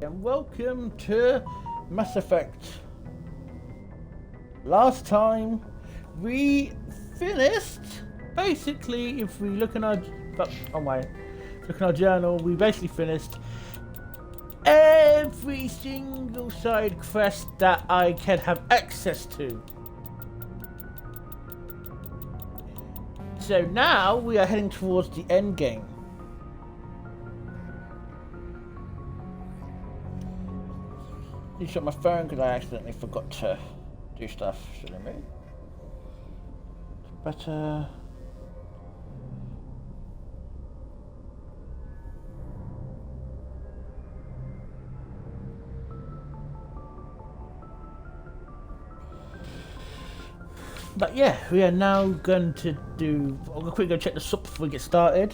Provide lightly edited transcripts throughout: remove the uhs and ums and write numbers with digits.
And welcome to Mass Effect. Last time we finished, basically, if we look in our journal, we basically finished every single side quest that I can have access to. So now we are heading towards the end game. I shut my phone because I accidentally forgot to do stuff, shouldn't I? But yeah, we are now going to do. I'm gonna quickly go check the shop before we get started.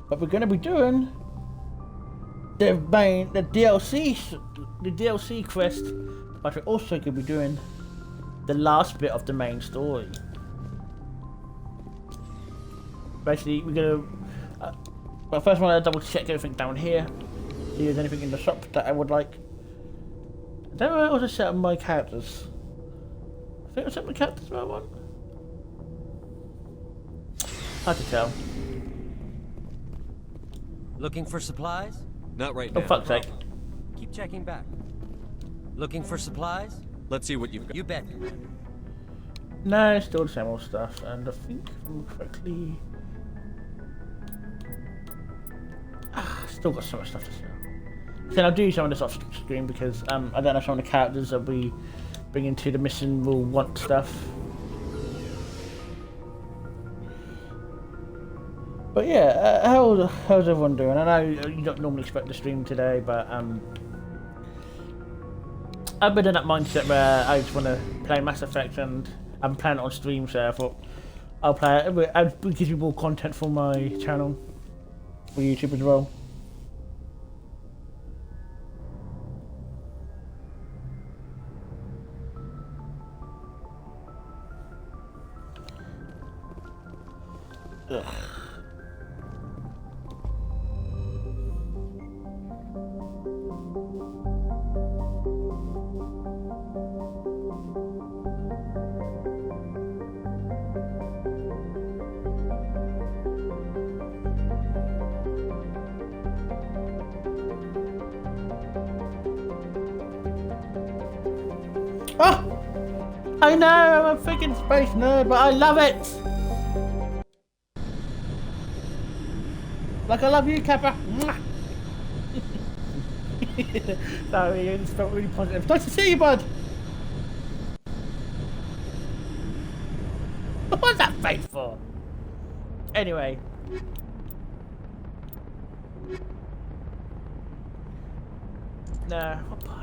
But we're going to be doing the DLC quest, but we're also going to be doing the last bit of the main story. Basically, we're going to. Well, first I want to double check everything down here. See if there's anything in the shop that I would like. I don't know what to set up my characters. I think I set my characters where I want. Hard to tell. Looking for supplies? Not right now. Oh, fuck's sake. Keep checking back. Looking for supplies? Let's see what you've got. You bet. No, still the same old stuff, and I think if I remember correctly, still got so much stuff to sell. Then I'll do some of this off screen because I don't know some of the characters that we bring into the mission will want stuff. But yeah, how's everyone doing? I know you don't normally expect to stream today, but I've been in that mindset where I just want to play Mass Effect and I'm playing it on stream, so I thought I'll play it. It gives me more content for my channel, for YouTube as well. Ugh. Oh! I know, I'm a freaking space nerd, but I love it! Like I love you, Kappa! Sorry, it just felt really positive. Nice to see you, bud! What was that face for? Anyway. Nah, what pie?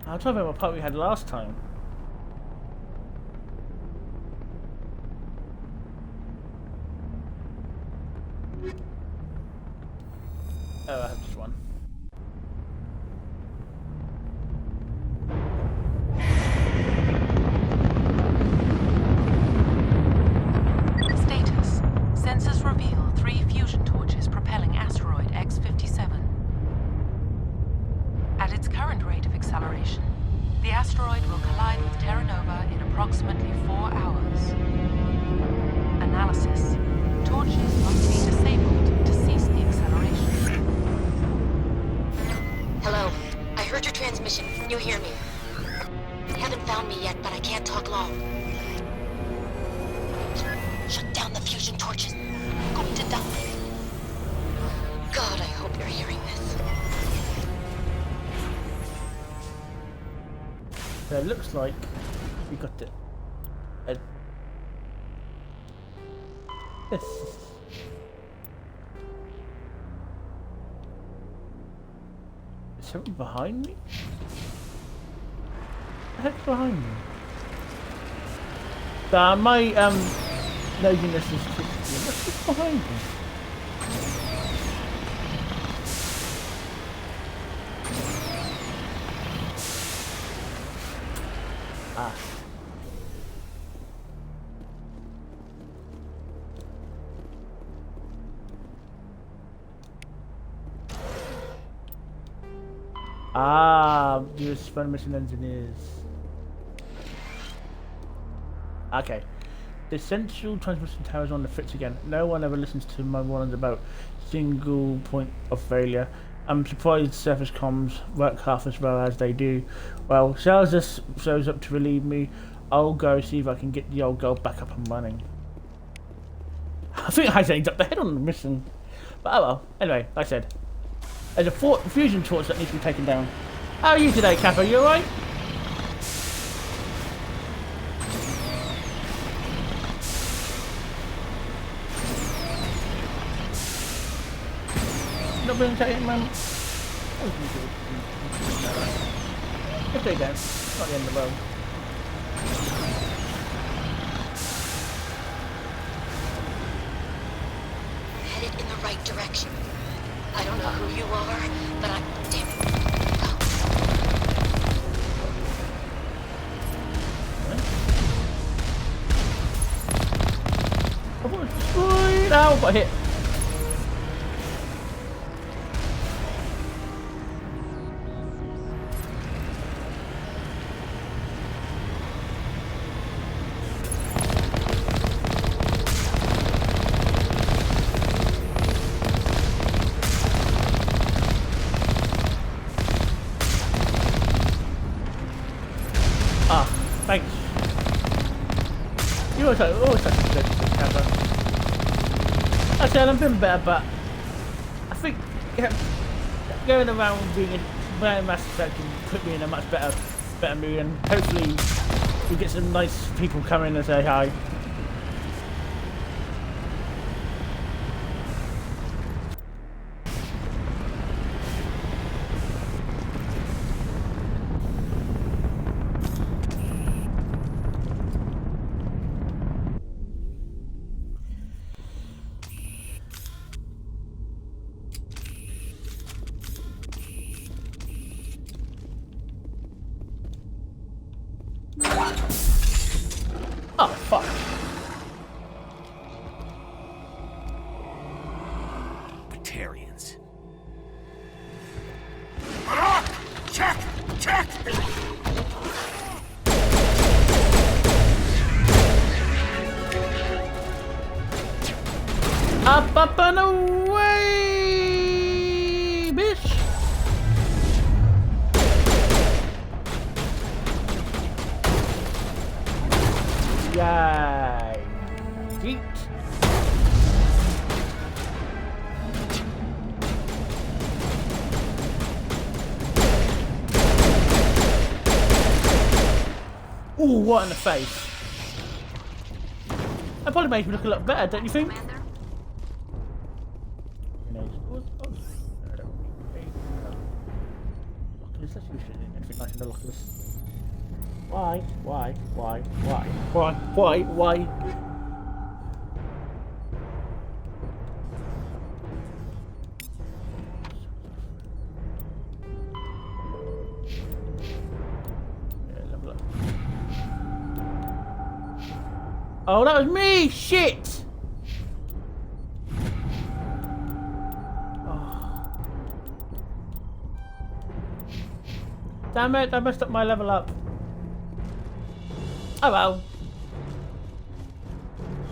I'm talking about what part we had last time. Oh, I have just one. Status. Sensors reveal 3 fusion torches propelling asteroid X-57. At its current rate of acceleration, the asteroid will collide with Terra Nova in approximately 4 hours. Analysis. Torches must be disabled to cease the acceleration. Hello. I heard your transmission. Can you hear me? You haven't found me yet, but I can't talk long. Shut down the fusion torches. I'm going to die. God, I hope you're hearing this. So it looks like we got it. Yes. Is something behind me? What the heck's behind me? My nosiness is what's behind me? Ah. Ah, you're spun mission engineers. Okay. The central transmission tower is on the fritz again. No one ever listens to my warnings about single point of failure. I'm surprised surface comms work half as well as they do. Well, Charles just shows up to relieve me. I'll go see if I can get the old girl back up and running. I think I accidentally ducked the head on the mission. But oh well. Anyway, like I said, there's a fusion torch that needs to be taken down. How are you today, Kappa? You alright? Not being taken, man. If they don't, it's not the end of the world. Headed in the right direction. I don't know who you are, but I'm damn it. I was destroyed! Ow, got hit. Thanks. You always such a good camera. I said I've been better, but I think going around being a very massive effect can put me in a much better mood, and hopefully we get some nice people come in and say hi. Oh, fuck. Batarians. Check! Check! Up and away, bitch! Yay! Yeet! Ooh, what in the face? That probably makes me look a lot better, don't you think? Let's use anything nice in the Lockless. Why? Yeah, level up. Oh, that was me! Shit! Oh. Damn it, I messed up my level up. Oh well.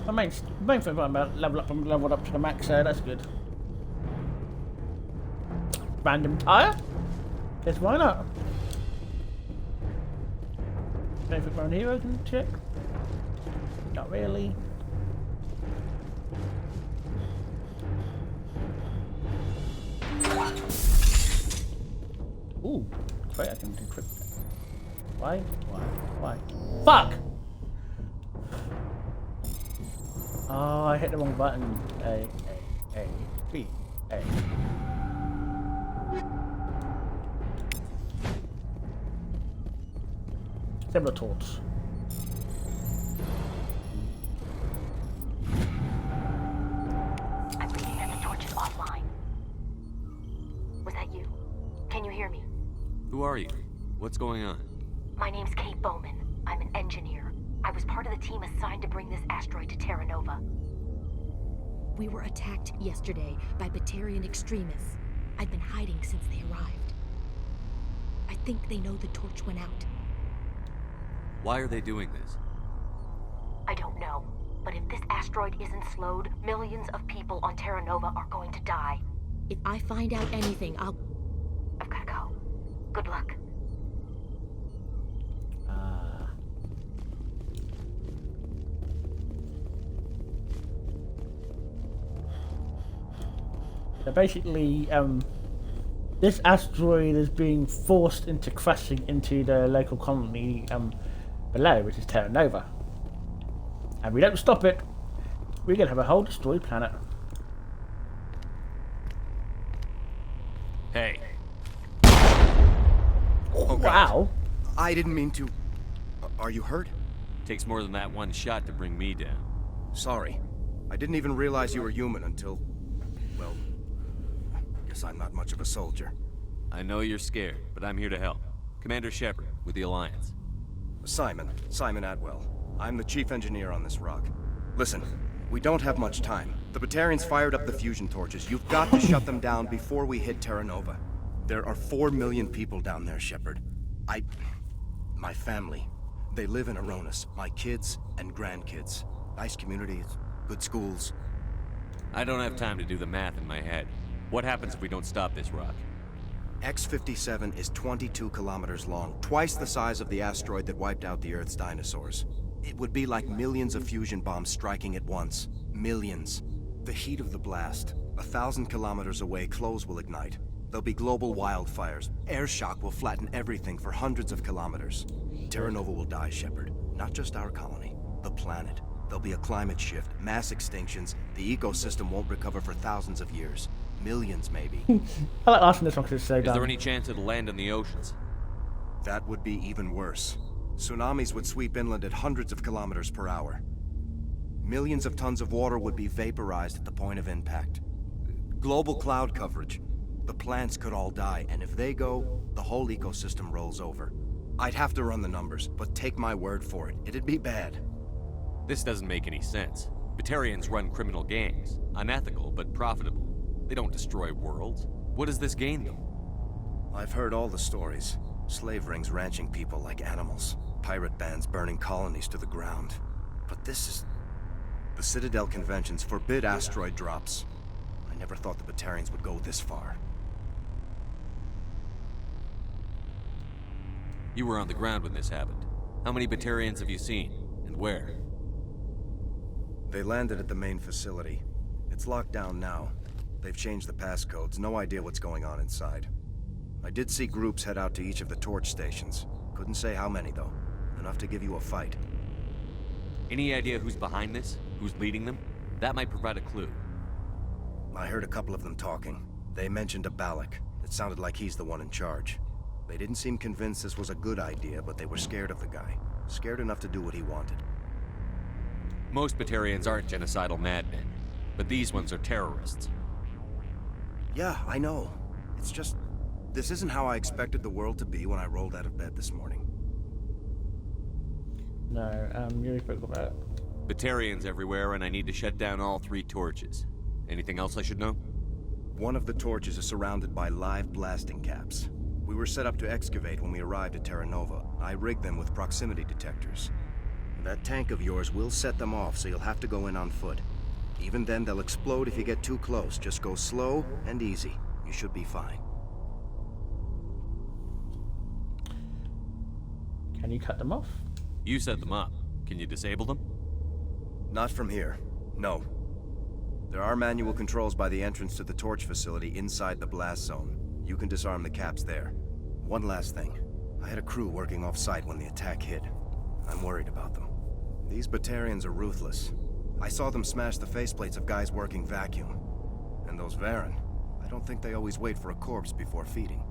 My main thing about leveled up to the max, so that's good. Random tire? Guess why not? Anything around here I can check? Not really. Ooh, great, I can decrypt that. Why? Fuck! Oh, I hit the wrong button. A, B, A. Similar torts. I'm reading that the torch is offline. Was that you? Can you hear me? Who are you? What's going on? My name's Kate Bowman. I'm an engineer. I was part of the team assigned to bring this asteroid to Terra Nova. We were attacked yesterday by Batarian extremists. I've been hiding since they arrived. I think they know the torch went out. Why are they doing this? I don't know. But if this asteroid isn't slowed, millions of people on Terra Nova are going to die. If I find out anything, I've gotta go. Good luck. So basically, this asteroid is being forced into crashing into the local colony below, which is Terra Nova. And we don't stop it, we're gonna have a whole destroyed planet. Hey. Oh, God. Wow. I didn't mean to. Are you hurt? Takes more than that one shot to bring me down. Sorry. I didn't even realize you were human until... well... guess I'm not much of a soldier. I know you're scared, but I'm here to help. Commander Shepard, with the Alliance. Simon Atwell. I'm the chief engineer on this rock. Listen, we don't have much time. The Batarians fired up the fusion torches. You've got to shut them down before we hit Terra Nova. There are 4 million people down there, Shepard. My family, they live in Aronis. My kids and grandkids. Nice communities, good schools. I don't have time to do the math in my head. What happens if we don't stop this rock? X-57 is 22 kilometers long, twice the size of the asteroid that wiped out the Earth's dinosaurs. It would be like millions of fusion bombs striking at once. Millions. The heat of the blast. 1,000 kilometers away, clothes will ignite. There'll be global wildfires. Air shock will flatten everything for hundreds of kilometers. Terra Nova will die, Shepard. Not just our colony. The planet. There'll be a climate shift, mass extinctions. The ecosystem won't recover for thousands of years. Millions, maybe. I like asking this one because it's so Is dumb. there any chance it'll land in the oceans? That would be even worse. Tsunamis would sweep inland at hundreds of kilometers per hour. Millions of tons of water would be vaporized at the point of impact. Global cloud coverage. The plants could all die, and if they go, the whole ecosystem rolls over. I'd have to run the numbers, but take my word for it, it'd be bad. This doesn't make any sense. Batarians run criminal gangs. Unethical, but profitable. They don't destroy worlds. What does this gain them? I've heard all the stories. Slave rings ranching people like animals. Pirate bands burning colonies to the ground. But this is... The Citadel conventions forbid asteroid drops. I never thought the Batarians would go this far. You were on the ground when this happened. How many Batarians have you seen? And where? They landed at the main facility. It's locked down now. They've changed the passcodes. No idea what's going on inside. I did see groups head out to each of the torch stations. Couldn't say how many, though. Enough to give you a fight. Any idea who's behind this? Who's leading them? That might provide a clue. I heard a couple of them talking. They mentioned a Balak. It sounded like he's the one in charge. They didn't seem convinced this was a good idea, but they were scared of the guy. Scared enough to do what he wanted. Most Batarians aren't genocidal madmen, but these ones are terrorists. Yeah, I know. It's just... this isn't how I expected the world to be when I rolled out of bed this morning. No, you spoke about it. Batarians everywhere, and I need to shut down all 3 torches. Anything else I should know? One of the torches is surrounded by live blasting caps. We were set up to excavate when we arrived at Terra Nova. I rigged them with proximity detectors. That tank of yours will set them off, so you'll have to go in on foot. Even then, they'll explode if you get too close. Just go slow and easy. You should be fine. Can you cut them off? You set them up. Can you disable them? Not from here. No. There are manual controls by the entrance to the torch facility inside the blast zone. You can disarm the caps there. One last thing. I had a crew working off-site when the attack hit. I'm worried about them. These Batarians are ruthless. I saw them smash the faceplates of guys working vacuum. And those Varen, I don't think they always wait for a corpse before feeding.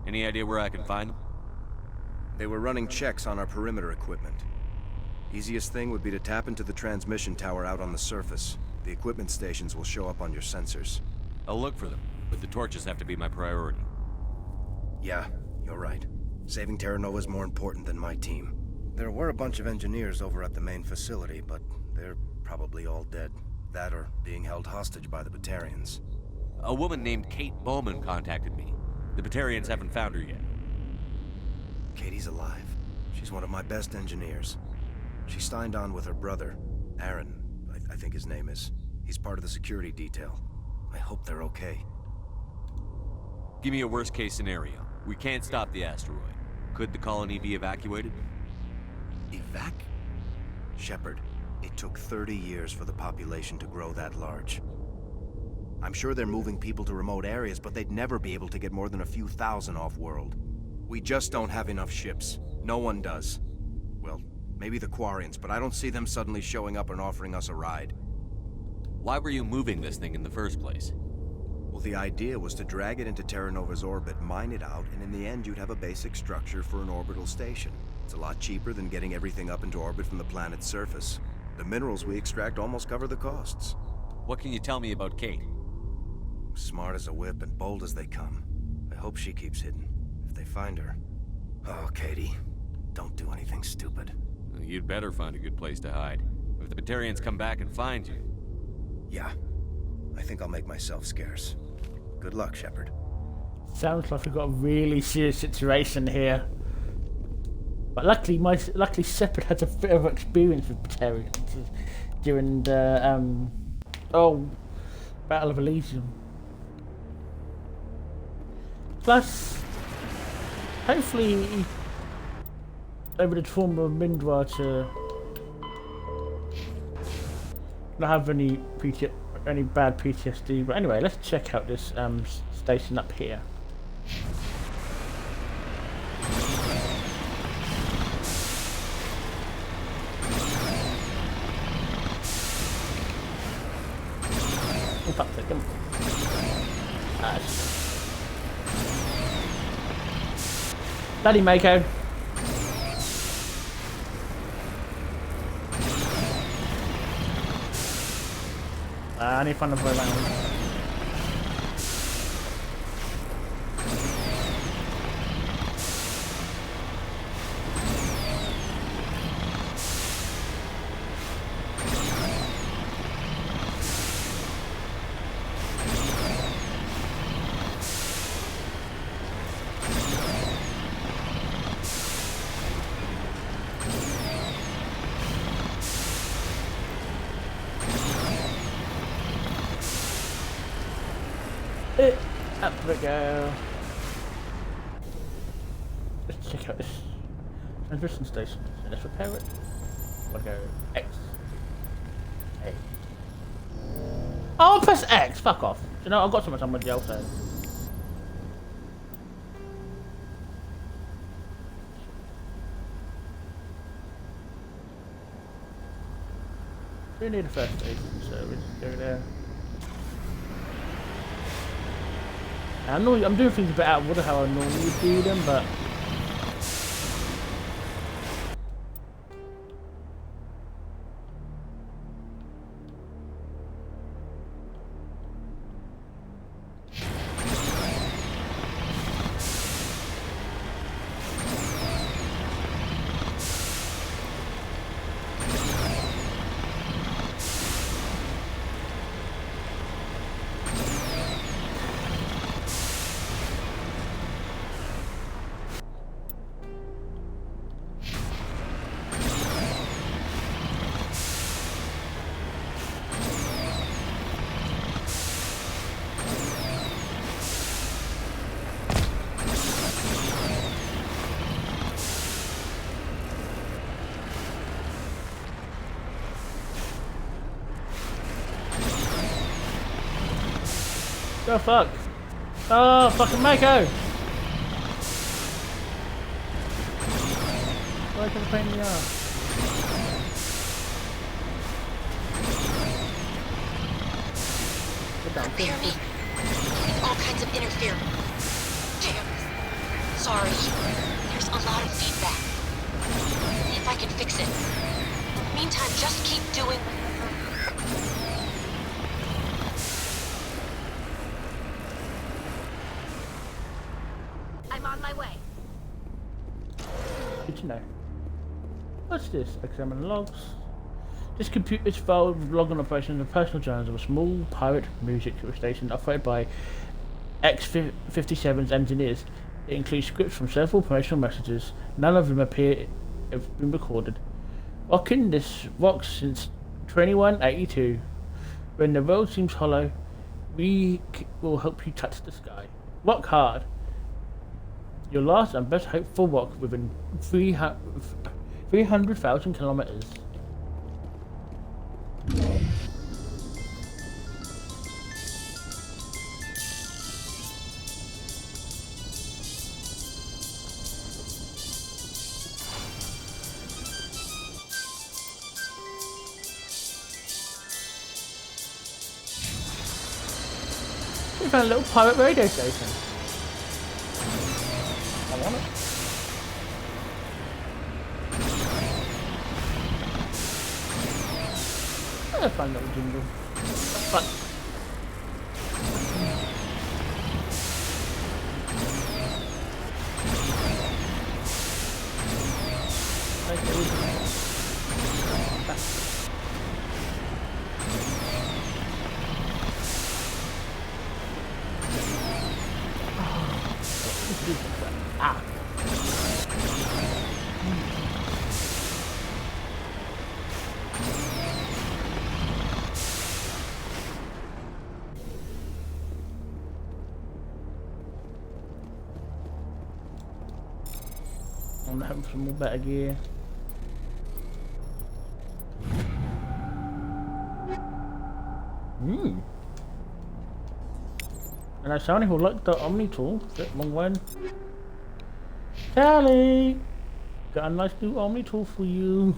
Any idea where I can find them? They were running checks on our perimeter equipment. Easiest thing would be to tap into the transmission tower out on the surface. The equipment stations will show up on your sensors. I'll look for them, but the torches have to be my priority. Yeah, you're right. Saving Terra Nova is more important than my team. There were a bunch of engineers over at the main facility, but they're probably all dead. That or being held hostage by the Batarians. A woman named Kate Bowman contacted me. The Batarians haven't found her yet. Katie's alive. She's one of my best engineers. She signed on with her brother, Aaron, I think his name is. He's part of the security detail. I hope they're okay. Give me a worst-case scenario. We can't stop the asteroid. Could the colony be evacuated? Evac? Shepard, it took 30 years for the population to grow that large. I'm sure they're moving people to remote areas, but they'd never be able to get more than a few thousand off-world. We just don't have enough ships. No one does. Well, maybe the Quarians, but I don't see them suddenly showing up and offering us a ride. Why were you moving this thing in the first place? Well, the idea was to drag it into Terra Nova's orbit, mine it out, and in the end you'd have a basic structure for an orbital station. It's a lot cheaper than getting everything up into orbit from the planet's surface. The minerals we extract almost cover the costs. What can you tell me about Kate? Smart as a whip and bold as they come. I hope she keeps hidden. If they find her... Oh, Katie, don't do anything stupid. You'd better find a good place to hide. If the Batarians come back and find you... Yeah, I think I'll make myself scarce. Good luck, Shepard. Sounds like we've got a really serious situation here. But luckily Shepard has a bit of experience with Batarians during the Battle of Elysium. Plus, hopefully he able to form a Mindra to not have any bad PTSD. But anyway, let's check out this station up here. Oh, fuck's sake, come on. Bloody Mako. I need to find a way around. Up we go. Let's check out this transmission station. So let's repair it. We'll go X. A. Oh, press X. Fuck off. You know, I've got so much on my gel phone. We need a first station, so we just go there. I'm doing things a bit out of order how I normally do them, but oh fuck! Oh fucking Mako! Why can I pain in the arse? Get down, Hear me? All kinds of interference. Damn. Sorry. There's a lot of feedback. See if I can fix it. Meantime, just keep doing... I'm on my way. Good to know. What's this? Examine logs. This computer is filed with log on operations and personal journals of a small pirate music station operated by X-57's engineers. It includes scripts from several promotional messages. None of them appear have been recorded. Rocking this rocks since 2182. When the road seems hollow, we will help you touch the sky. Rock hard. Your last and best hopeful rock within 300,000 kilometers. We found a little pirate radio station. I want it. I'll find a little jingle. That's fun. Ah. I'm having some more better gear. And I sounded who liked the Omni tool. Shit, wrong one. Tally! Got a nice new Omni tool for you.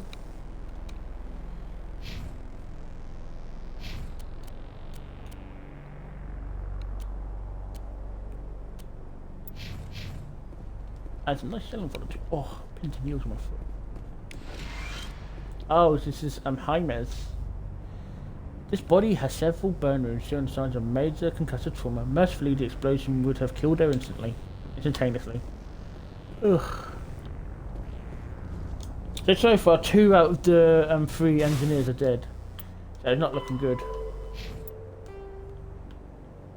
That's a nice selling for the two. Oh, pins and needles on my foot. Oh, this is Jaime's. This body has several burn wounds showing signs of major concussive trauma. Mercifully, the explosion would have killed her instantaneously. Ugh. So far, 2 out of the 3 engineers are dead. So it's not looking good.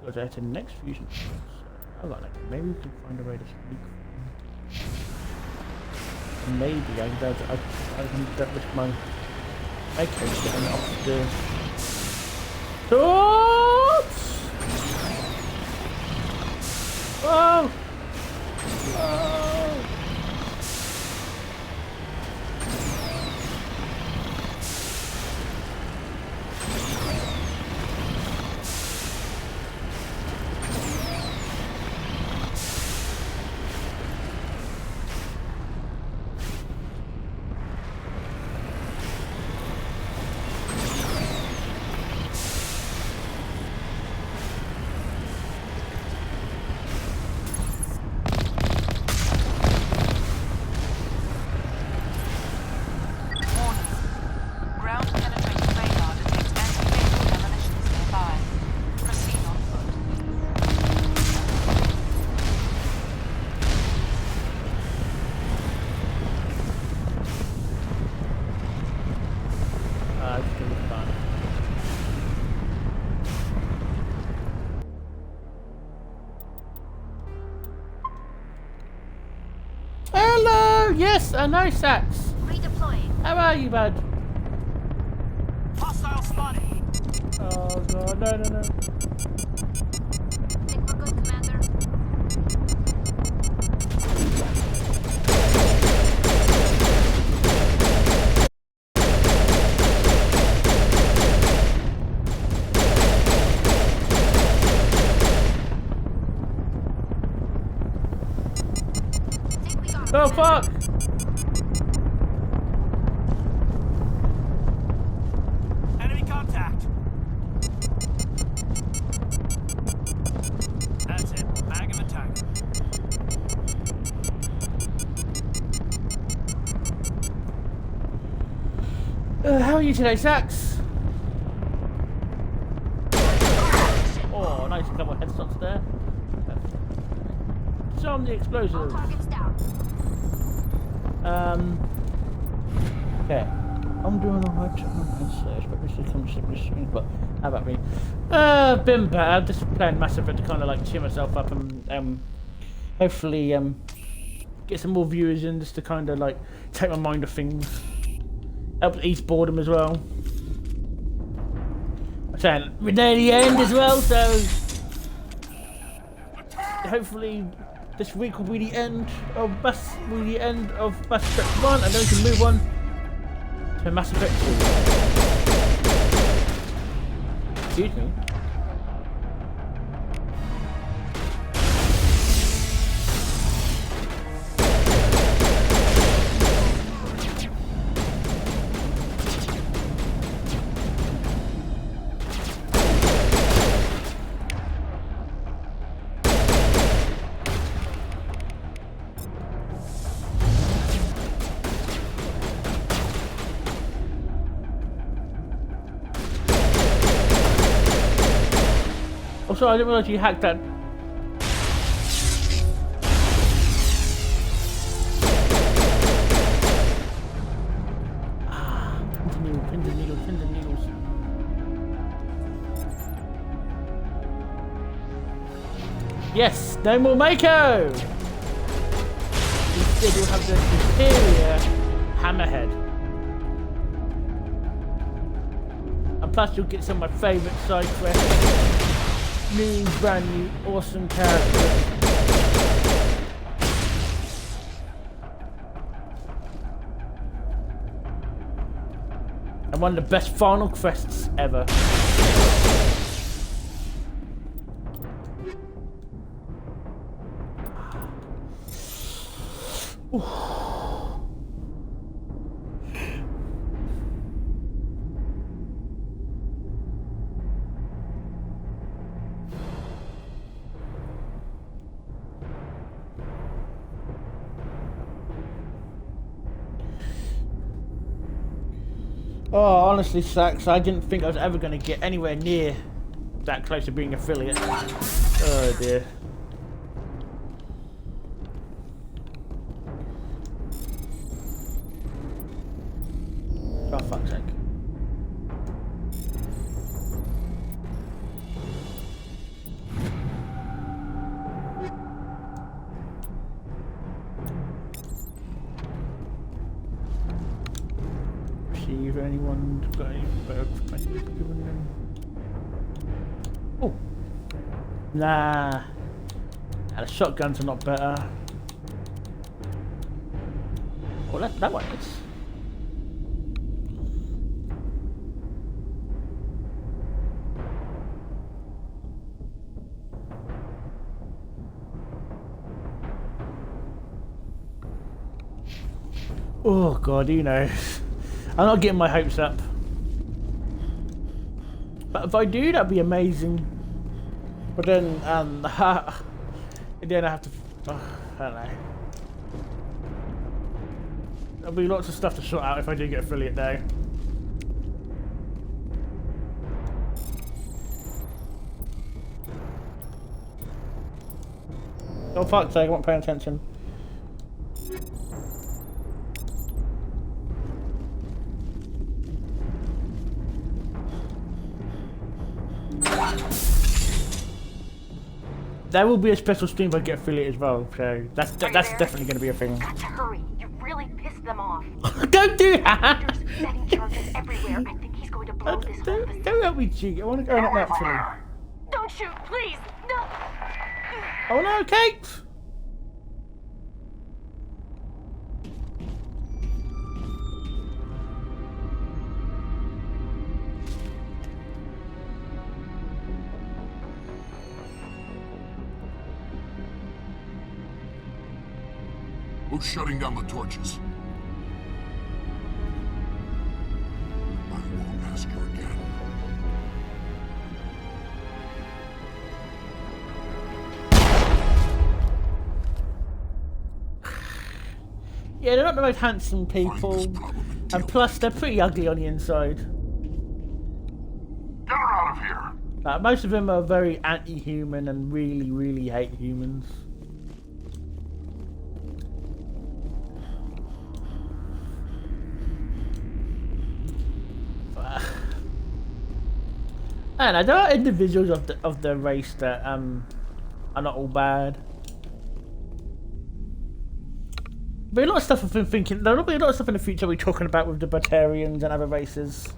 Go to the next fusion. I like that. Maybe we can find a way to sneak. Maybe I can get with my case getting off the Oops! Whoa! Whoa! Hello! Yes, a nice axe. Redeploying. How are you, bud? Hostile spotted. Oh god, no. Think we're good, Commander. Oh fuck! Enemy contact. That's it. Mag of attack. How are you today, Sax? Oh, nice couple of headshots there. Show 'em the explosives. All targets down. Okay. I'm doing alright. I expect this to come soon, but how about me? Been bad. Just playing Mass Effect to kind of like cheer myself up and hopefully get some more viewers in, just to kind of like take my mind off things. Help ease boredom as well. I'm saying we're near the end as well, so hopefully this week will be the end of Mass Effect 1, and then we can move on to Mass Effect 2. Excuse me. Also, I didn't realize you hacked that. Pins and needles. Yes, no more Mako! Instead, you'll have the superior Hammerhead. And plus, you'll get some of my favourite side quests. New, brand new, awesome characters. And one of the best final quests ever. Ooh. Oh, honestly, Sax, I didn't think I was ever going to get anywhere near that close to being affiliate. Oh dear. Oh, fuck's sake. If anyone's got any better questions given them. Oh, nah. The shotguns are not better. Oh, that one is. Oh God, who knows? I'm not getting my hopes up. But if I do, that'd be amazing. But then, then I have to. I don't know. There'll be lots of stuff to sort out if I do get affiliate though. Oh fuck's sake, I wasn't paying attention. There will be a special stream if I get affiliate as well, so that's definitely going to be a thing. Got to hurry. You really pissed them off. Don't do that! There's setting charges everywhere. I think he's going to blow this whole facility. Don't help me cheat. I want to go on it naturally. Don't shoot, please. No. Oh no, Kate! Who's shutting down the torches? I won't ask you again. Yeah, they're not the most handsome people, and plus they're pretty ugly on the inside. Get her out of here! Most of them are very anti-human and really, really hate humans. And there are individuals of the race that are not all bad. But a lot of stuff I've been thinking. There'll be a lot of stuff in the future we're talking about with the Batarians and other races.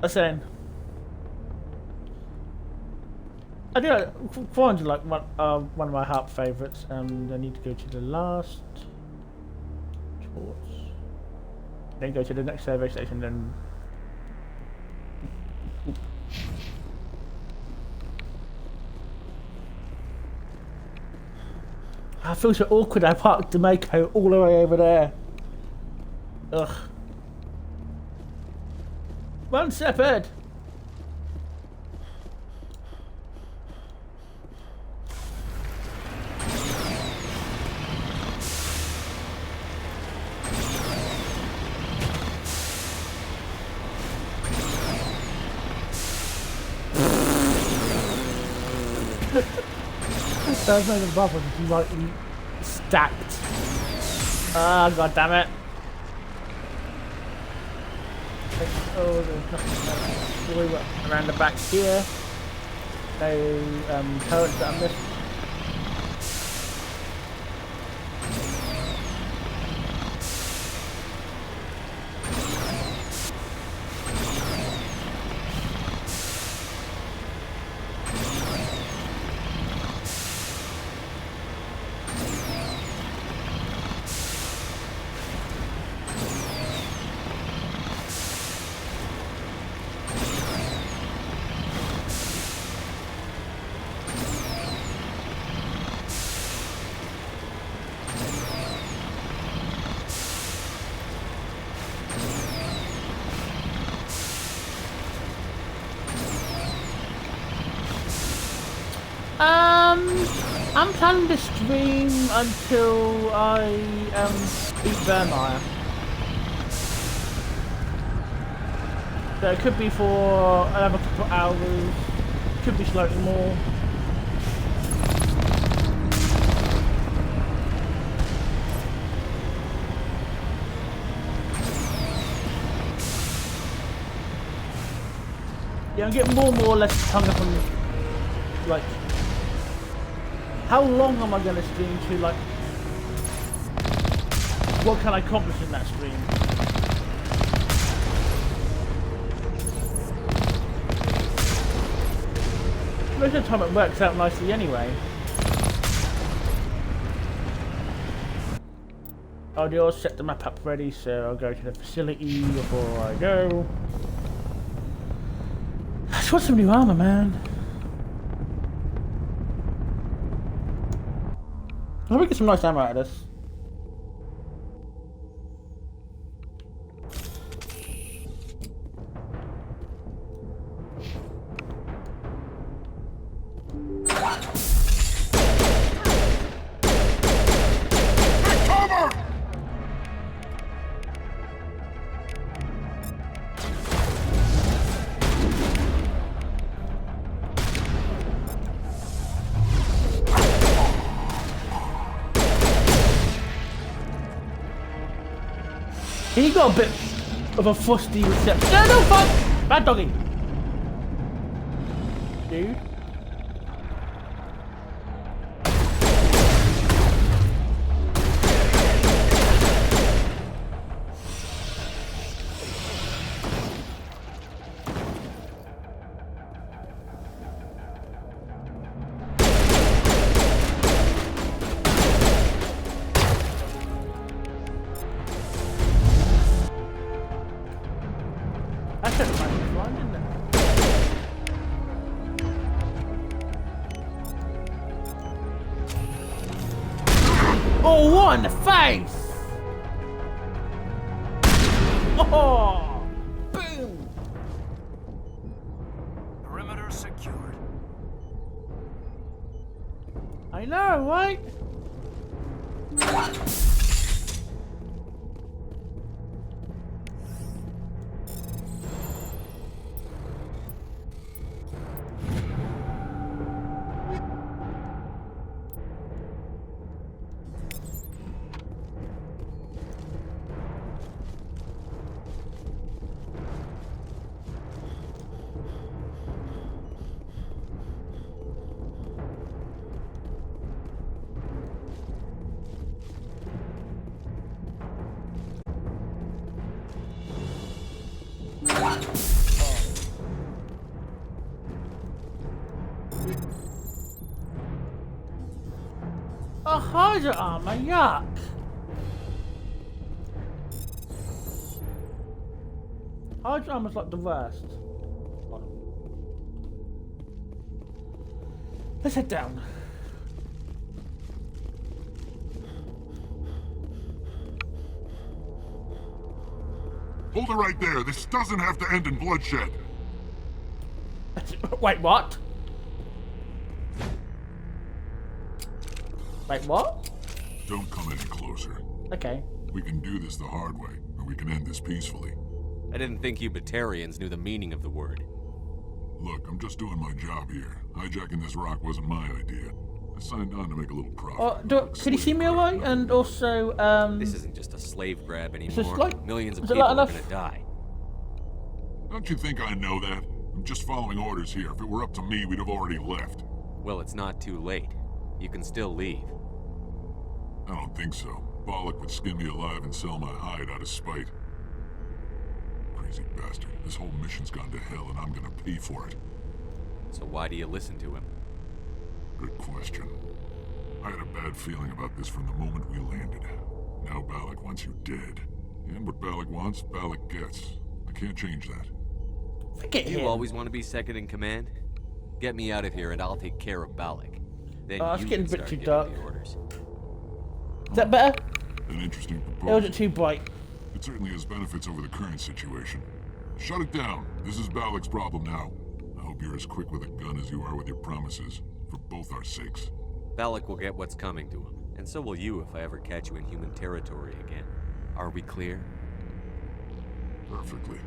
I'm saying. I do like 400, like one of my heart favourites. I need to go to the last torch, then go to the next survey station. Then I feel so awkward. I parked the Mako all the way over there. Ugh. Run, Shepard! That's not even bubble, it's lightly stacked. Ah, god damn it. Oh, there's nothing around the back here. No turrets that I missed. I'm planning to stream until I beat Virimire. So it could be for another couple of hours, could be slightly more. Yeah, I'm getting more and more less hung up on, like, how long am I going to stream to, like, what can I accomplish in that stream? Most of the time it works out nicely anyway. I'll just set the map up ready, so I'll go to the facility before I go. I just want some new armor, man. I hope we get some nice ammo out of this. He got a bit of a fusty reception. No, no, fuck! Bad doggy! Dude. Oh, what in the face! Oh! Boom! Perimeter secured. I know, right? a Hydra armor, yuck! Hydra armor's like the worst. Let's head down. Hold it right there. This doesn't have to end in bloodshed. Wait, what? Wait, what? Don't come any closer. Okay. We can do this the hard way, or we can end this peacefully. I didn't think you Batarians knew the meaning of the word. Look, I'm just doing my job here. Hijacking this rock wasn't my idea. I signed on to make a little profit. Can you see me alright? And also, This isn't just a slave grab just anymore. like- Millions of is it people not are enough? gonna die. Don't you think I know that? I'm just following orders here. If it were up to me, we'd have already left. Well, it's not too late. You can still leave. I don't think so. Balak would skin me alive and sell my hide out of spite. Crazy bastard. This whole mission's gone to hell and I'm gonna pay for it. So why do you listen to him? Good question. I had a bad feeling about this from the moment we landed. Now Balak wants you dead. And what Balak wants, Balak gets. I can't change that. forget You him. always want to be second in command? Get me out of here and I'll take care of Balak. Then Oh, it's you getting can a bit start too giving dark. the orders. Is that better? An interesting Or was proposal. it too bright? It certainly has benefits over the current situation. Shut it down. This is Balak's problem now. I hope you're as quick with a gun as you are with your promises, for both our sakes. Balak will get what's coming to him, and so will you if I ever catch you in human territory again. Are we clear? Perfectly.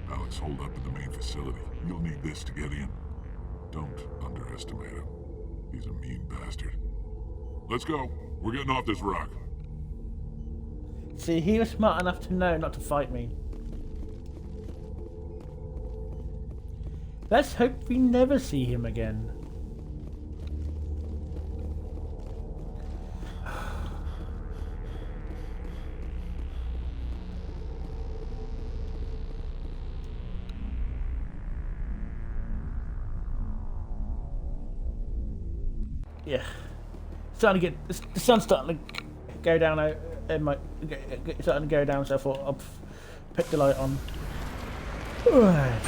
Balak's holed up in the main facility. You'll need this to get in. Don't underestimate him. He's a mean bastard. Let's go. We're getting off this rock. See, he was smart enough to know not to fight me. Let's hope we never see him again. Yeah, starting to get the sun's starting to go down. It might starting to go down, so I thought I'll pick the light on. Alright.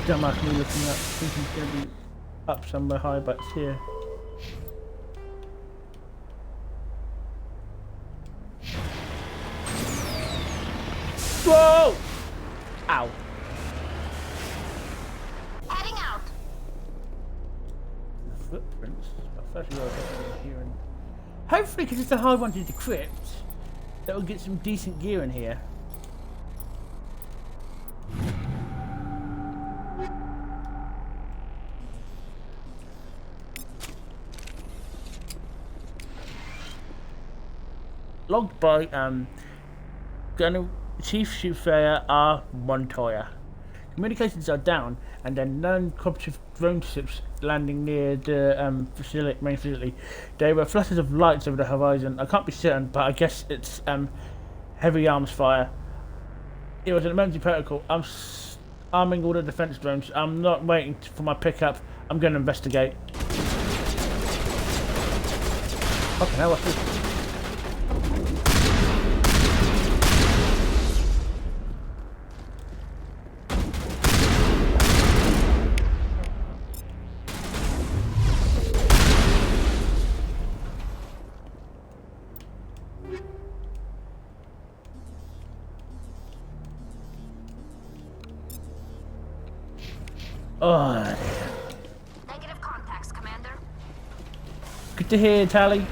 Dumbass me looking up, thinking he's going to be up somewhere high, but it's here. Whoa! Ow. Heading out. Footprints. First of all, I'll get here and hopefully, because it's a hard one to decrypt, that will get some decent gear in here. Logged by Gunner Chief Surveyor R. Montoya. Communications are down, and there are non-cooperative drone ships landing near the main facility. There were flashes of lights over the horizon. I can't be certain, but I guess it's heavy arms fire. It was an emergency protocol. I'm arming all the defense drones. I'm not waiting for my pickup. I'm going to investigate. Fucking hell, what's this? Oh, Negative contacts, Commander. good to hear, Tali.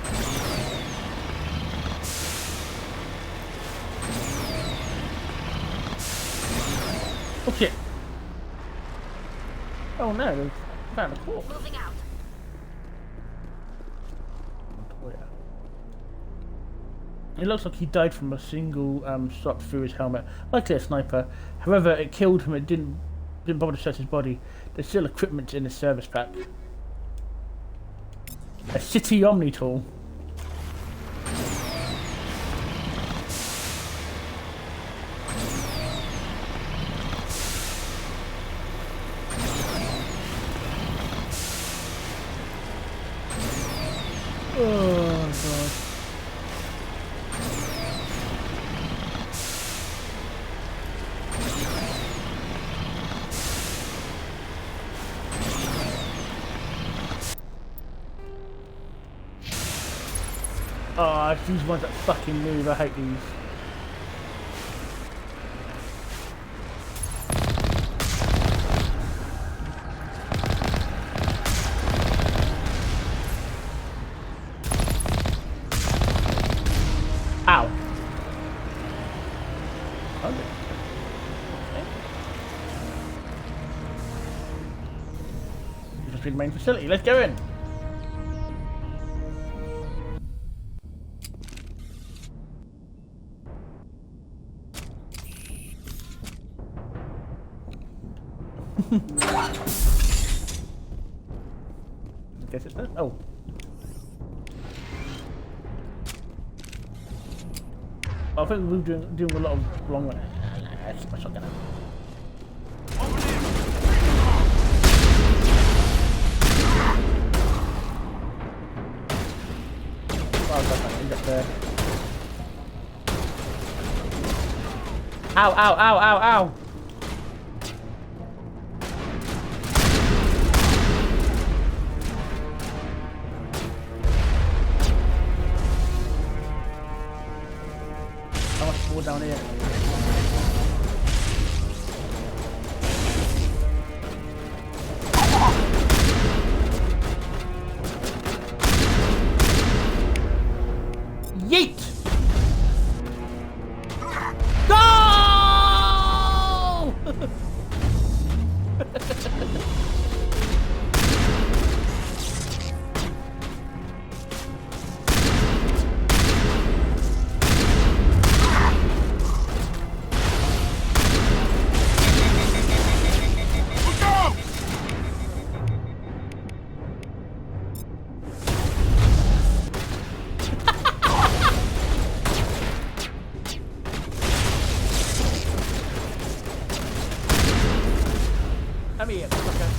Oh shit. Oh no, they've found a corpse. Moving out. Oh, yeah. It looks like he died from a single shot through his helmet, likely a sniper. However, it killed him. It didn't didn't bother to search his body. There's still equipment in his service pack. A city omni tool. Oh god. Oh, it's these ones that fucking move. I hate these. Ow. Okay. Just be the main facility. Let's go in. I guess it's there. Oh. I think we're doing a lot of wrong ones. Let's keep my shotgun out. Oh, God, I end up there. Ow, ow, ow, ow, ow! Down here. Yeet! Go! Come here, fucker.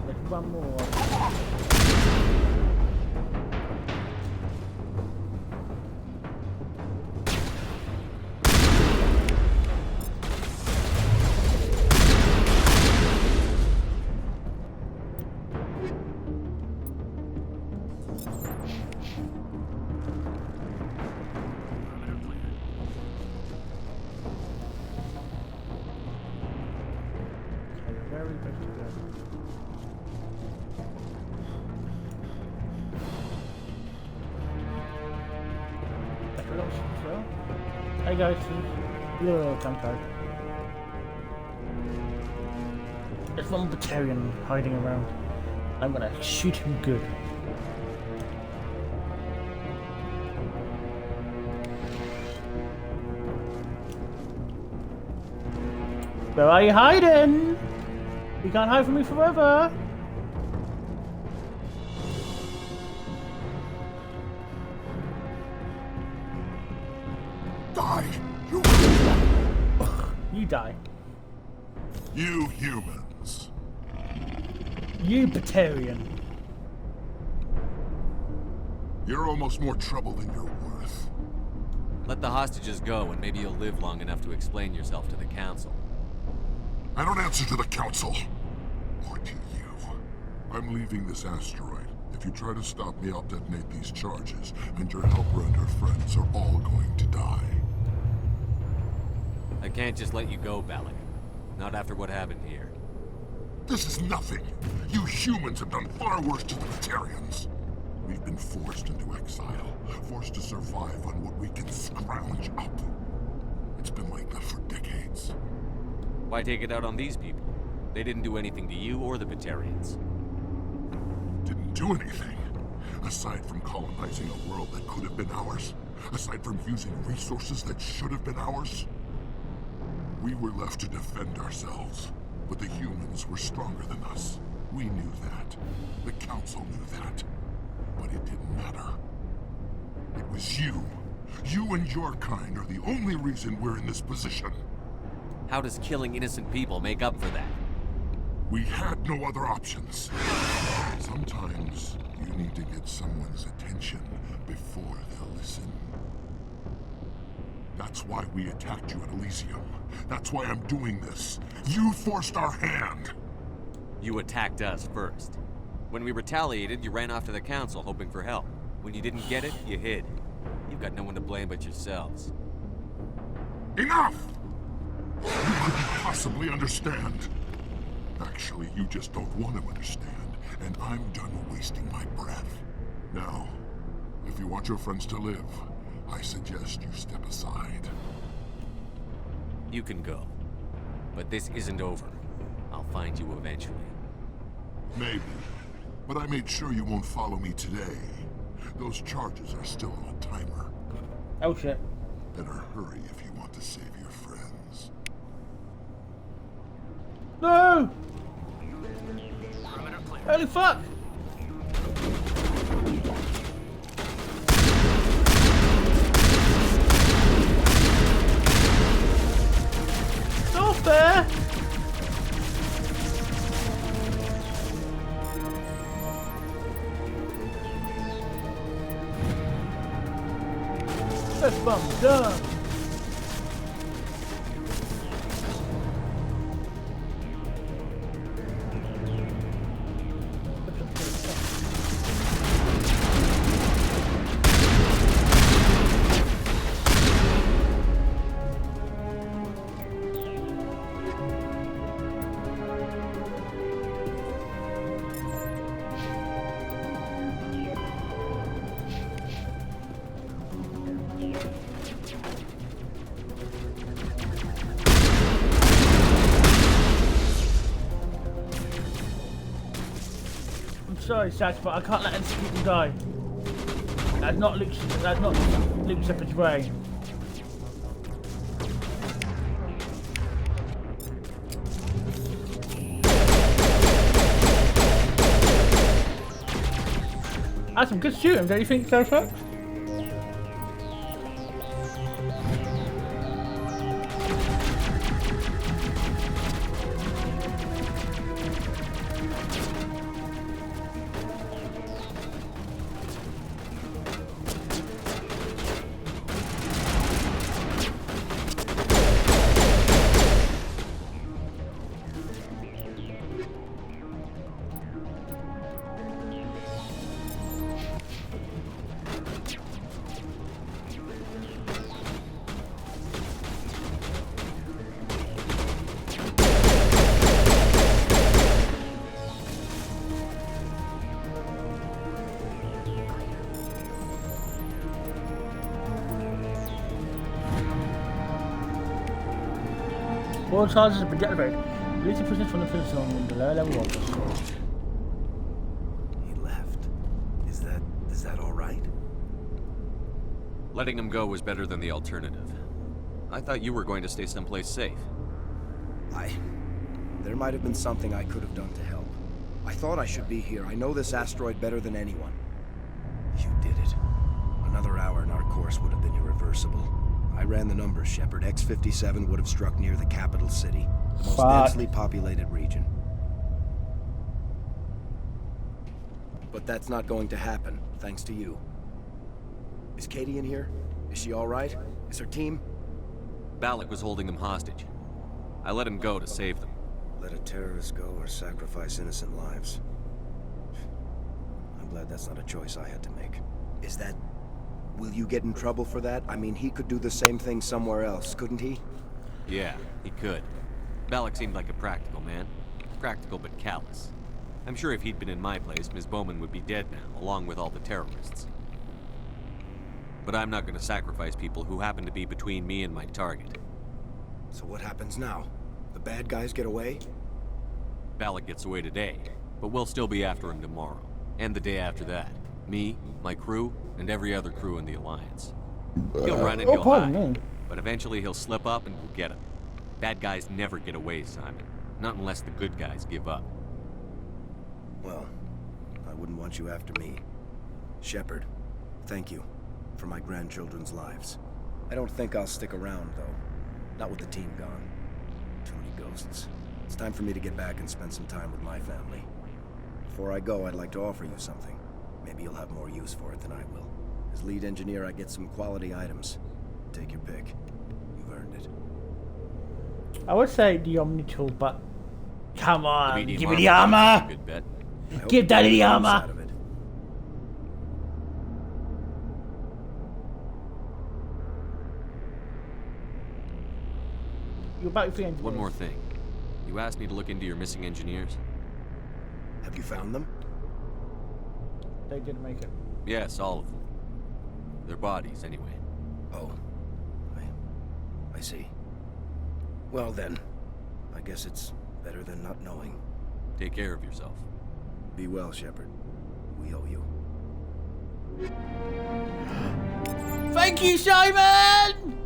There's one more. Hey guys, little tank guy. There's one battalion hiding around. I'm gonna shoot him good. Where are you hiding? You can't hide from me forever. Die! You die. You humans. You Batarian. You're almost more trouble than you're worth. Let the hostages go, and maybe you'll live long enough to explain yourself to the Council. I don't answer to the Council. Or to you. I'm leaving this asteroid. If you try to stop me, I'll detonate these charges, and your helper and her friends are all going to die. I can't just let you go, Balak. Not after what happened here. This is nothing. You humans have done far worse to the Batarians. We've been forced into exile, forced to survive on what we can scrounge up. It's been like that for decades. Why take it out on these people? They didn't do anything to you or the Batarians. Didn't do anything. Aside from colonizing a world that could have been ours. aside from using resources that should have been ours? We were left to defend ourselves, but the humans were stronger than us. We knew that. The Council knew that. But it didn't matter. It was you. You and your kind are the only reason we're in this position. How does killing innocent people make up for that? We had no other options. Sometimes you need to get someone's attention before they'll listen. That's why we attacked you at Elysium. That's why I'm doing this. You forced our hand. You attacked us first. When we retaliated, you ran off to the Council hoping for help. When you didn't get it, you hid. You've got no one to blame but yourselves. Enough! You couldn't possibly understand. Actually, you just don't want to understand, and I'm done wasting my breath. Now, if you want your friends to live, I suggest you step aside. You can go. But this isn't over. I'll find you eventually. Maybe. But I made sure you won't follow me today. Those charges are still on a timer. Oh shit. Better hurry if you want to save your friends. No! Perimeter clear. Holy fuck! Not fair! That's bum done! Sorry, Sax, but I can't let innocent people die. That's not Luke Shepard's way. That's some good shooting, don't you think, Sofa? All charges have been deactivated. Release the prisoners from the prison zone in the lower level office. He left. Is that all right? Letting him go was better than the alternative. I thought you were going to stay someplace safe. There might have been something I could have done to help. I thought I should be here. I know this asteroid better than anyone. You did it. Another hour and our course would have been irreversible. I ran the numbers, Shepard. X-57 would have struck near the capital city, the most densely populated region. But that's not going to happen, thanks to you. Is Katie in here? Is she all right? Is her team? Balak was holding them hostage. I let him go to save them. Let a terrorist go or sacrifice innocent lives. I'm glad that's not a choice I had to make. Is that... Will you get in trouble for that? I mean, he could do the same thing somewhere else, couldn't he? Yeah, he could. Balak seemed like a practical man. Practical but callous. I'm sure if he'd been in my place, Ms. Bowman would be dead now, along with all the terrorists. But I'm not going to sacrifice people who happen to be between me and my target. So what happens now? The bad guys get away? Balak gets away today, but we'll still be after him tomorrow. And the day after that. Me, my crew, and every other crew in the Alliance. He'll run and Oh, he'll pardon hide. me. But eventually he'll slip up and we'll get him. Bad guys never get away, Simon. Not unless the good guys give up. Well, I wouldn't want you after me. Shepard, thank you for my grandchildren's lives. I don't think I'll stick around, though. Not with the team gone. Too many ghosts. It's time for me to get back and spend some time with my family. Before I go, I'd like to offer you something. Maybe you'll have more use for it than I will. As lead engineer, I get some quality items. Take your pick. You've earned it. I would say the Omni tool, but come on, medium give me the armor sounds armor. like a good bet. I hope Give you Daddy get the use armor. out of it. You're about your 3 engineers. One more thing. You asked me to look into your missing engineers? Have you found them? They didn't make it. Yes, all of them. Their bodies, anyway. Oh. I see. Well then, I guess it's better than not knowing. Take care of yourself. Be well, Shepard. We owe you. Thank you, Simon!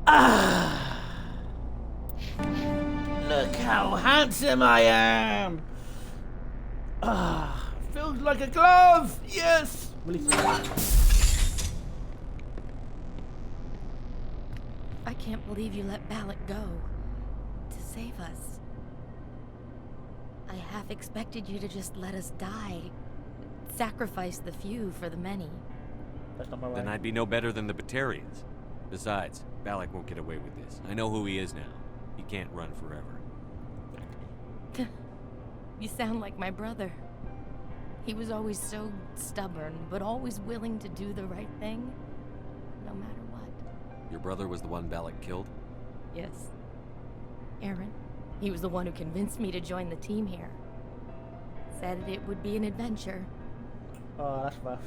Ah! Look how handsome I am! Ah, feels like a glove! Yes! Release it. I can't believe you let Balak go. To save us. I half expected you to just let us die. Sacrifice the few for the many. That's not my way. Then I'd be no better than the Batarians. Besides, Balak won't get away with this. I know who he is now. He can't run forever. You sound like my brother. He was always so stubborn, but always willing to do the right thing, no matter what. Your brother was the one Balak killed? Yes. Aaron. He was the one who convinced me to join the team here. Said it would be an adventure. Oh, that's rough.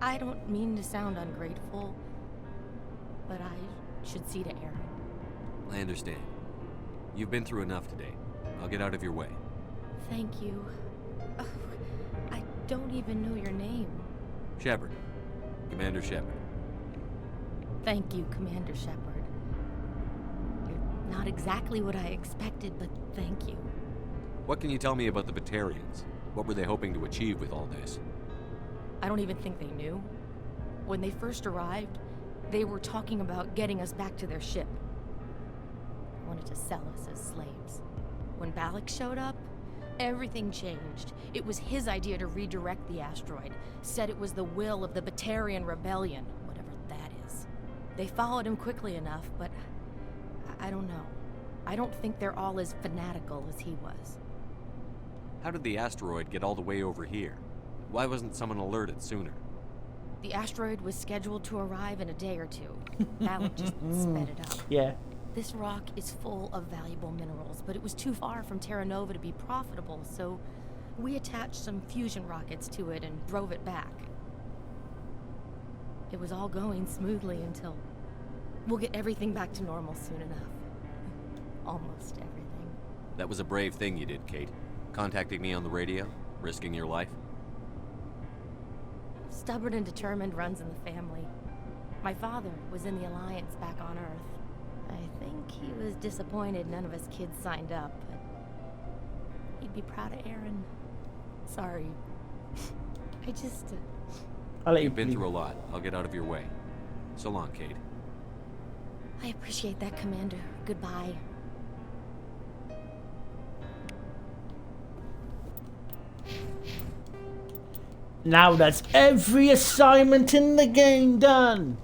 I don't mean to sound ungrateful, but I should see to Aaron. I understand. You've been through enough today. I'll get out of your way. Thank you. Oh, I don't even know your name. Shepard. Commander Shepard. Thank you, Commander Shepard. You're not exactly what I expected, but thank you. What can you tell me about the Batarians? What were they hoping to achieve with all this? I don't even think they knew. When they first arrived, they were talking about getting us back to their ship. They wanted to sell us as slaves. When Balak showed up, everything changed. It was his idea to redirect the asteroid. Said it was the will of the Batarian Rebellion, whatever that is. They followed him quickly enough, but I don't know. I don't think they're all as fanatical as he was. How did the asteroid get all the way over here? Why wasn't someone alerted sooner? The asteroid was scheduled to arrive in a day or two. Balak just sped it up. Yeah. This rock is full of valuable minerals, but it was too far from Terra Nova to be profitable, so we attached some fusion rockets to it and drove it back. It was all going smoothly until... We'll get everything back to normal soon enough. Almost everything. That was a brave thing you did, Kate. Contacting me on the radio, risking your life. Stubborn and determined runs in the family. My father was in the Alliance back on Earth. I think he was disappointed none of us kids signed up, but he'd be proud of Aaron. Sorry. I just... I'll let you You've been leave. through a lot. I'll get out of your way. So long, Kate. I appreciate that, Commander. Goodbye. Now that's every assignment in the game done.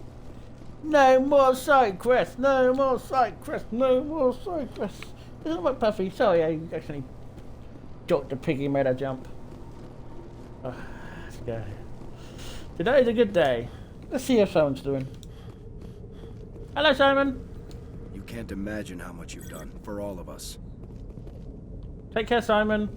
No more side quests, no more side quests, no more side quests. Isn't that Puffy? Sorry, I actually joked the piggy made a jump. Oh, let's go. Today's a good day. Let's see how Simon's doing. Hello, Simon. You can't imagine how much you've done for all of us. Take care, Simon.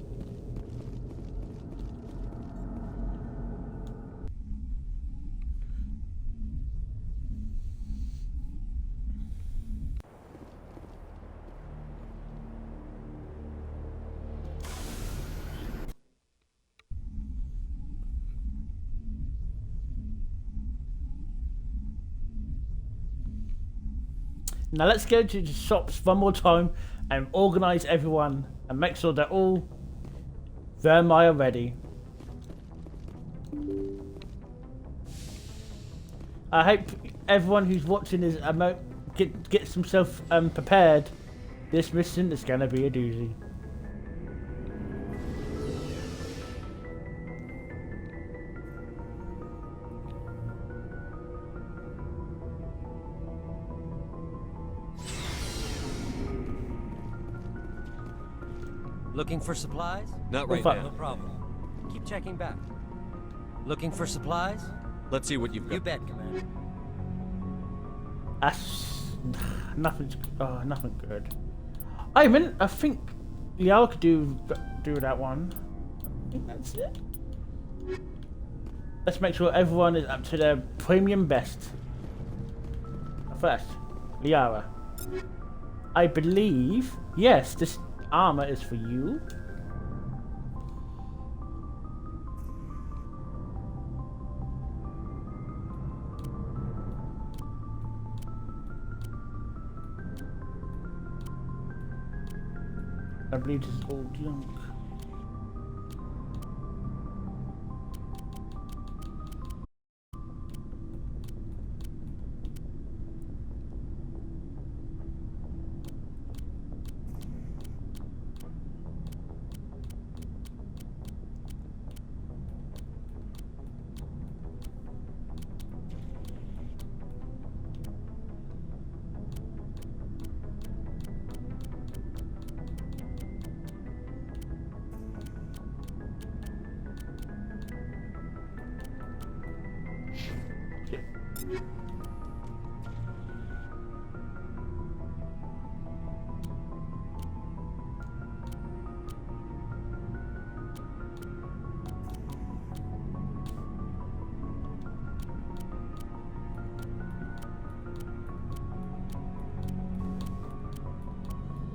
Now let's go to the shops one more time and organise everyone and make sure they're all Virimire ready. I hope everyone who's watching is gets himself prepared. This mission is gonna be a doozy. Looking for supplies? Not right fuck. now. No problem. Keep checking back. Looking for supplies? Let's see what you've got. You bet, Commander. That's nothing good. I think Liao could do that one. I think that's it. Let's make sure everyone is up to their premium best. First, Liara. I believe, yes, this armor is for you. I believe this is all junk.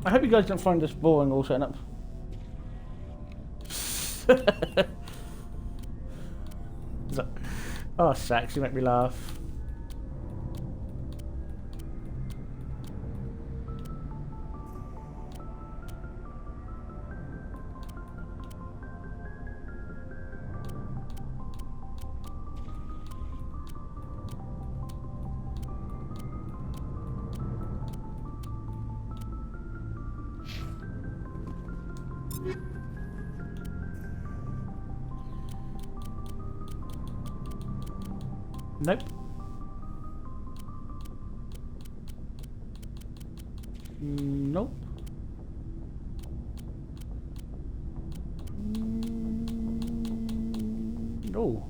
I hope you guys don't find this boring all setting up. Oh, Sax, you make me laugh. Nope. Nope. No.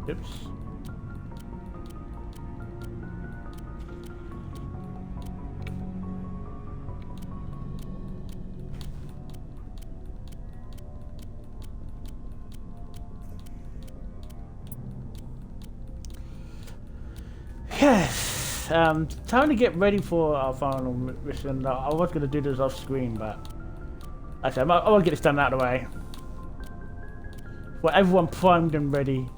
Oops. Yes. Time to get ready for our final mission. I was going to do this off screen, but actually, I want to get this done out of the way. Well, everyone primed and ready.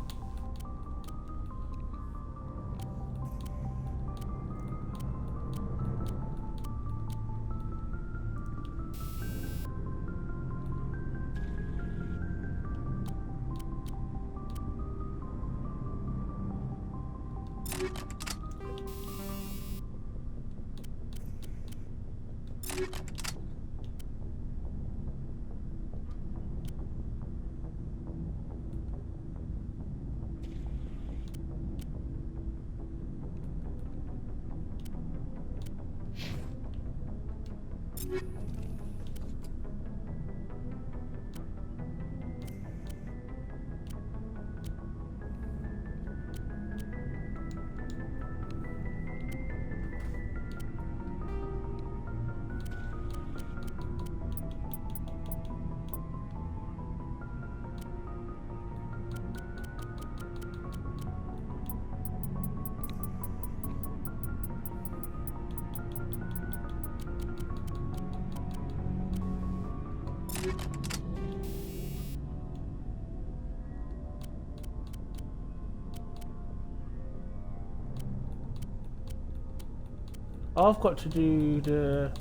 I've got to do the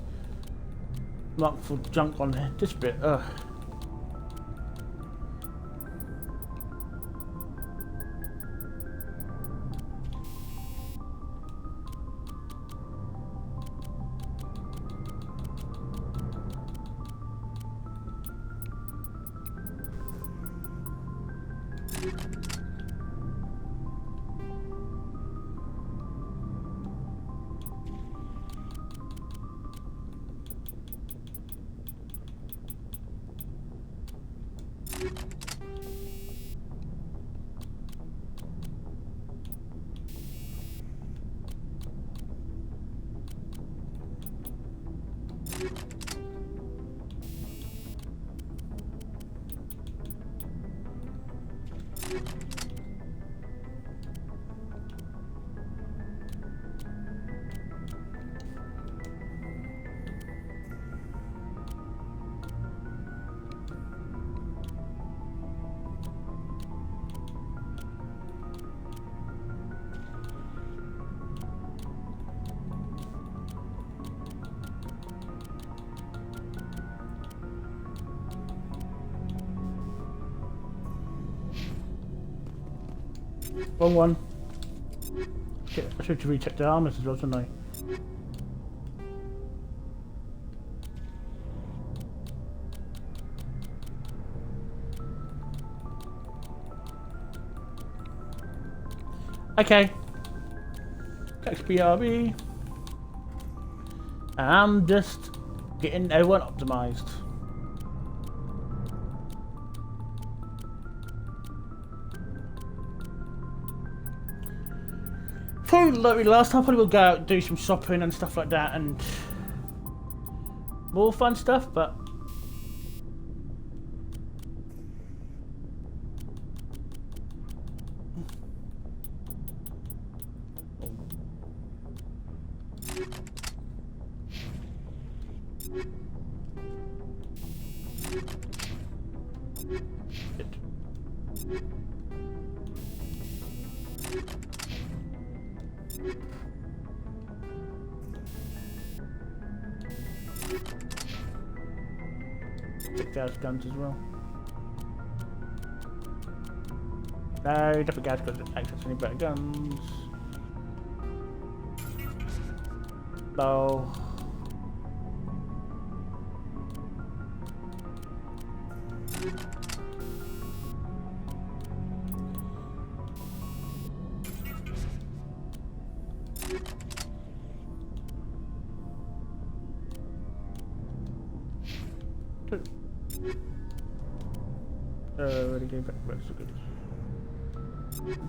mark for junk on this bit. Ugh. Wrong one. Shit, I should have rechecked the armors as well, shouldn't I? Okay. XPRB. And I'm just getting everyone optimized. Probably like last time, probably we'll go out, do some shopping and stuff like that, and more fun stuff, but take those guns as well. No, different guys got access to any better guns. Bow. Already gave back the so good.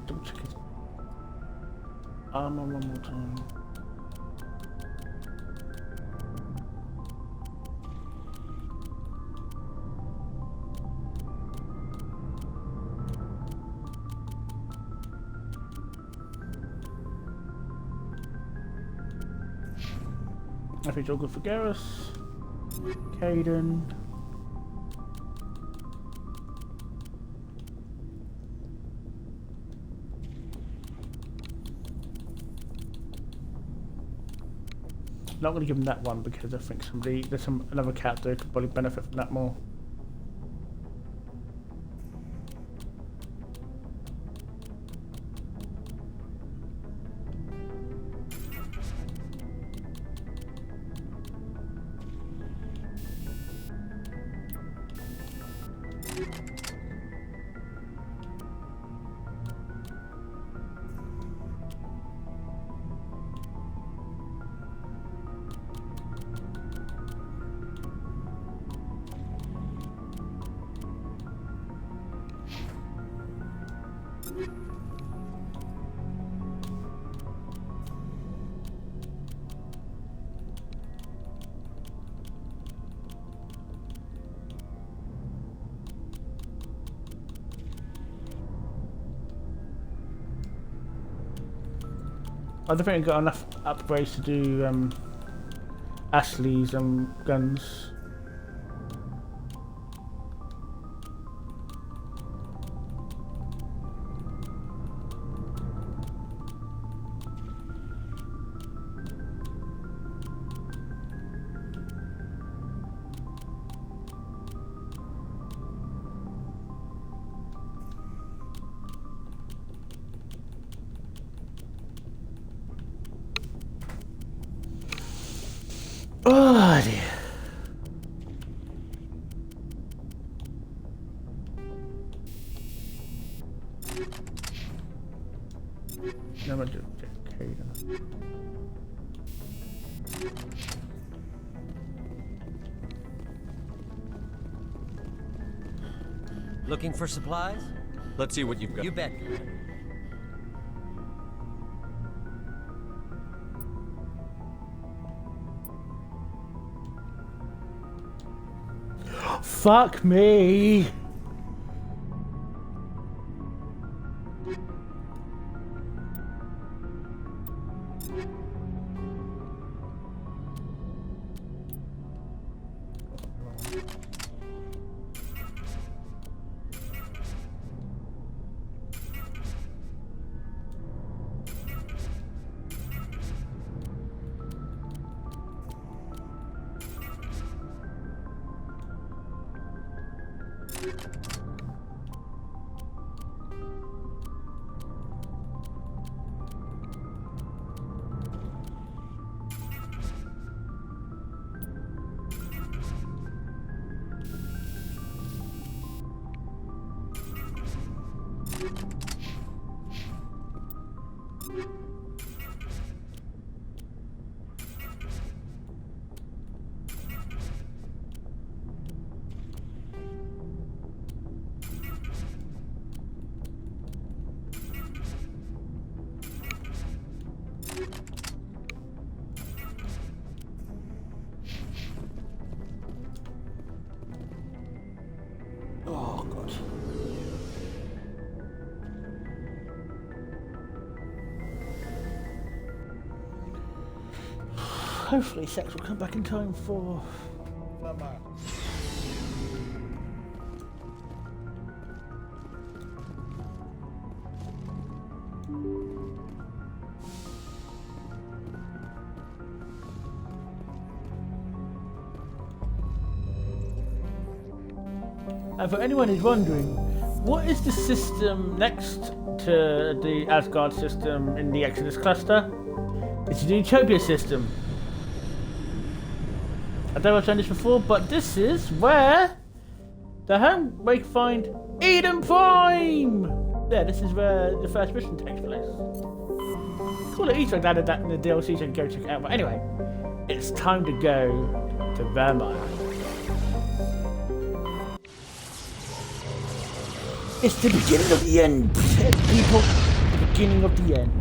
Double check it. Armor one more time. I think it's all good for Garrus. Caden. Not going to give him that one because I think there's another character who could probably benefit from that more. I don't think I've got enough upgrades to do Ashley's guns. Oh dear. No, I'm just okay. Looking for supplies? Let's see what you've got. You bet. Fuck me. Oh god. Hopefully Sex will come back in time for Virimire. And for anyone who's wondering, what is the system next to the Asgard system in the Exodus cluster? It's the Utopia system. I don't know if I've done this before, but this is where we find Eden Prime! Yeah, this is where the first mission takes place. Call it Easter egg, added that in the DLC, so you can go check it out. But anyway, it's time to go to Virimire. It's the beginning of the end, people. The beginning of the end.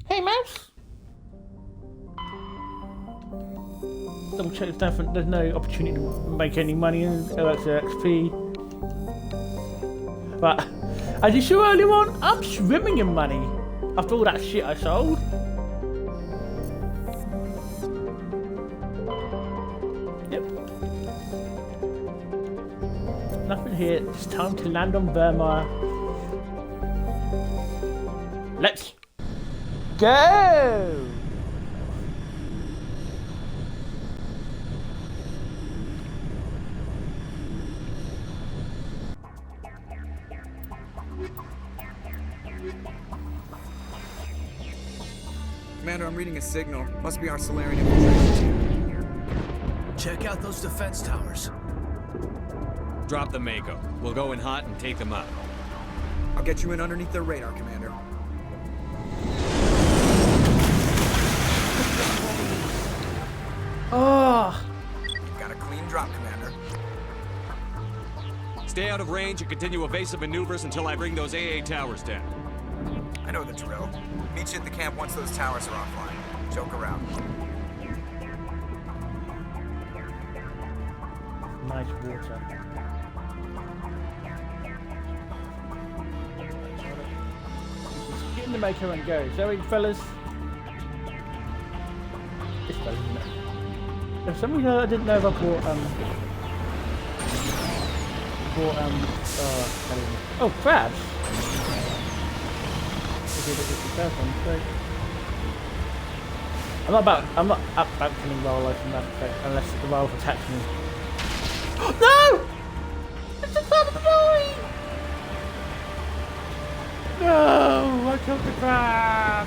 Hey, mouse. Double check if there's no opportunity to make any money in Elixir XP. But as you saw earlier on, I'm swimming in money after all that shit I sold. Yep. Nothing here. It's time to land on Virimire. Let's go! Commander, I'm reading a signal. Must be our Solarian infiltration. Check out those defense towers. Drop the Mako. We'll go in hot and take them out. I'll get you in underneath their radar, Commander. Oh, Got a clean drop, Commander. Stay out of range and continue evasive maneuvers until I bring those AA towers down. I know the drill. Meet you at the camp once those towers are offline. Joke around. nice water. Get in the Mako and go. Sorry, fellas. This fella, isn't it? For some reason I didn't know if I oh, crabs! I'm not up about killing wildlife in that effect, unless the wildlife attacks me. No! It's a butterfly! No! I killed the crab!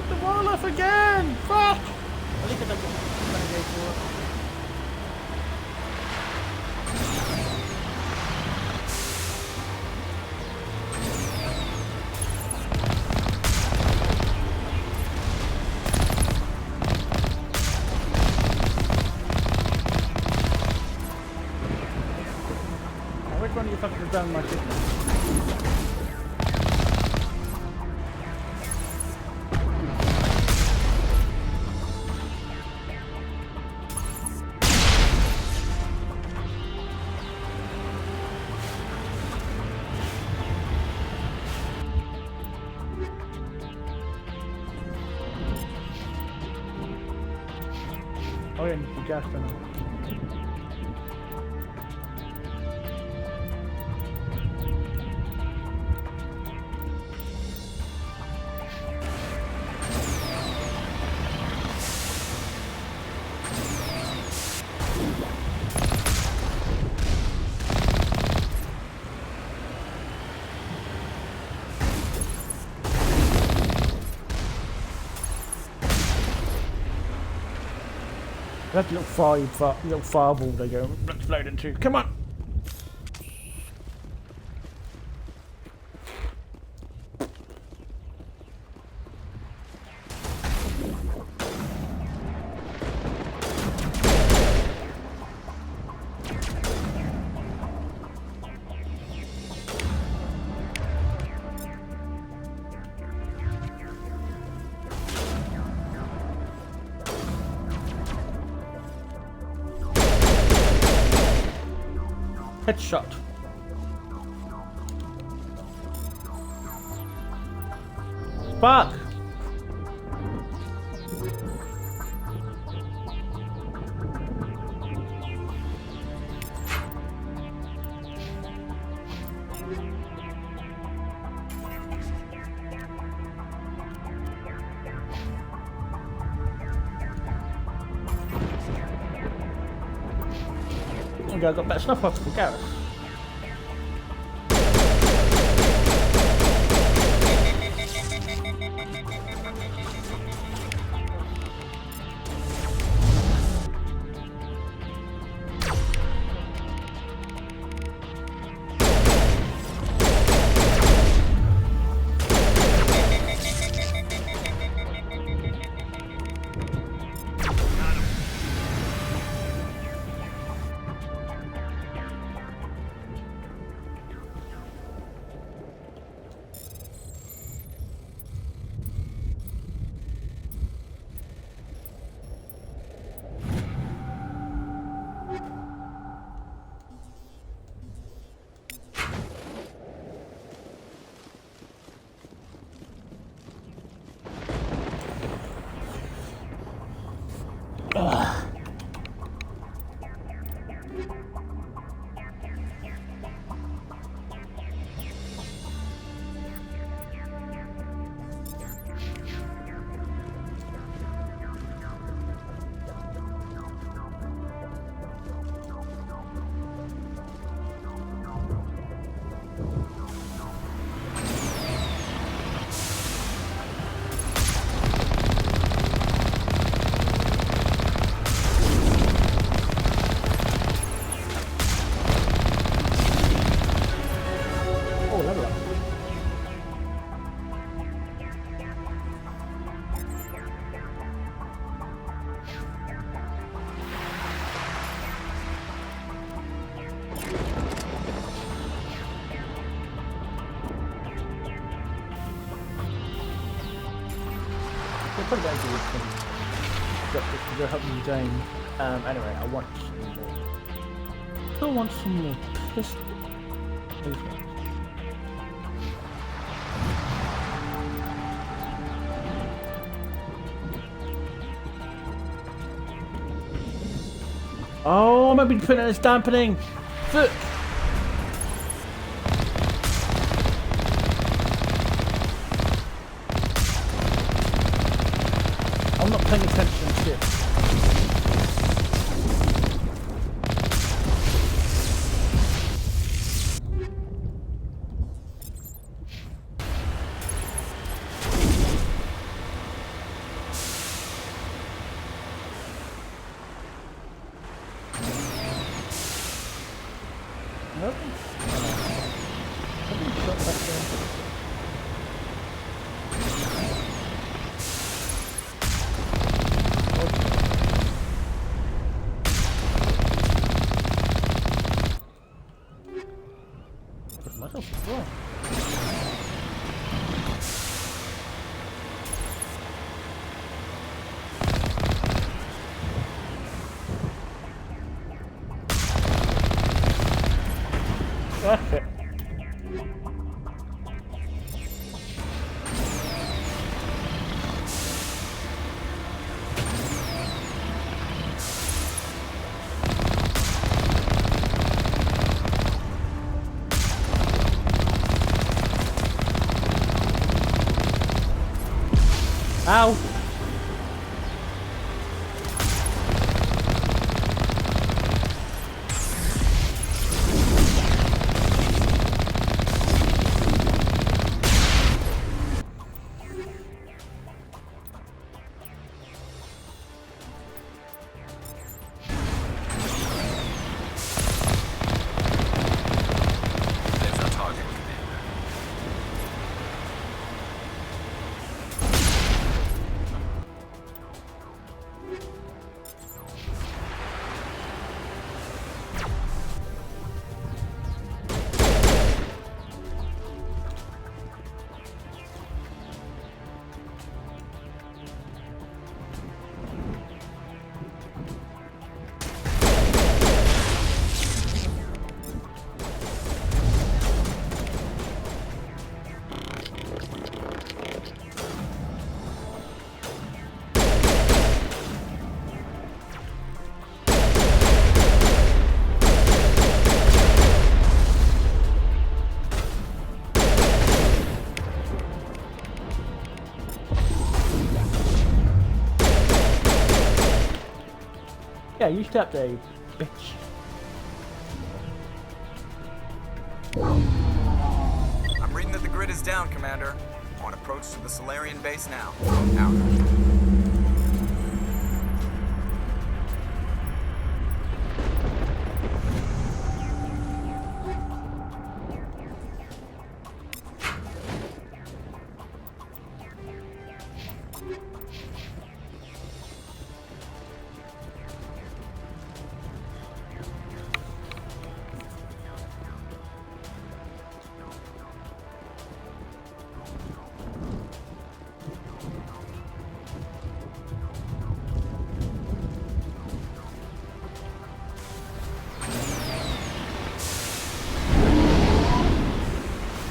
took the wall off again! Fuck! At least I don't get renegade for it. Which one of you fuckers has done my signal? Oh yeah, the gas tunnel. That little fireball they go explode into. Come on! Headshot. Fuck! Okay, I've got better stuff off the Gareth. Put it into this thing. To go help me Jane. Anyway, I want some more. I want some more pistol. These ones. Oh, I might be putting in this dampening. Fuck. I'm not paying attention to shit. That's it. Ow! There's our target, Commander. Yeah, you stepped there, you bitch. I'm reading that the grid is down, Commander. On approach to the Solarian base now. Out.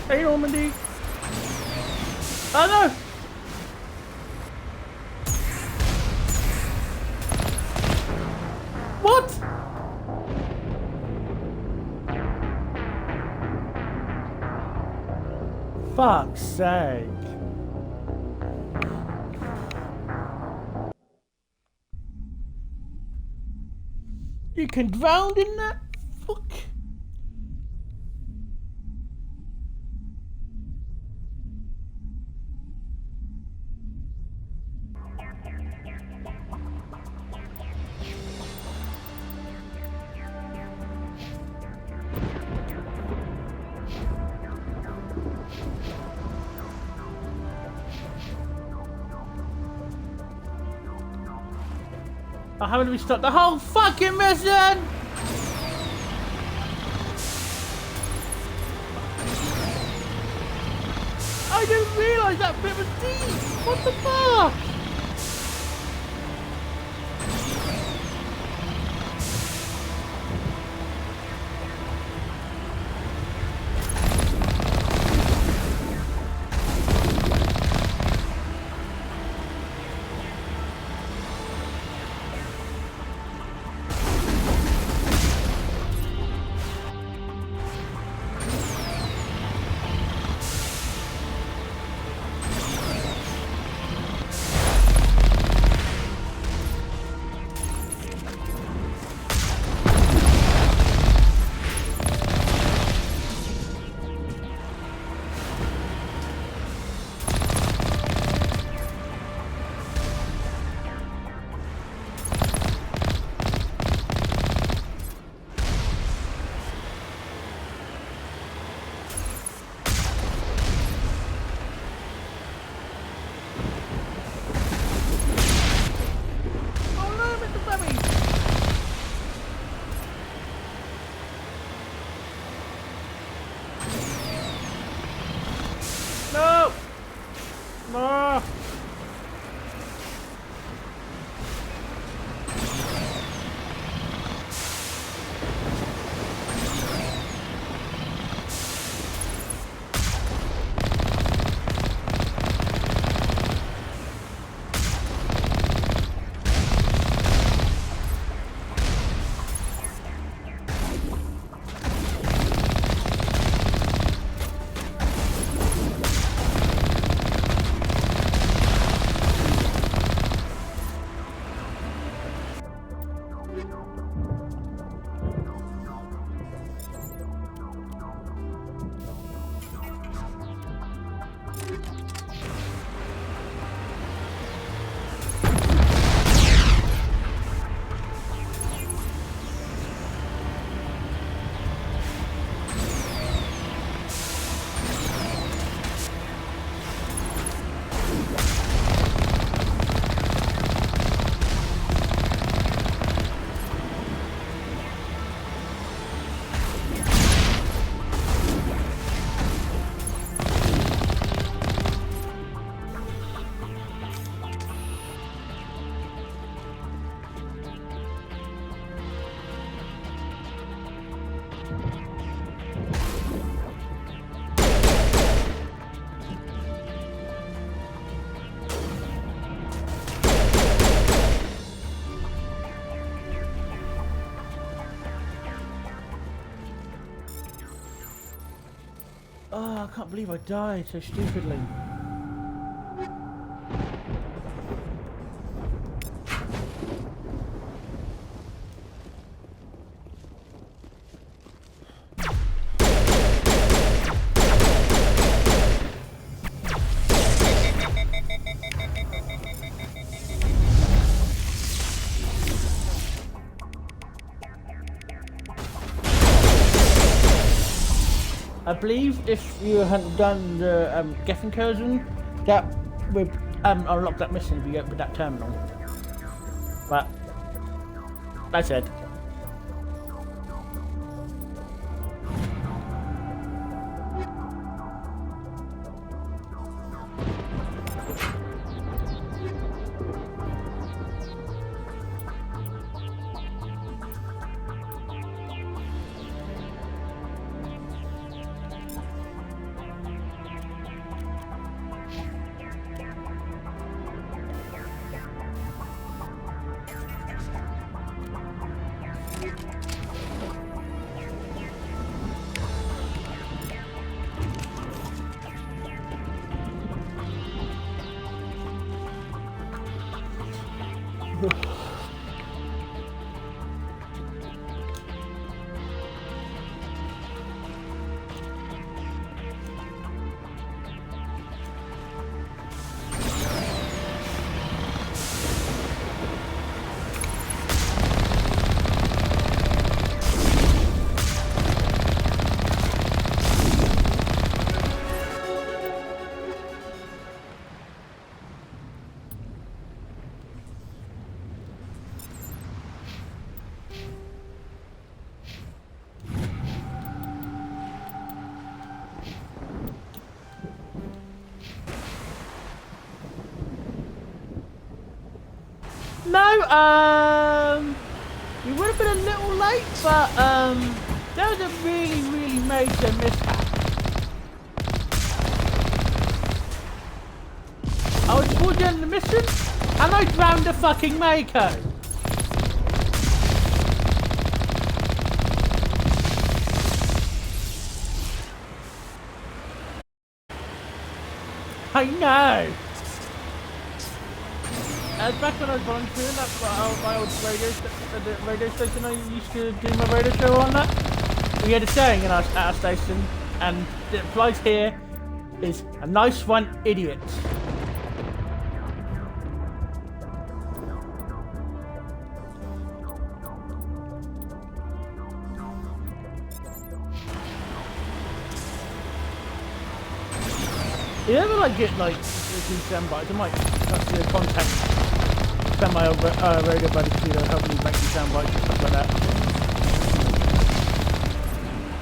Hey, Normandy! Oh no! What? Fuck's sake. You can drown in that? Fuck. Oh, how did we stop the whole fucking mission? I didn't realise that bit was deep. What the fuck? No! No! can't believe I died so stupidly. I believe if you hadn't done the Geffen incursion, that would unlock that mission if you opened that terminal. But, like I said. No, you would have been a little late, but that was a really, really major mishap. I was towards the end of the mission, and I drowned a fucking Mako. I know. Back when I was volunteering at my old radio station I used to do my radio show on that, we had a saying at our station, and it applies here, is a nice one, idiot. You ever like get like soundbites? I might actually contact send my radio buddy to help me make some soundbites and stuff like that.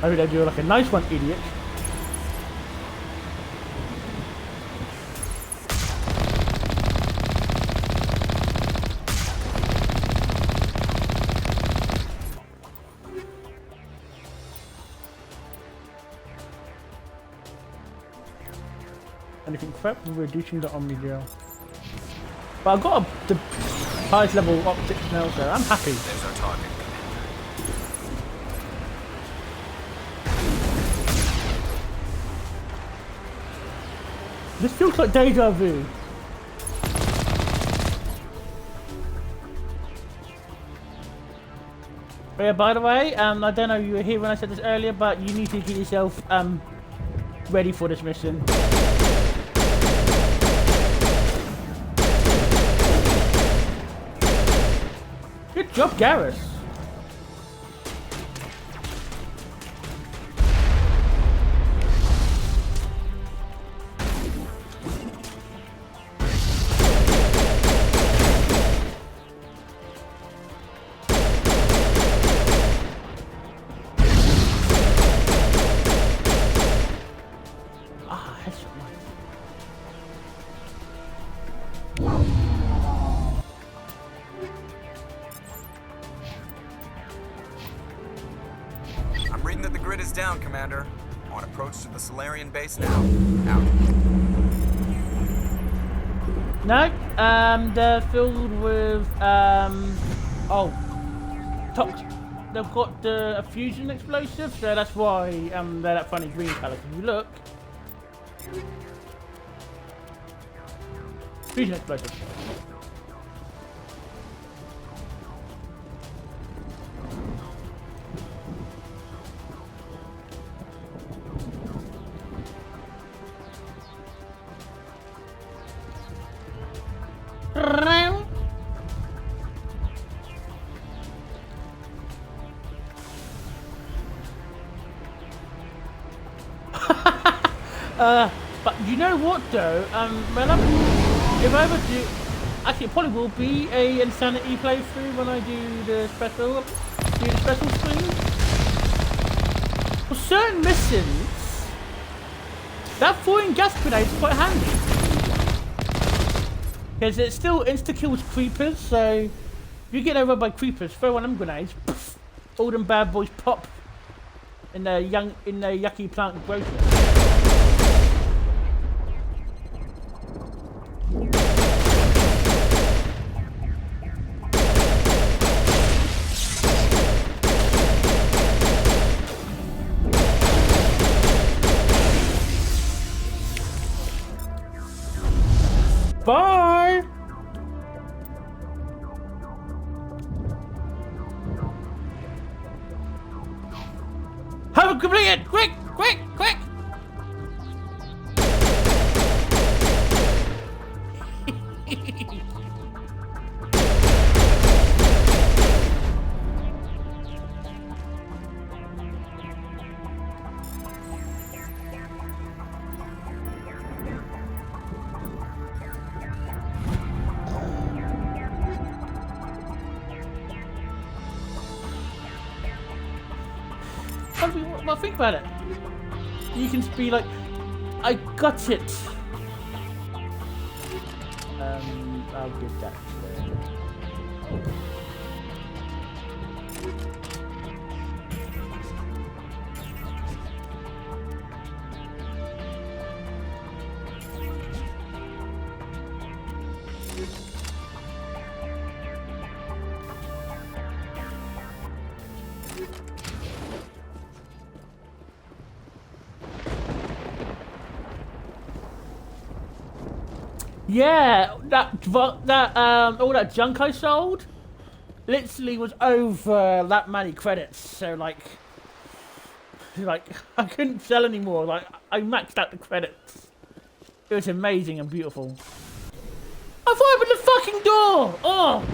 I think they do like a nice one, idiot. Anything prep, we're reducing the Omni Gel. But I've got the highest level optics now, so I'm happy. There's our target. This feels like deja vu. But yeah, by the way, I don't know if you were here when I said this earlier, but you need to get yourself ready for this mission. Good job, Garrus. I'm reading that the grid is down, Commander. On approach to the Solarian base now. Out. No, they're filled with, they've got a fusion explosive, so that's why they're that funny green colour. If you look, Fusion explosive. But you know what though? If I ever do, actually, it probably will be a Insanity playthrough when I do the special stream. For certain missions, that throwing gas grenade is quite handy because it still insta kills creepers. So if you get over by creepers, throw one of them grenades, poof, all them bad boys pop in their yucky plant growth. Bye! Have it completed! Quick! Quick! Quick! Well, think about it. You can be like, I got it. I'll give that to yeah, all that junk I sold literally was over that many credits. So like I couldn't sell anymore. Like I maxed out the credits. It was amazing and beautiful. I've opened the fucking door. Oh.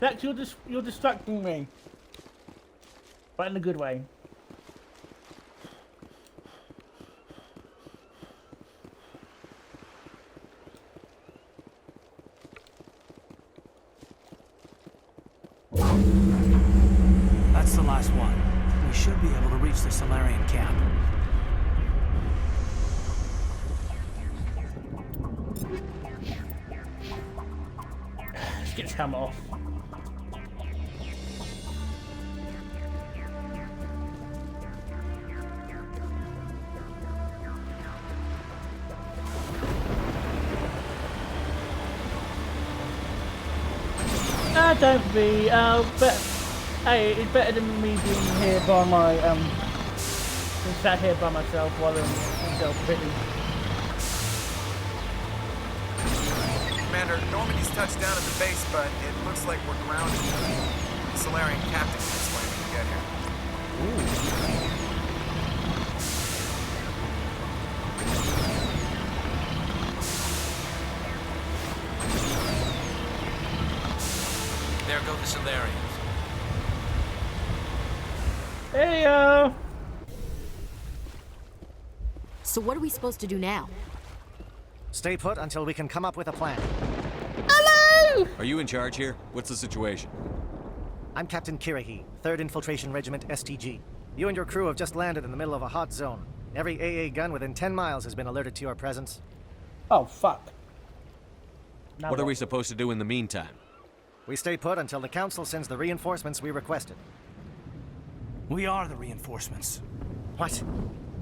Lex, you're distracting me, but in a good way. That's the last one. We should be able to reach the Solarian camp. Let's get his helmet off. Don't be, but hey, it's better than me being here by my, sat here by myself while I'm self-pity. Commander, Normandy's touched down at the base, but it looks like we're grounded. The Solarian captain can explain when we get here. There go the Solarians. Hey, So what are we supposed to do now? Stay put until we can come up with a plan. hello! Are you in charge here? What's the situation? I'm Captain Kirahi, 3rd Infiltration Regiment STG. You and your crew have just landed in the middle of a hot zone. Every AA gun within 10 miles has been alerted to your presence. Oh, fuck. Now What are we supposed to do in the meantime? We stay put until the Council sends the reinforcements we requested. We are the reinforcements. What?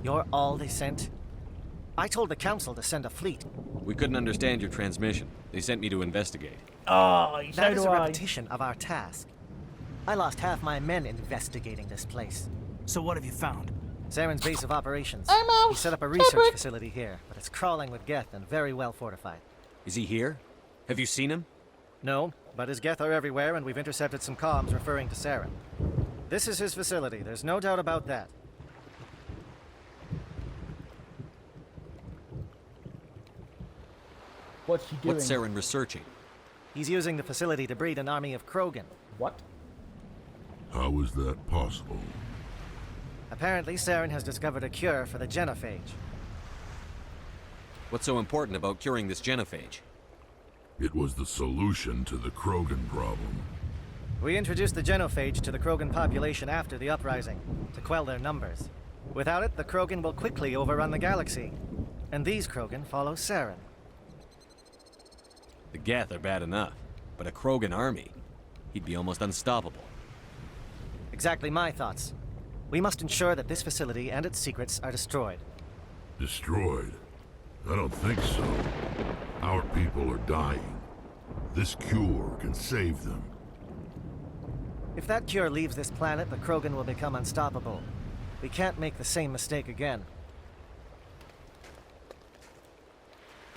You're all they sent? I told the Council to send a fleet. We couldn't understand your transmission. They sent me to investigate. Oh, That is so a do I. repetition of our task. I lost half my men investigating this place. So what have you found? Saren's base of operations. I'm out. He set up a research Shepard. facility here, but it's crawling with Geth and very well fortified. Is he here? Have you seen him? No, but his Geth are everywhere, and we've intercepted some comms referring to Saren. This is his facility, there's no doubt about that. What's he doing? What's Saren researching? He's using the facility to breed an army of Krogan. What? How is that possible? Apparently, Saren has discovered a cure for the genophage. What's so important about curing this genophage? It was the solution to the Krogan problem. We introduced the genophage to the Krogan population after the uprising, to quell their numbers. Without it, the Krogan will quickly overrun the galaxy. And these Krogan follow Saren. The Geth are bad enough, but a Krogan army, he'd be almost unstoppable. Exactly my thoughts. We must ensure that this facility and its secrets are destroyed. Destroyed? I don't think so. Our people are dying. This cure can save them. If that cure leaves this planet, the Krogan will become unstoppable. We can't make the same mistake again.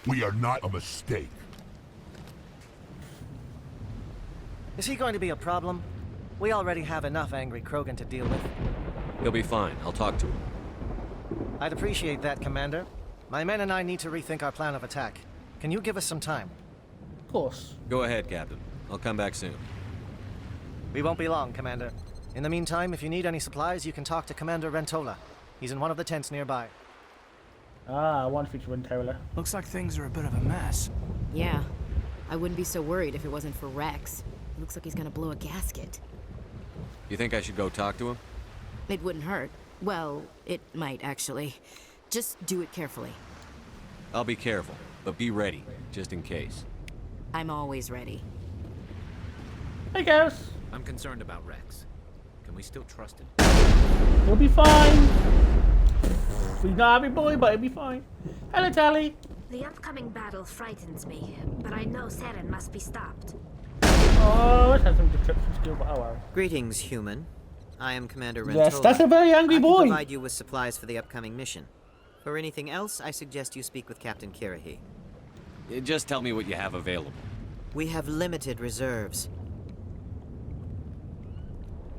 We are not a mistake. Is he going to be a problem? We already have enough angry Krogan to deal with. He'll be fine. I'll talk to him. I'd appreciate that, Commander. My men and I need to rethink our plan of attack. Can you give us some time? Of course. Go ahead, Captain. I'll come back soon. We won't be long, Commander. In the meantime, if you need any supplies, you can talk to Commander Rentola. He's in one of the tents nearby. Ah, one feature in Taylor. Looks like things are a bit of a mess. Yeah. I wouldn't be so worried if it wasn't for Rex. He looks like he's gonna blow a gasket. You think I should go talk to him? It wouldn't hurt. Well, it might, actually. Just do it carefully. I'll be careful, but be ready, just in case. I'm always ready. Hey, guys. I'm concerned about Rex. Can we still trust him? He'll be fine. He's not a happy boy, but he'll be fine. Hello, Tali. The upcoming battle frightens me, but I know Saren must be stopped. Oh, let's have some decryption skill, but oh well. Greetings, human. I am Commander Rentola. Yes, that's a very angry boy. I can provide you with supplies for the upcoming mission. For anything else, I suggest you speak with Captain Kirrahe. Just tell me what you have available. We have limited reserves.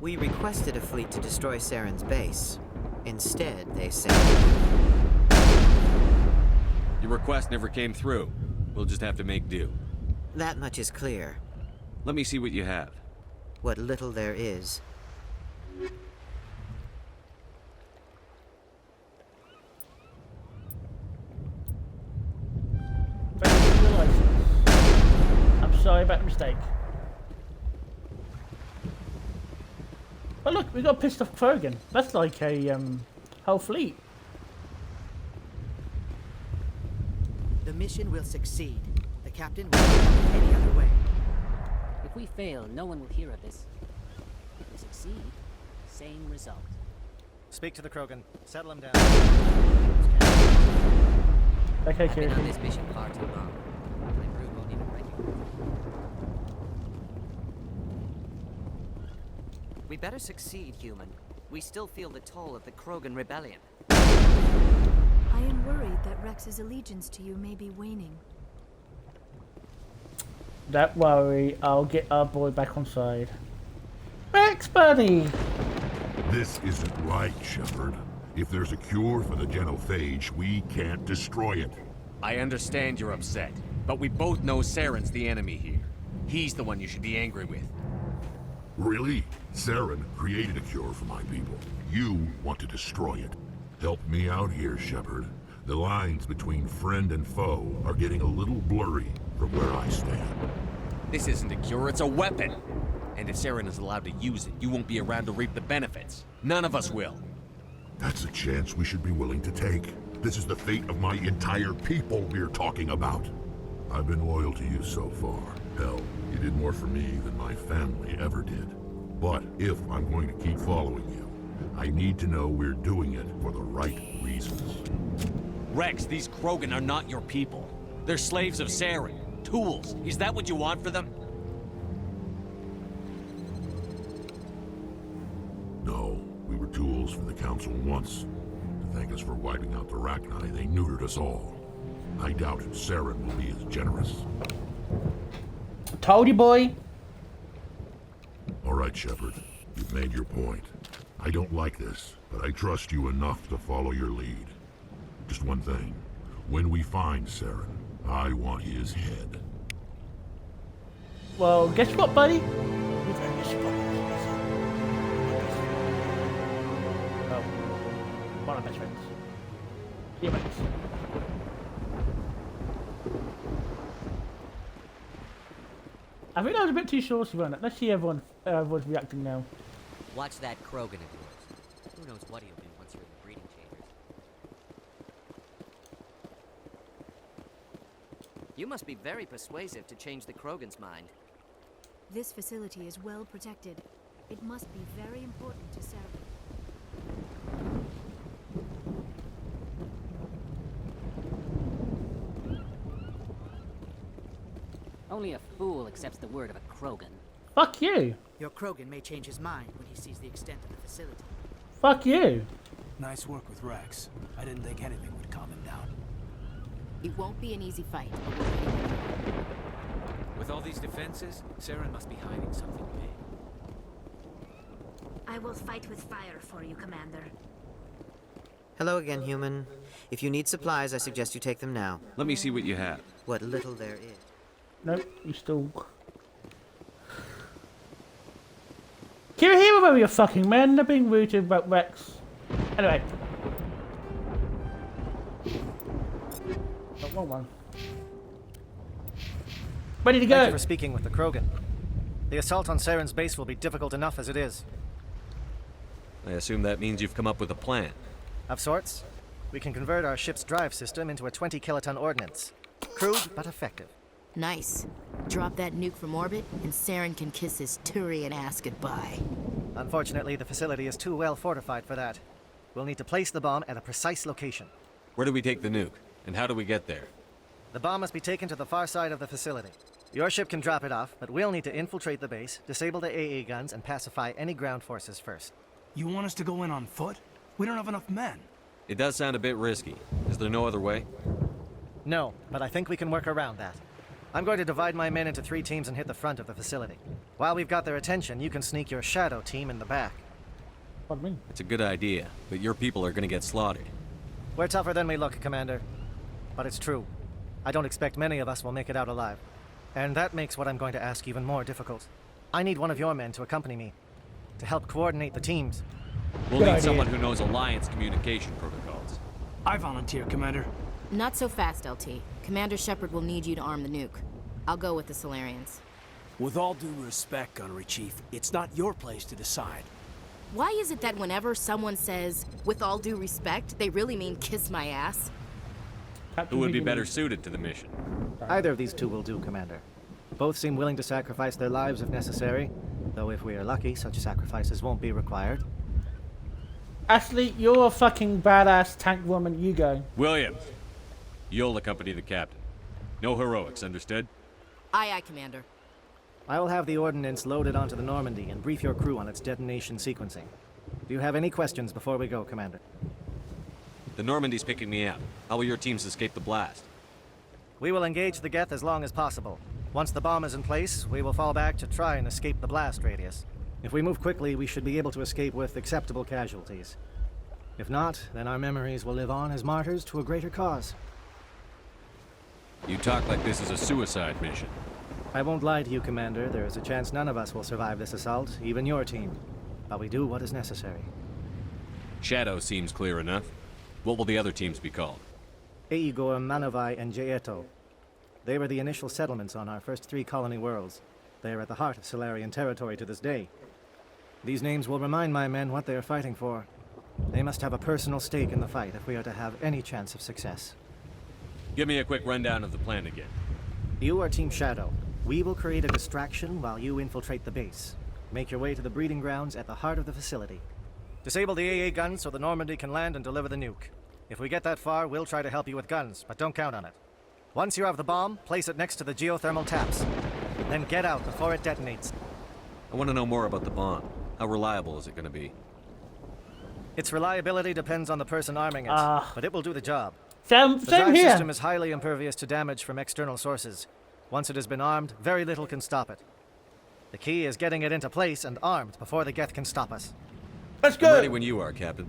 We requested a fleet to destroy Saren's base. Instead, they said... Your request never came through. We'll just have to make do. That much is clear. Let me see what you have. What little there is. I'm sorry about the mistake. But look, we got pissed off Krogan. That's like a whole fleet. The mission will succeed. The captain will not have any other way. If we fail, no one will hear of this. If we succeed, same result. Speak to the Krogan. Settle him down. Okay, I've been on this mission far too long. My crew won't even recognize it. We better succeed, human. We still feel the toll of the Krogan rebellion. I am worried that Rex's allegiance to you may be waning. Don't worry, I'll get our boy back on side. Rex, buddy! This isn't right, Shepard. If there's a cure for the genophage, we can't destroy it. I understand you're upset, but we both know Saren's the enemy here. He's the one you should be angry with. Really? Saren created a cure for my people. You want to destroy it. Help me out here, Shepard. The lines between friend and foe are getting a little blurry from where I stand. This isn't a cure, it's a weapon! And if Saren is allowed to use it, you won't be around to reap the benefits. None of us will. That's a chance we should be willing to take. This is the fate of my entire people we're talking about. I've been loyal to you so far. Hell, you did more for me than my family ever did. But if I'm going to keep following you, I need to know we're doing it for the right reasons. Rex, these Krogan are not your people. They're slaves of Saren. Tools. Is that what you want for them? No, we were tools for the Council once. To thank us for wiping out the Rachni, they neutered us all. I doubt Saren will be as generous. Told you, boy. All right, Shepard. You've made your point. I don't like this, but I trust you enough to follow your lead. Just one thing. When we find Saren, I want his head. Well, guess what, buddy? You're very spot. Oh, one of my best friends. See you, mates. I think that was a bit too saucy, wasn't it? Let's see everyone's reacting now. Watch that Krogan of yours. Who knows what he'll do once you're in the breeding chambers. You must be very persuasive to change the Krogan's mind. This facility is well protected. It must be very important to Sarah. Only a fool accepts the word of a Krogan. Fuck you. Your Krogan may change his mind when he sees the extent of the facility. Fuck you. Nice work with Rex. I didn't think anything would calm him down. It won't be an easy fight. With all these defenses, Saren must be hiding something big. I will fight with fire for you, Commander. Hello again, human. If you need supplies, I suggest you take them now. Let me see what you have. What little there is. Nope, you still... Get here with your fucking men. They're being rude about Rex. Anyway. Oh, wrong one. Ready to go. Thank you for speaking with the Krogan. The assault on Saren's base will be difficult enough as it is. I assume that means you've come up with a plan. Of sorts. We can convert our ship's drive system into a 20-kiloton ordnance. Crude, but effective. Nice. Drop that nuke from orbit, and Saren can kiss his Turian ass goodbye. Unfortunately, the facility is too well fortified for that. We'll need to place the bomb at a precise location. Where do we take the nuke? And how do we get there? The bomb must be taken to the far side of the facility. Your ship can drop it off, but we'll need to infiltrate the base, disable the AA guns, and pacify any ground forces first. You want us to go in on foot? We don't have enough men. It does sound a bit risky. Is there no other way? No, but I think we can work around that. I'm going to divide my men into 3 teams and hit the front of the facility. While we've got their attention, you can sneak your shadow team in the back. Pardon me? It's a good idea, but your people are gonna get slaughtered. We're tougher than we look, Commander. But it's true. I don't expect many of us will make it out alive. And that makes what I'm going to ask even more difficult. I need one of your men to accompany me, to help coordinate the teams. We'll need someone who knows Alliance communication protocols. I volunteer, Commander. Not so fast, LT. Commander Shepard will need you to arm the nuke. I'll go with the Solarians. With all due respect, Gunnery Chief, it's not your place to decide. Why is it that whenever someone says, with all due respect, they really mean kiss my ass? Who would be better suited to the mission? Either of these 2 will do, Commander. Both seem willing to sacrifice their lives if necessary, though if we are lucky, such sacrifices won't be required. Ashley, you're a fucking badass tank woman. You go. Williams, you'll accompany the captain. No heroics, understood? Aye, aye, Commander. I will have the ordnance loaded onto the Normandy and brief your crew on its detonation sequencing. Do you have any questions before we go, Commander? The Normandy's picking me up. How will your teams escape the blast? We will engage the Geth as long as possible. Once the bomb is in place, we will fall back to try and escape the blast radius. If we move quickly, we should be able to escape with acceptable casualties. If not, then our memories will live on as martyrs to a greater cause. You talk like this is a suicide mission. I won't lie to you, Commander. There is a chance none of us will survive this assault, even your team. But we do what is necessary. Shadow seems clear enough. What will the other teams be called? Aegor, Manavai, and Jaeto. They were the initial settlements on our first 3 colony worlds. They are at the heart of Solarian territory to this day. These names will remind my men what they are fighting for. They must have a personal stake in the fight if we are to have any chance of success. Give me a quick rundown of the plan again. You are Team Shadow. We will create a distraction while you infiltrate the base. Make your way to the breeding grounds at the heart of the facility. Disable the AA guns so the Normandy can land and deliver the nuke. If we get that far, we'll try to help you with guns, but don't count on it. Once you have the bomb, place it next to the geothermal taps. Then get out before it detonates. I want to know more about the bomb. How reliable is it going to be? Its reliability depends on the person arming it, but it will do the job. Same The drive here. system is highly impervious to damage from external sources. Once it has been armed, very little can stop it. The key is getting it into place and armed before the Geth can stop us. Let's go! I'm ready when you are, Captain.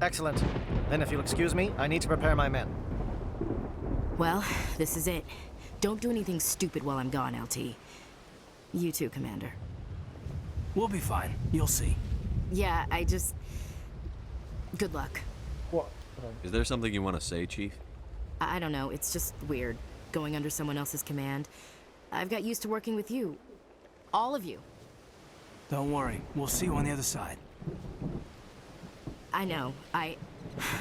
Excellent. Then if you'll excuse me, I need to prepare my men. Well, this is it. Don't do anything stupid while I'm gone, LT. You too, Commander. We'll be fine. You'll see. Yeah, good luck. What? Is there something you want to say, Chief? I don't know, it's just weird, going under someone else's command. I've got used to working with you. All of you. Don't worry. We'll see you on the other side. I know.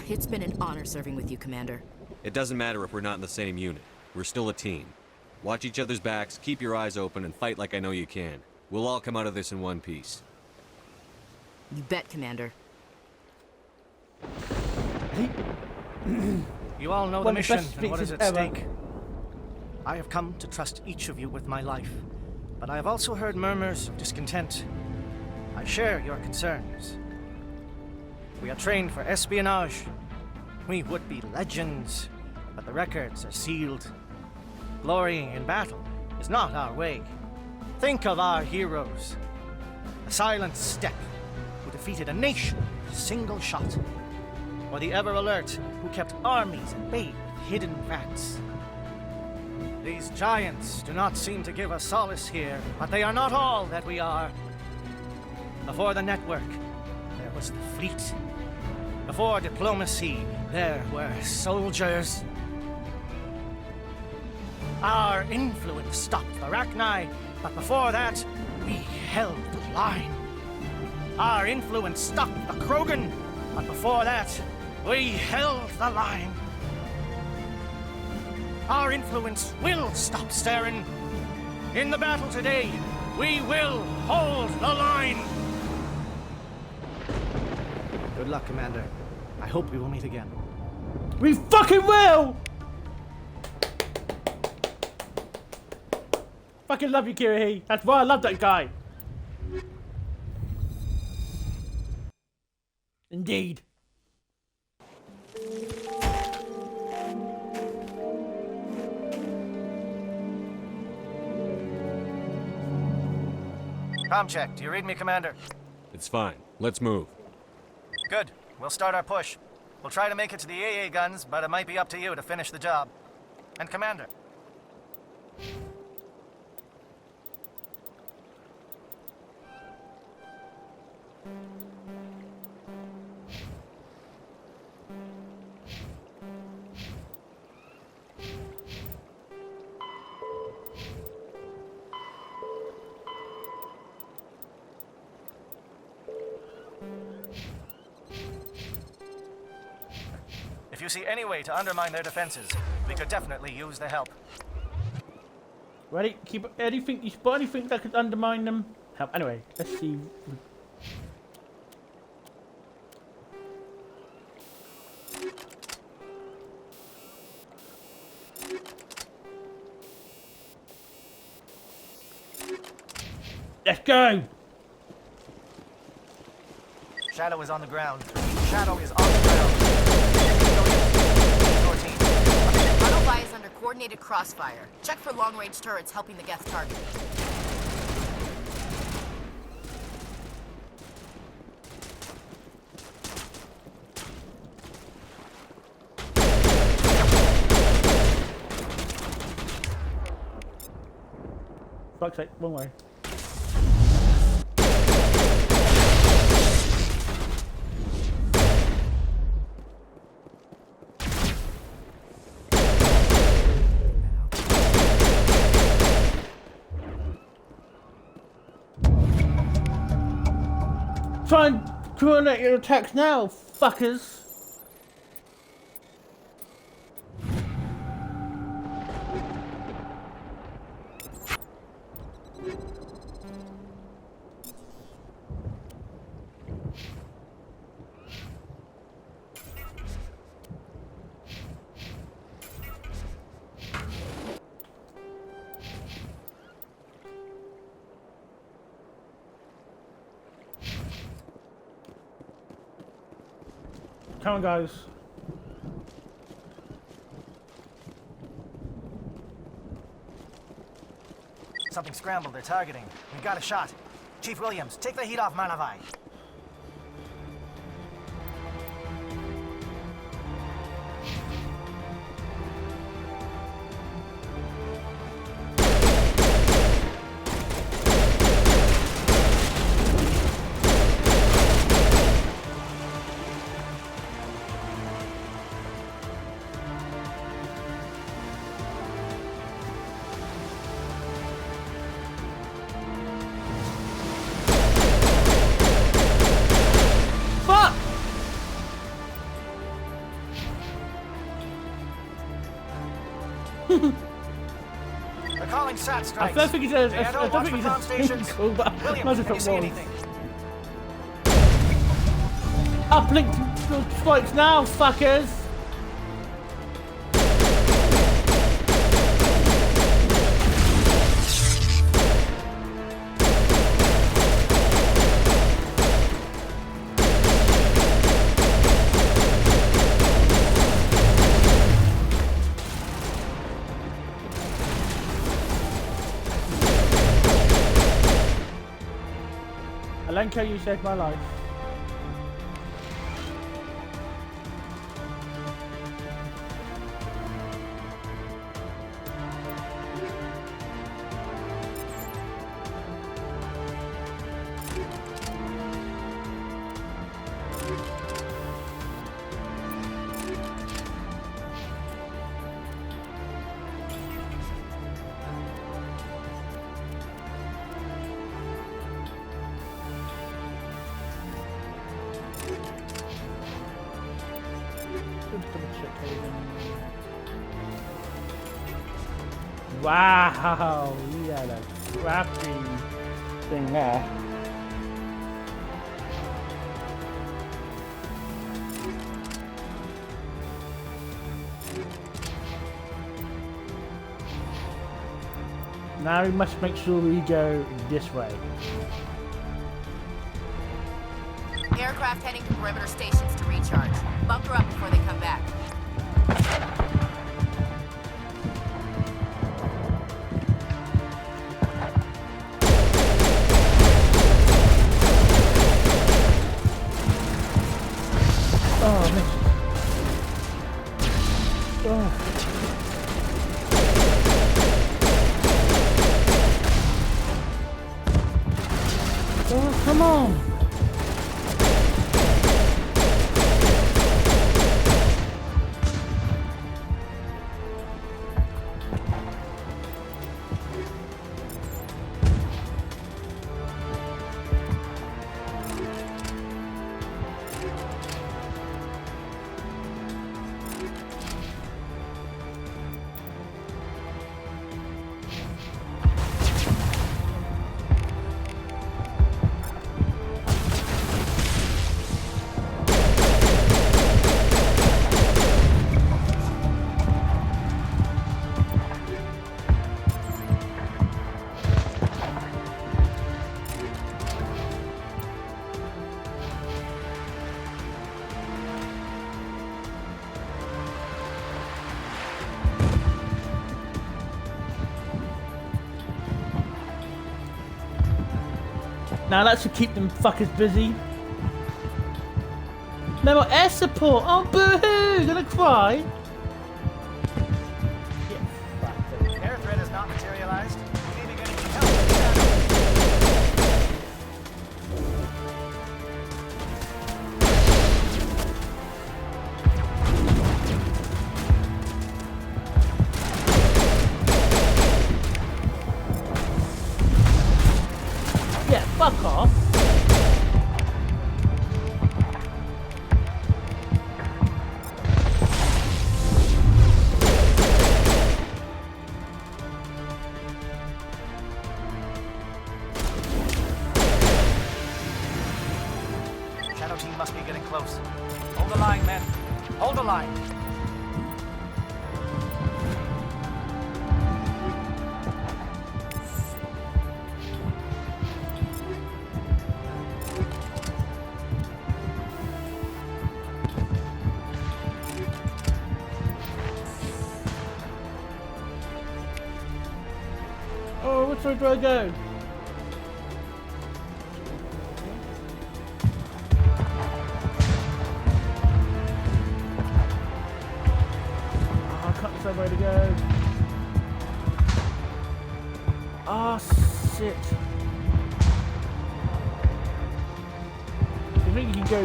It's been an honor serving with you, Commander. It doesn't matter if we're not in the same unit. We're still a team. Watch each other's backs, keep your eyes open, and fight like I know you can. We'll all come out of this in one piece. You bet, Commander. You all know the One of the mission best and what is speeches at ever. stake. I have come to trust each of you with my life, but I have also heard murmurs of discontent. I share your concerns. We are trained for espionage. We would be legends, but the records are sealed. Glorying in battle is not our way. Think of our heroes. The silent step who defeated a nation with a single shot. Or the ever-alert who kept armies at bay with hidden facts. These giants do not seem to give us solace here, but they are not all that we are. Before the network, there was the fleet. Before diplomacy, there were soldiers. Our influence stopped the Rachni, but before that, we held the line. Our influence stopped the Krogan, but before that, we held the line. Our influence will stop Saren. In the battle today, we will hold the line. Good luck, Commander. I hope we will meet again. We fucking will! Fucking love you, Kirihee. That's why I love that guy. Indeed. Com check. Do you read me, Commander? It's fine. Let's move. Good. We'll start our push. We'll try to make it to the AA guns, but it might be up to you to finish the job. And Commander. If you see any way to undermine their defenses, we could definitely use the help. Ready? Keep anything. You spot anything that could undermine them? Help. Anyway, let's see. Let's go! Shadow is on the ground. Shadow is on the ground. Your team. Autovi is under coordinated crossfire. Check for long-range turrets helping the Geth target. Fuck's sake, one way. Try and coordinate your attacks now, fuckers. Come on, guys. Something scrambled. They're targeting. We got a shot. Chief Williams, take the heat off Manavai. They're calling sat strikes. I don't think it's a. They had all I don't think watch it's for a comm stations. cool, but Williams, imagine can you if see it was. anything? Uplink spikes now, fuckers. Alenka, you saved my life. Wow, he had a crafty thing there. Now we must make sure we go this way. Aircraft heading to perimeter stations to recharge. Bunker up before they come back. Oh, missed. Oh. Oh, come on. Now that should keep them fuckers busy. No more air support! Oh boo-hoo! Gonna cry? Air threat has not materialized. Leaving anything else. Yeah, fuck off. Which way do I go? Oh, I can't decide where to go. Oh, shit. I think you can go...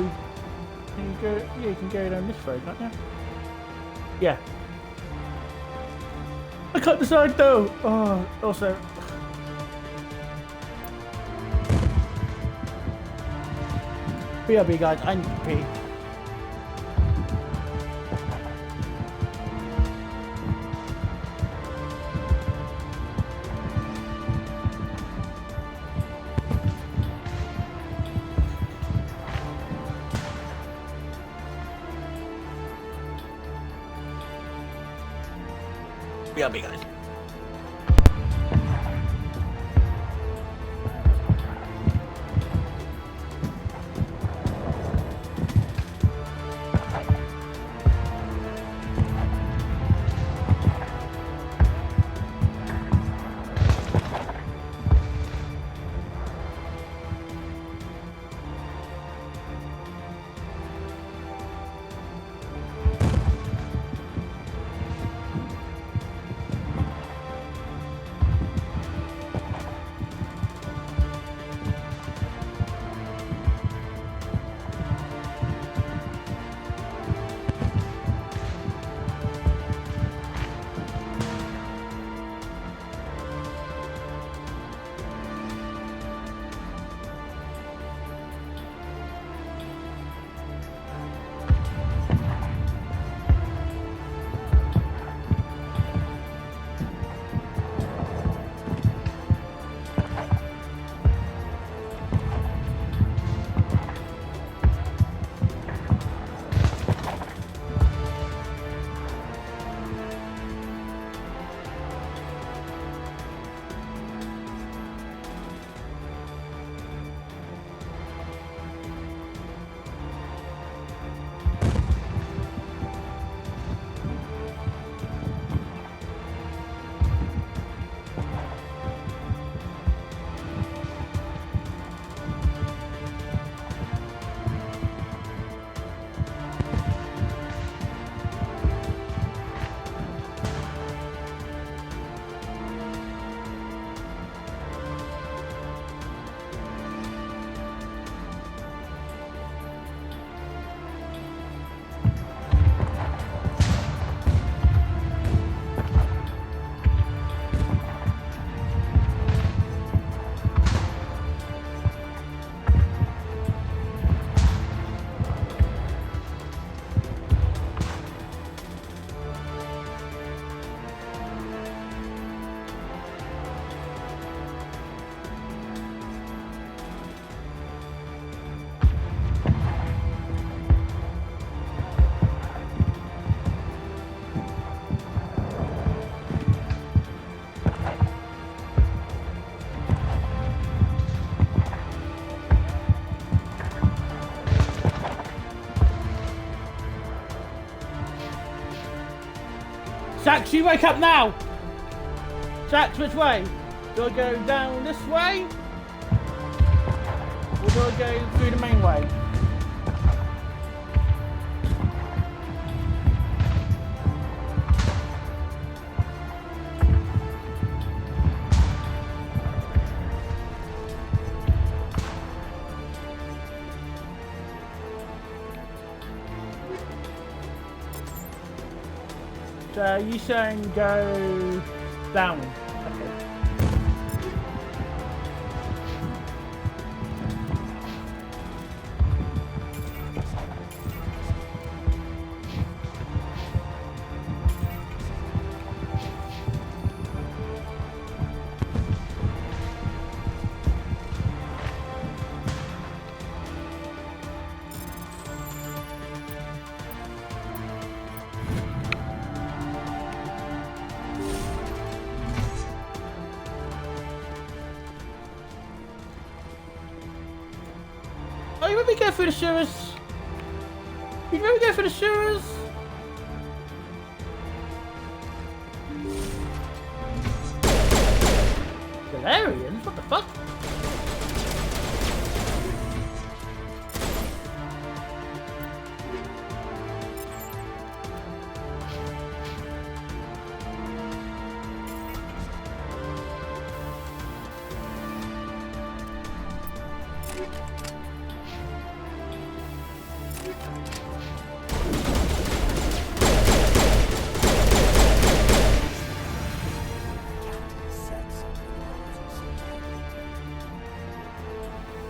yeah, you can go down this road, can't you? Yeah. I can't decide though! Oh, also... BRB guys, I need to pee. BRB guys. Jax, you wake up now! Jax, which way? Do I go down this way? Or do I go through the main way? So you saying go down? Okay. Oh, you maybe go through the sewers? You maybe go through the sewers? Solarians? What the fuck?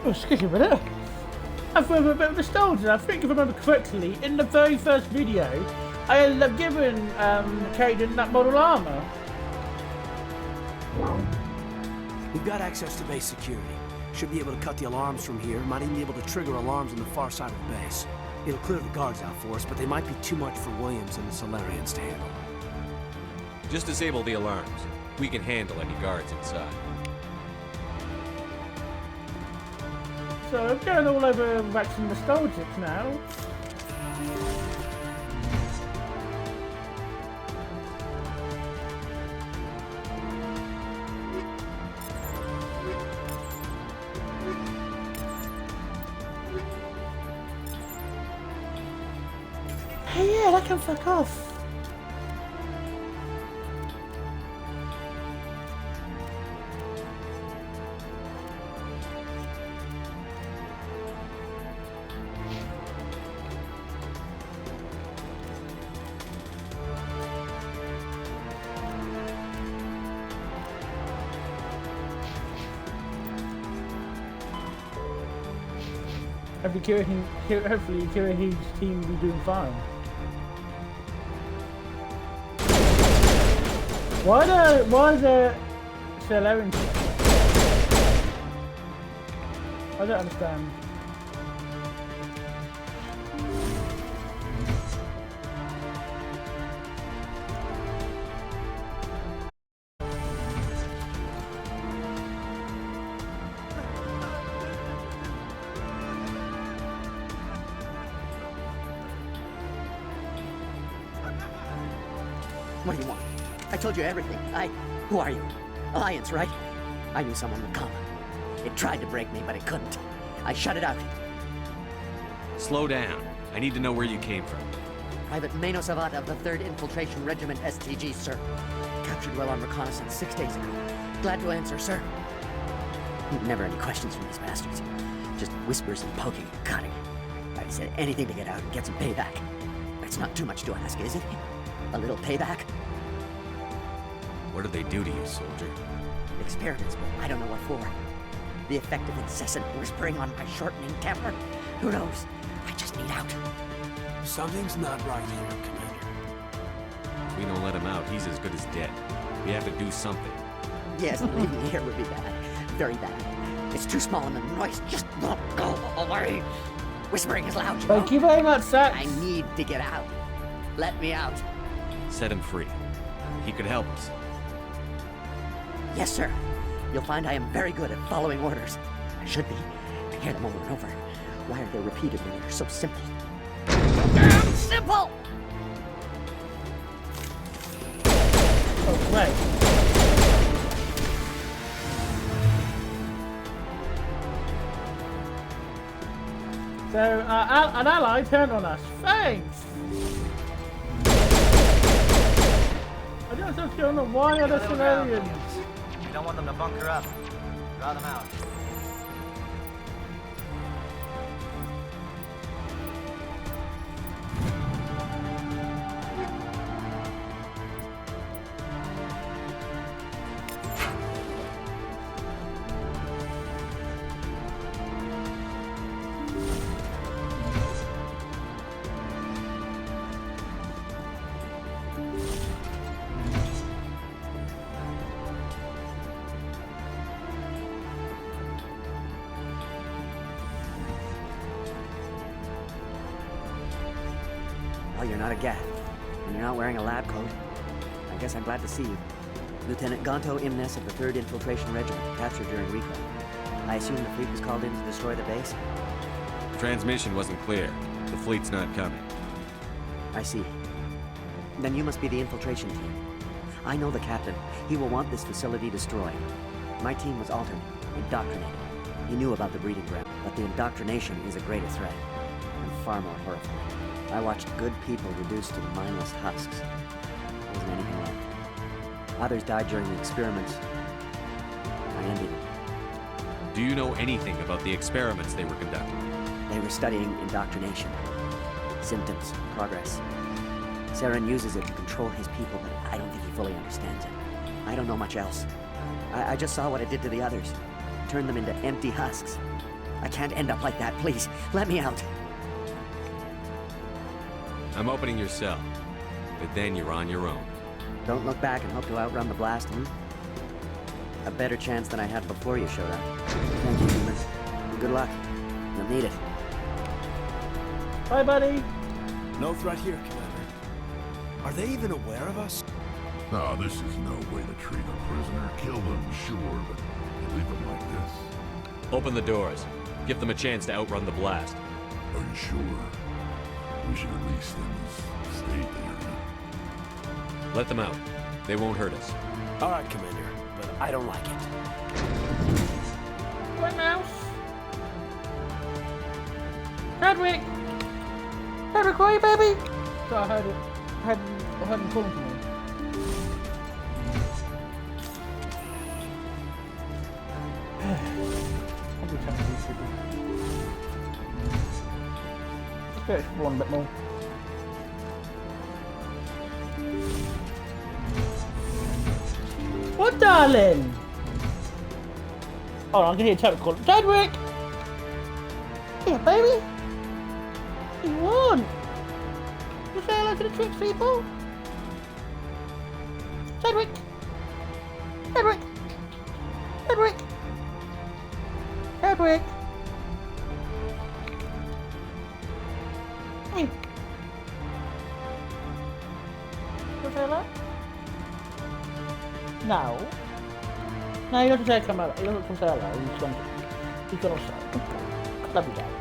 Oh, excuse me a minute. I've got a bit of nostalgia. I think if I remember correctly, in the very first video, I ended up giving Caden that model armor. We've got access to base security. Should be able to cut the alarms from here. Might even be able to trigger alarms on the far side of the base. It'll clear the guards out for us, but they might be too much for Williams and the Solarians to handle. Just disable the alarms. We can handle any guards inside. So I'm going all over waxing nostalgic now. Hey, yeah, that can fuck off. Hopefully Kirahi's team will be doing fine. Why is there Solarian? I don't understand. What do you want? I told you everything. Who are you? Alliance, right? I knew someone would come. It tried to break me, but it couldn't. I shut it out. Slow down. I need to know where you came from. Private Mano Savat of the 3rd Infiltration Regiment STG, sir. Captured while on reconnaissance 6 days ago. Glad to answer, sir. Never any questions from these bastards. Just whispers and poking and cutting. I said anything to get out and get some payback. That's not too much to ask, is it? A little payback? What did they do to you, soldier? Experiments, but I don't know what for. The effect of incessant whispering on my shortening temper? Who knows? I just need out. Something's not right here, Commander. If we don't let him out, he's as good as dead. We have to do something. Yes, leaving me here would be bad. Very bad. It's too small and the noise just won't go away. Whispering is loud, you know? Thank you very much, Sax. I need to get out. Let me out. Set him free. He could help us. Yes, sir. You'll find I am very good at following orders. I should be. I hear them over and over. Why are they repeated when they're so simple? Damn simple! Oh, right. So, an ally turned on us. Thanks! I don't know what's going on. Why are there Solarians? We don't want them to bunker up. Draw them out. Well, you're not a Gat, and you're not wearing a lab coat. I guess I'm glad to see you. Lieutenant Gonto Imnes of the 3rd Infiltration Regiment, captured during recon. I assume the fleet was called in to destroy the base? Transmission wasn't clear. The fleet's not coming. I see. Then you must be the infiltration team. I know the captain. He will want this facility destroyed. My team was altered, indoctrinated. He knew about the breeding ground, but the indoctrination is a greater threat, and far more horrifying. I watched good people reduced to mindless husks. There wasn't anything left. Others died during the experiments. I envied them. Do you know anything about the experiments they were conducting? They were studying indoctrination. Symptoms, progress. Saren uses it to control his people, but I don't think he fully understands it. I don't know much else. I just saw what it did to the others. Turned them into empty husks. I can't end up like that, please. Let me out. I'm opening your cell, but then you're on your own. Don't look back and hope to outrun the blast, A better chance than I had before you showed up. Thank you, humans. And good luck. You'll need it. Bye, buddy. No threat here, Commander. Are they even aware of us? No, this is no way to treat a prisoner. Kill them, sure, but leave them like this. Open the doors. Give them a chance to outrun the blast. Are you sure? We should at least stay there. Let them out. They won't hurt us. All right, Commander, but I don't like it. What mouse? Chadwick! Chadwick, where are you, baby? So I heard it. I heard him calling for me. Let's go explore a bit more. What, darling? Oh, I can hear Chadwick calling. Chadwick! Yeah, baby? What do you want? You say hello to the tricks people? Chadwick! Chadwick! Chadwick! Chadwick! Hey! You say hello? No. No, he doesn't say come out. He doesn't say hello. He's gone outside. Love you, darling.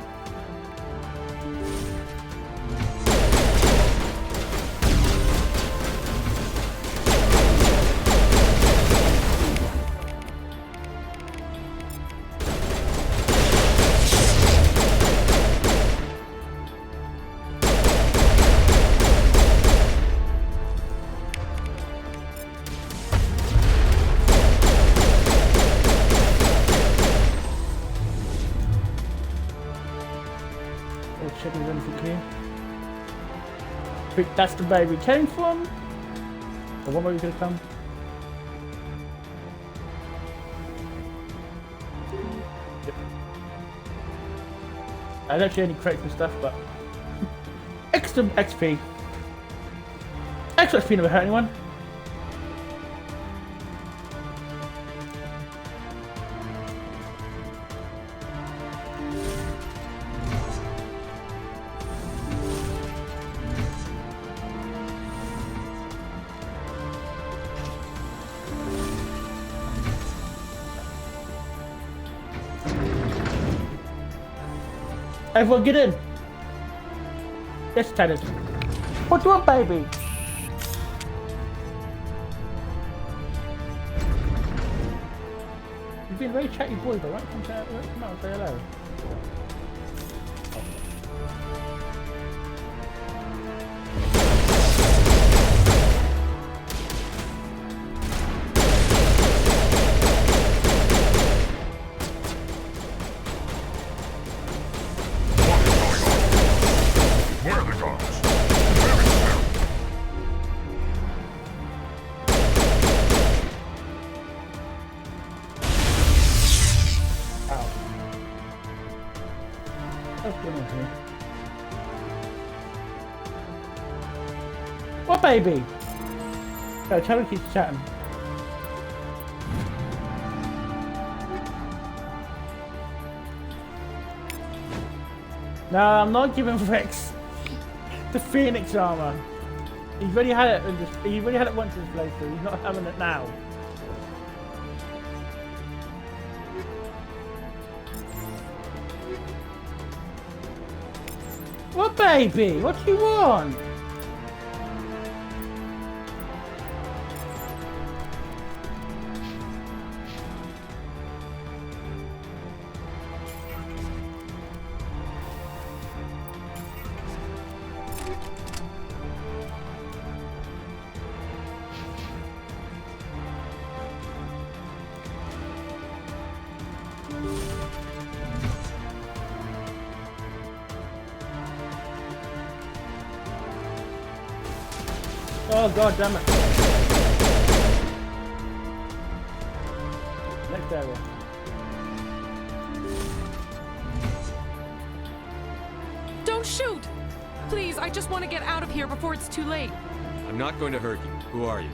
Check if there's anything here. I think that's the bay we came from. The one where we could have come. Yep. I don't see any crates and stuff, but extra XP. Extra XP never hurt anyone. Everyone get in! Yes, Titus. What do you want, baby? You've been a very chatty boy, but right? Come out and say hello. What, baby? No, Charlie keeps chatting. No, I'm not giving Rex the Phoenix armor. He's already had it. He's already had it once in his playthrough. He's not having it now. What, baby? What do you want? Oh god damn it. Next area. Don't shoot! Please, I just want to get out of here before it's too late. I'm not going to hurt you. Who are you?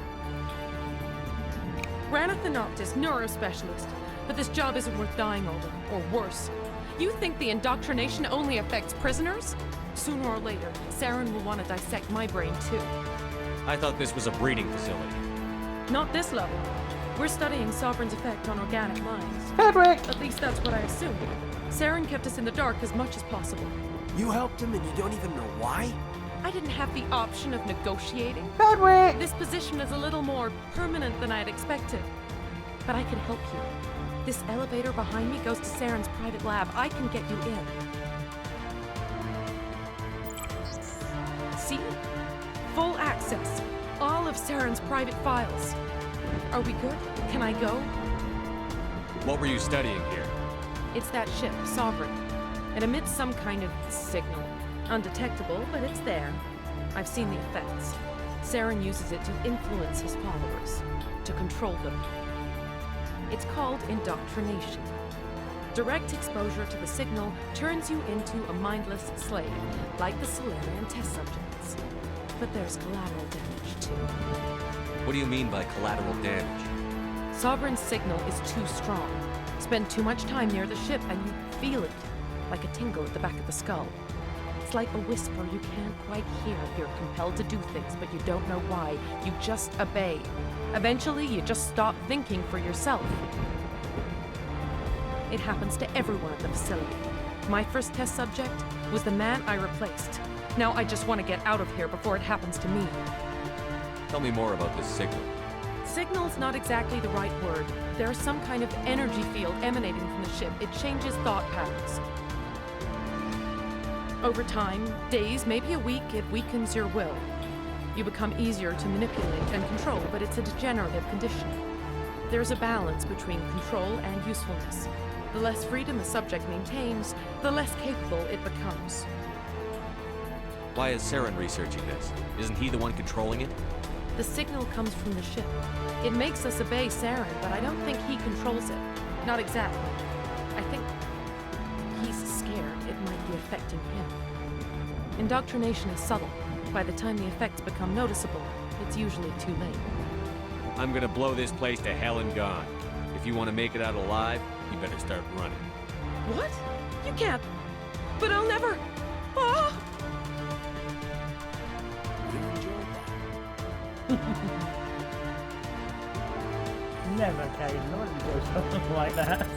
Rana Thanoptis, neurospecialist. But this job isn't worth dying over, or worse. You think the indoctrination only affects prisoners? Sooner or later, Saren will want to dissect my brain too. I thought this was a breeding facility. Not this level. We're studying Sovereign's effect on organic minds. Hedwig! At least that's what I assumed. Saren kept us in the dark as much as possible. You helped him and you don't even know why? I didn't have the option of negotiating. Hedwig! This position is a little more permanent than I'd expected. But I can help you. This elevator behind me goes to Saren's private lab. I can get you in. See? Full access. All of Saren's private files. Are we good? Can I go? What were you studying here? It's that ship, Sovereign. It emits some kind of signal. Undetectable, but it's there. I've seen the effects. Saren uses it to influence his followers, to control them. It's called indoctrination. Direct exposure to the signal turns you into a mindless slave, like the Solarian test subjects. But there's collateral damage, too. What do you mean by collateral damage? Sovereign's signal is too strong. Spend too much time near the ship and you feel it, like a tingle at the back of the skull. It's like a whisper you can't quite hear. You're compelled to do things, but you don't know why. You just obey. Eventually, you just stop thinking for yourself. It happens to everyone at the facility. My first test subject was the man I replaced. Now I just want to get out of here before it happens to me. Tell me more about this signal. Signal's not exactly the right word. There's some kind of energy field emanating from the ship. It changes thought patterns. Over time, days, maybe a week, it weakens your will. You become easier to manipulate and control, but it's a degenerative condition. There's a balance between control and usefulness. The less freedom the subject maintains, the less capable it becomes. Why is Saren researching this? Isn't he the one controlling it? The signal comes from the ship. It makes us obey Saren, but I don't think he controls it. Not exactly. I think he's scared it might be affecting him. Indoctrination is subtle. By the time the effects become noticeable, it's usually too late. I'm gonna blow this place to hell and gone. If you want to make it out alive, you better start running. What? You can't. But I'll never. Ah! Never carried on with something like that.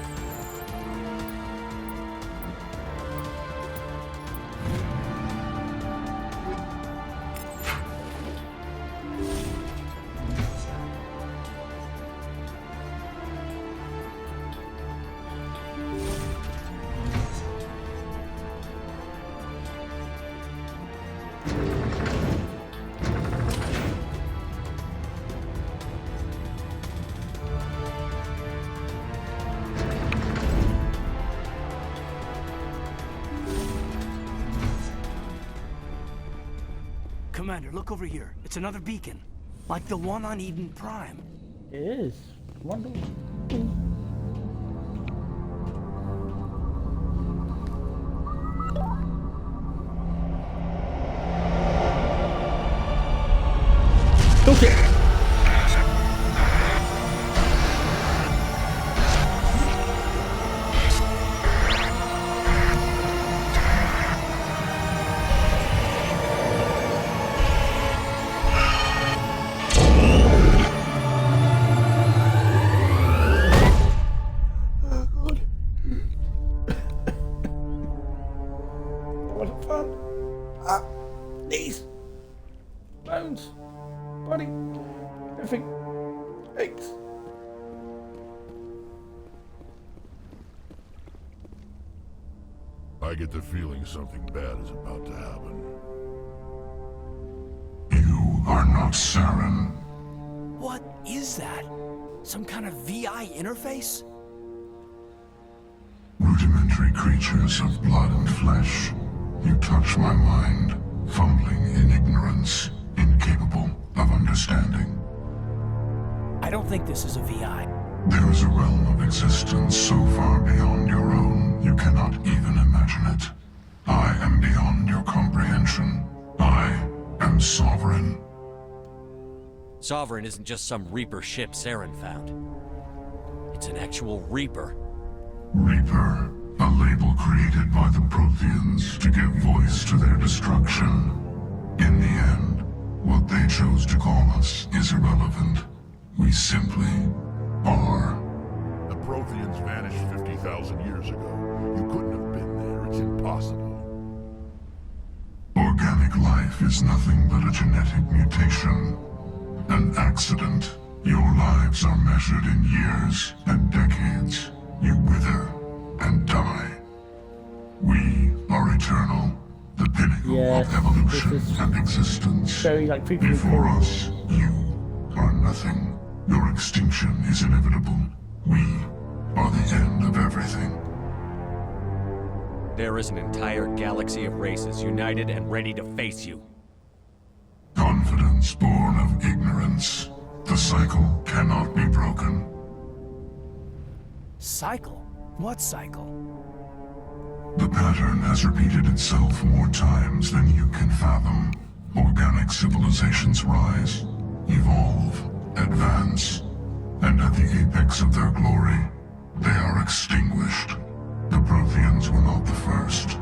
Commander, look over here. It's another beacon. Like the one on Eden Prime. It is. Wonderful. Okay. Knees, bones, body, everything aches. I get the feeling something bad is about to happen. You are not Saren. What is that? Some kind of VI interface? Rudimentary creatures of blood and flesh. You touch my mind, fumbling in ignorance, incapable of understanding. I don't think this is a VI. There is a realm of existence so far beyond your own, you cannot even imagine it. I am beyond your comprehension. I am Sovereign. Sovereign isn't just some Reaper ship Saren found. It's an actual Reaper. Reaper, a label created by the Protheans to give voice to their destruction. In the end, what they chose to call us is irrelevant. We simply are. The Protheans vanished 50,000 years ago. You couldn't have been there. It's impossible. Organic life is nothing but a genetic mutation. An accident. Your lives are measured in years and decades. You wither and die. We are eternal. The pinnacle of evolution and existence. Very like people before us, you are nothing. Your extinction is inevitable. We are the end of everything. There is an entire galaxy of races united and ready to face you. Confidence born of ignorance. The cycle cannot be broken. Cycle? What cycle? The pattern has repeated itself more times than you can fathom. Organic civilizations rise, evolve, advance, and at the apex of their glory, they are extinguished. The Protheans were not the first.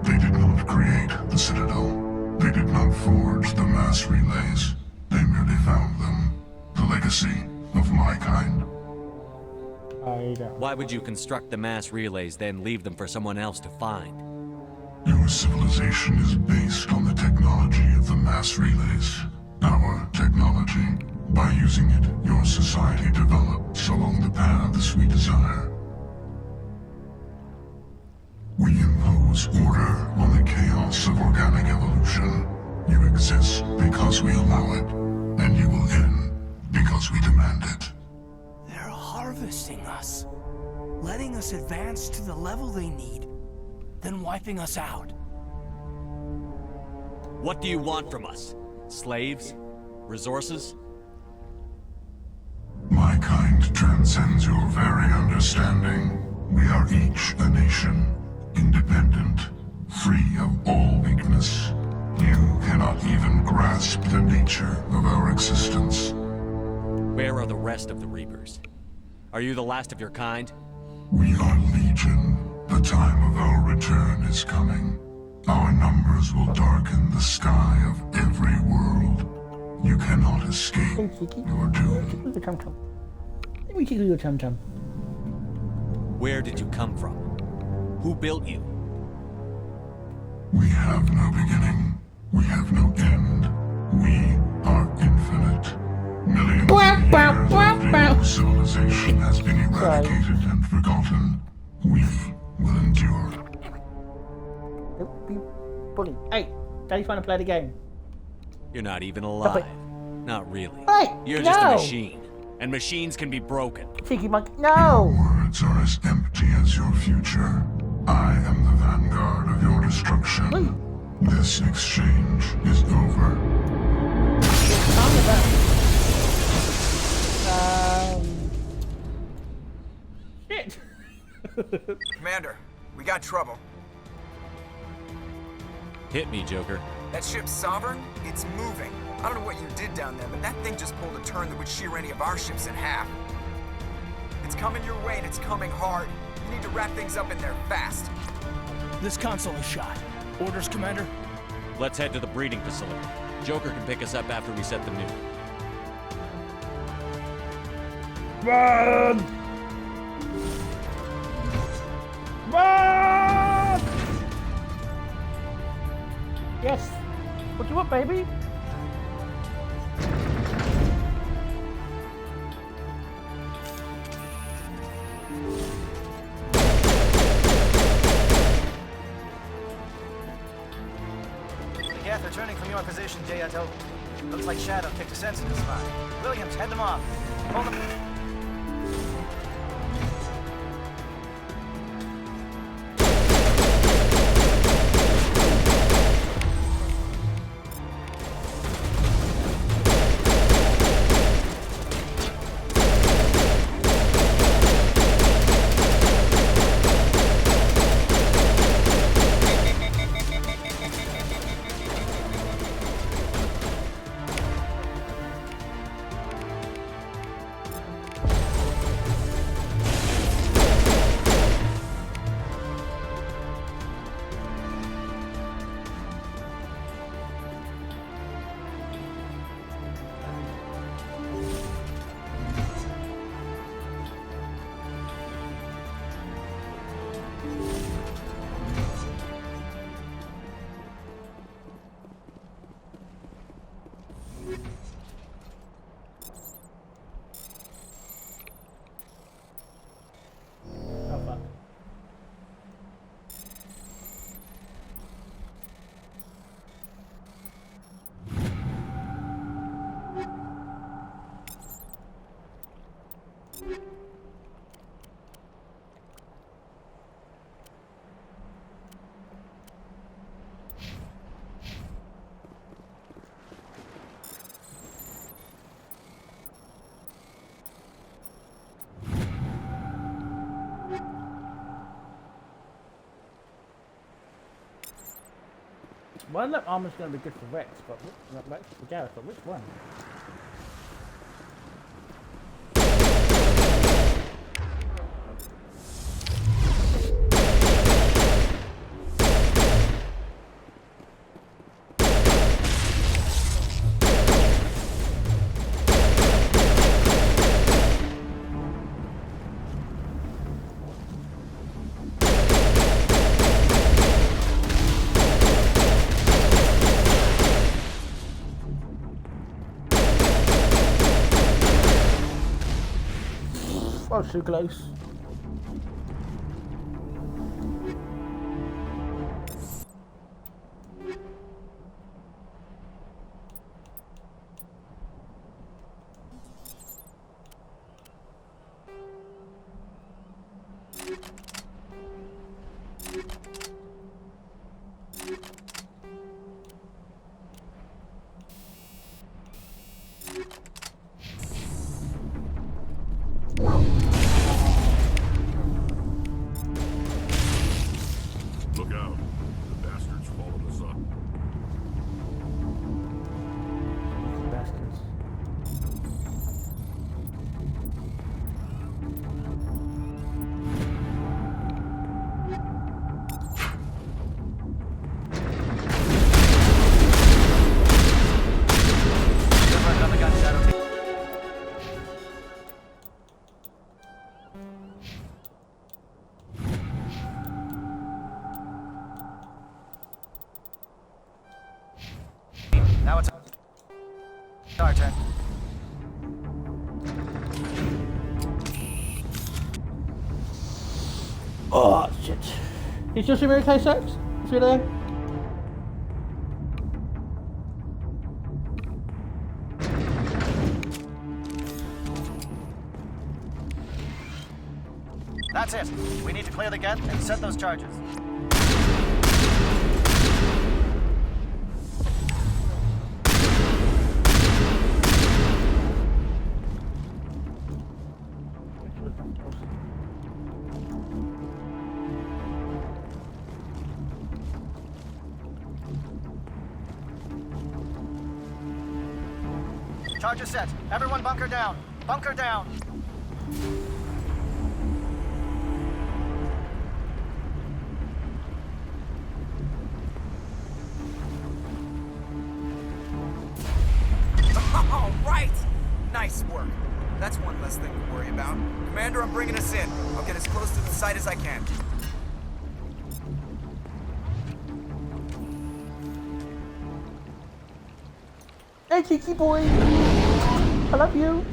They did not create the Citadel. They did not forge the mass relays. They merely found them. The legacy of my kind. Why would you construct the mass relays, then leave them for someone else to find? Your civilization is based on the technology of the mass relays. Our technology. By using it, your society develops along the paths we desire. We impose order on the chaos of organic evolution. You exist because we allow it, and you will end because we demand it. They're harvesting us. Letting us advance to the level they need, then wiping us out. What do you want from us? Slaves? Resources? My kind transcends your very understanding. We are each a nation, independent, free of all weakness. You cannot even grasp the nature of our existence. Where are the rest of the Reapers? Are you the last of your kind? We are Legion. The time of our return is coming. Our numbers will darken the sky of every world. You cannot escape your doom. Let me tickle your tum-tum. Where did you come from? Who built you? We have no beginning. We have no end. We are infinite. Millions of years of civilization has been eradicated and forgotten. We will endure. Don't be bully. Hey, Daddy's trying to play the game. You're not even alive. Not really. Hey, You're just a machine. And machines can be broken. Cheeky monkey, no! Your words are as empty as your future. I am the vanguard of your destruction. This exchange is over. Shit. Commander, we got trouble. Hit me, Joker. That ship's Sovereign? It's moving. I don't know what you did down there, but that thing just pulled a turn that would shear any of our ships in half. It's coming your way and it's coming hard. You need to wrap things up in there fast. This console is shot. Orders, Commander? Let's head to the breeding facility. Joker can pick us up after we set the nuke. Run! Run! Yes. What do you want, baby? Geth, returning from your position, Jayato. Looks like Shadow kicked a sensitive spot. Williams, head them off. Hold them. One that armor's going to be good for Rex, but not Rex for Gareth, but which one? Oh, too close. Look out. The bastards followed us up. Bastards. Another gun, Shadow. Now it's our turn. Oh, shit. Did you see me okay, Sex? Is he there? That's it. We need to clear the gate and set those charges. Charges set. Everyone bunker down. Bunker down. All right! Nice work. That's one less thing to worry about. Commander, I'm bringing us in. I'll get as close to the site as I can. Hey, Kiki boy! I love you!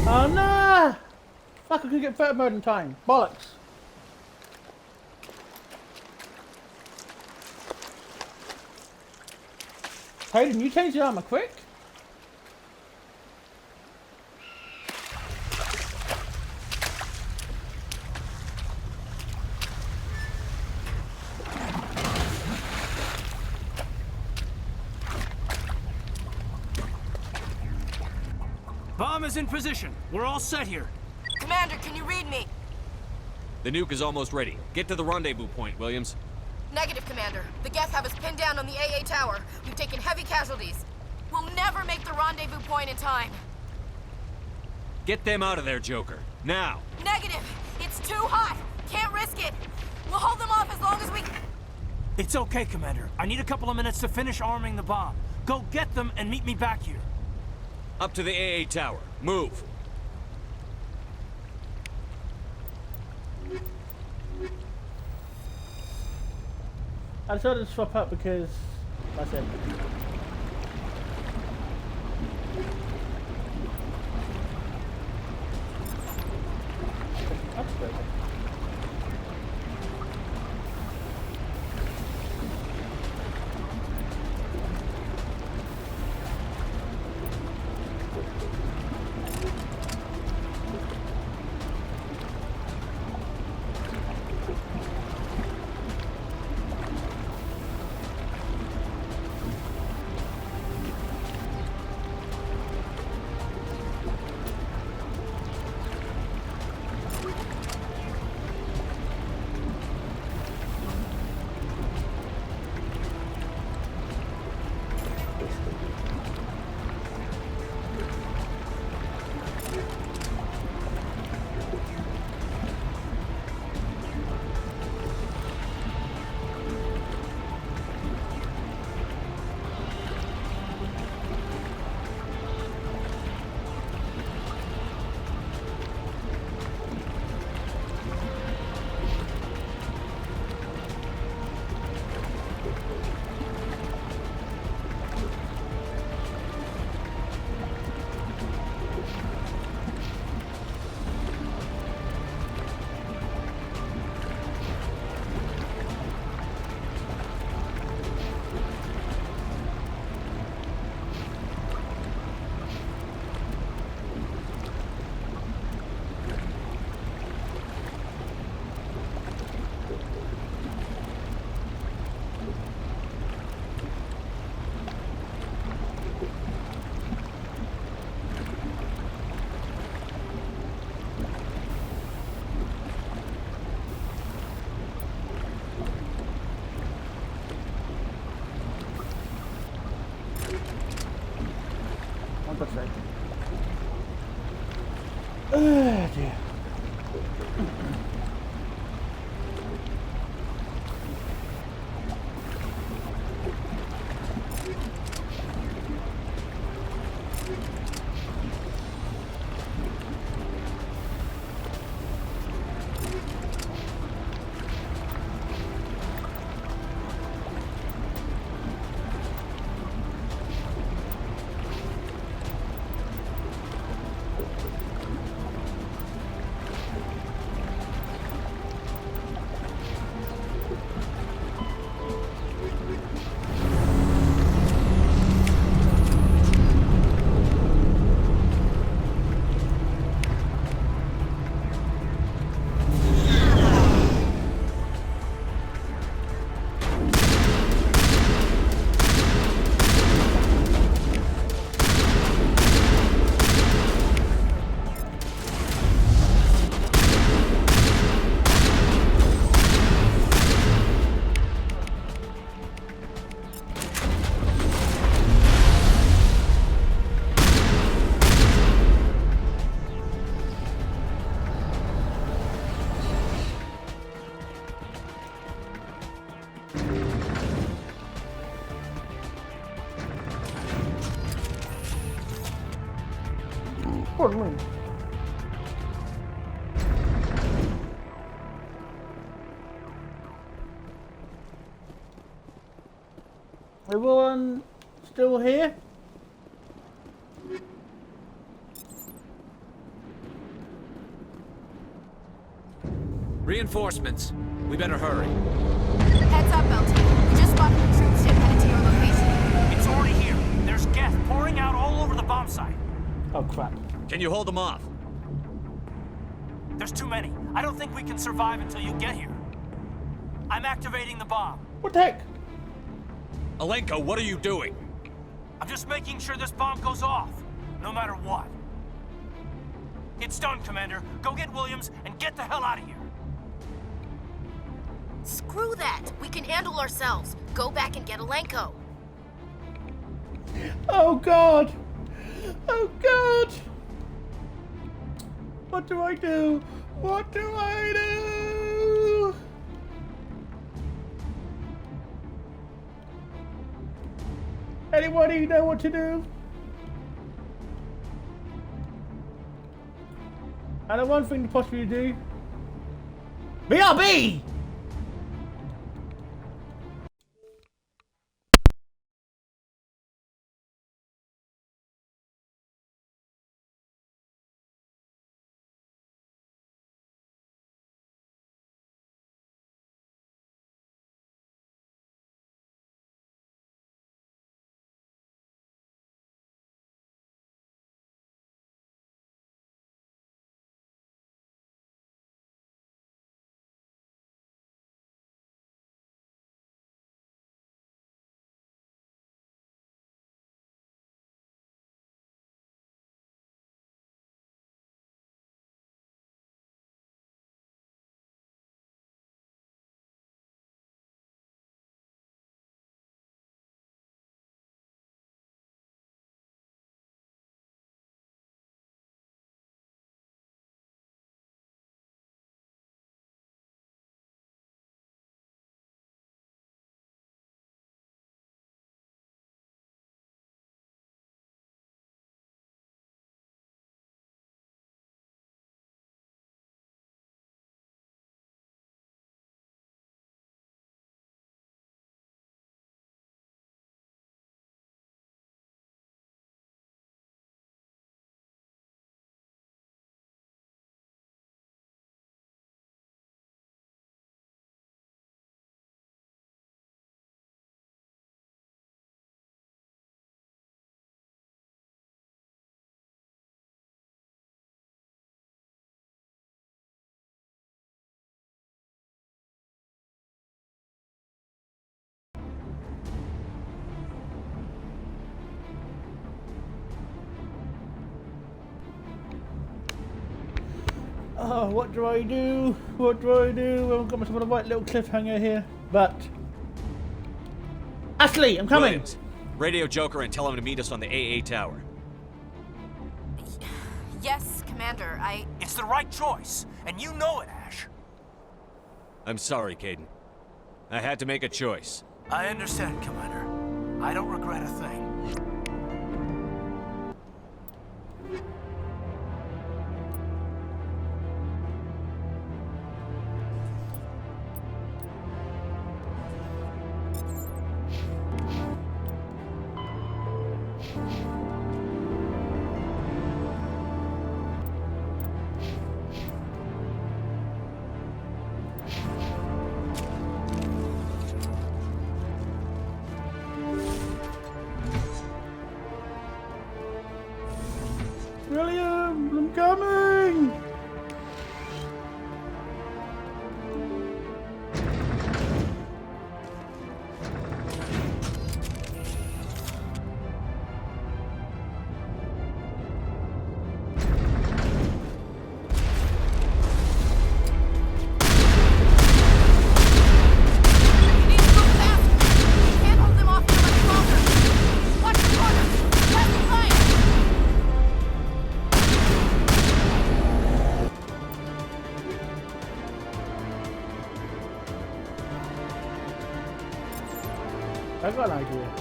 Oh no! Fuck, I couldn't get photo mode in time. Bollocks! Hayden, you changed the armor quick? Bomb is in position. We're all set here. Commander, can you read me? The nuke is almost ready. Get to the rendezvous point, Williams. Negative, Commander. The Geth have us pinned down on the AA tower. We've taken heavy casualties. We'll never make the rendezvous point in time. Get them out of there, Joker. Now! Negative! It's too hot! Can't risk it! We'll hold them off as long as we... It's okay, Commander. I need a couple of minutes to finish arming the bomb. Go get them and meet me back here. Up to the AA tower. Move! I decided to swap up because I said that's good. for God's sake. Oh dear. Pardon me. Everyone still here? Reinforcements. We better hurry. Heads up, LT. We just spotted a troop ship headed to your location. It's already here. There's gas pouring out all over the bomb site. Oh crap. Can you hold them off? There's too many. I don't think we can survive until you get here. I'm activating the bomb. What the heck? Alenko, what are you doing? I'm just making sure this bomb goes off, no matter what. It's done, Commander. Go get Williams and get the hell out of here. Screw that. We can handle ourselves. Go back and get Alenko. Oh god! Oh god! What do I do? What do I do? Anybody know what to do? I know one thing to possibly do. BRB! Oh, what do I do? What do I do? I've got myself on a white little cliffhanger here. But Ashley, I'm coming. Williams, radio Joker and tell him to meet us on the AA tower. Yes, Commander, It's the right choice, and you know it, Ash. I'm sorry, Caden. I had to make a choice. I understand, Commander. I don't regret a thing. William, I'm coming! I've got an idea.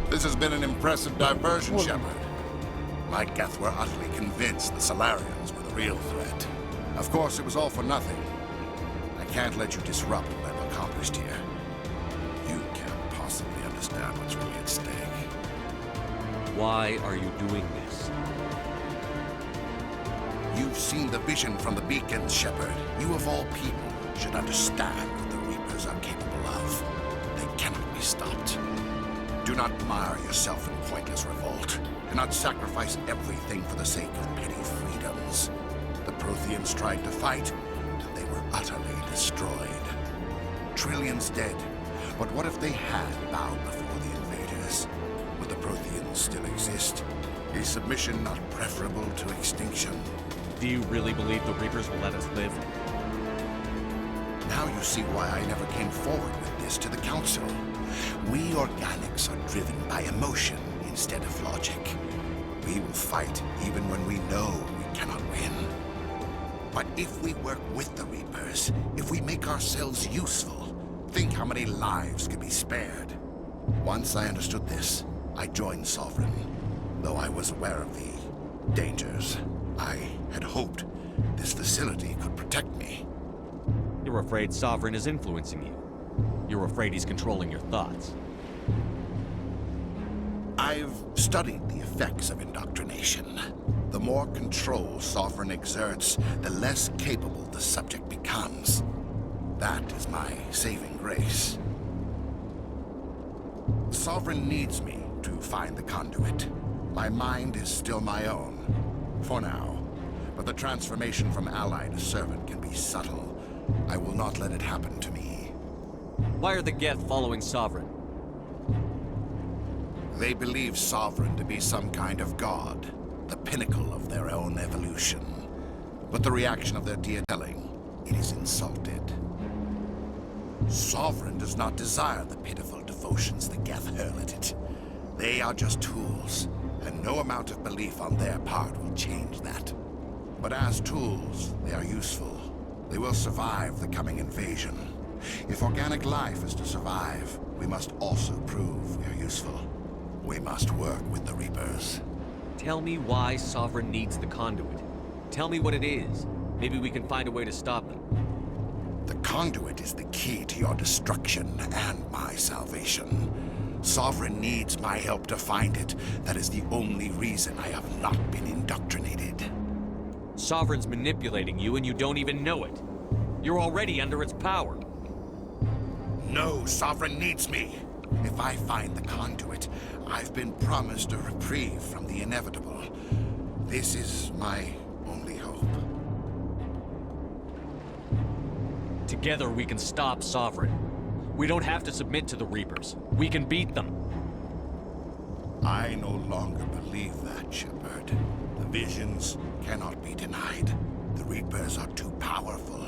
This has been an impressive diversion, Shepard. My Geth were utterly convinced the Salarians were the real threat. Of course, it was all for nothing. I can't let you disrupt what I've accomplished here. You can't possibly understand what's really at stake. Why are you doing this? You've seen the vision from the beacons, Shepard. You of all people should understand what the Reapers are capable of. They cannot be stopped. Do not mire yourself in pointless revolt. Do not sacrifice everything for the sake of petty freedoms. The Protheans tried to fight, and they were utterly destroyed. Trillions dead. But what if they had bowed before the invaders? Would the Protheans still exist? Is submission not preferable to extinction? Do you really believe the Reapers will let us live? Now you see why I never came forward with this to the Council. We organics are driven by emotion instead of logic. We will fight even when we know we cannot win. But if we work with the Reapers, if we make ourselves useful, think how many lives could be spared. Once I understood this, I joined Sovereign, though I was aware of the dangers. I had hoped this facility could protect me. You're afraid Sovereign is influencing you. You're afraid he's controlling your thoughts. I've studied the effects of indoctrination. The more control Sovereign exerts, the less capable the subject becomes. That is my saving grace. Sovereign needs me to find the conduit. My mind is still my own, for now. But the transformation from ally to servant can be subtle. I will not let it happen to me. Why are the Geth following Sovereign? They believe Sovereign to be some kind of god, the pinnacle of their own evolution. But the reaction of their telling, it is insulted. Sovereign does not desire the pitiful devotions the Geth hurl at it. They are just tools, and no amount of belief on their part will change that. But as tools, they are useful. They will survive the coming invasion. If organic life is to survive, we must also prove we are useful. We must work with the Reapers. Tell me why Sovereign needs the conduit. Tell me what it is. Maybe we can find a way to stop them. The conduit is the key to your destruction and my salvation. Sovereign needs my help to find it. That is the only reason I have not been indoctrinated. Sovereign's manipulating you and you don't even know it. You're already under its power. No, Sovereign needs me. If I find the conduit, I've been promised a reprieve from the inevitable. This is my only hope. Together we can stop Sovereign. We don't have to submit to the Reapers. We can beat them. I no longer believe that, Shepard. The visions cannot be denied. The Reapers are too powerful.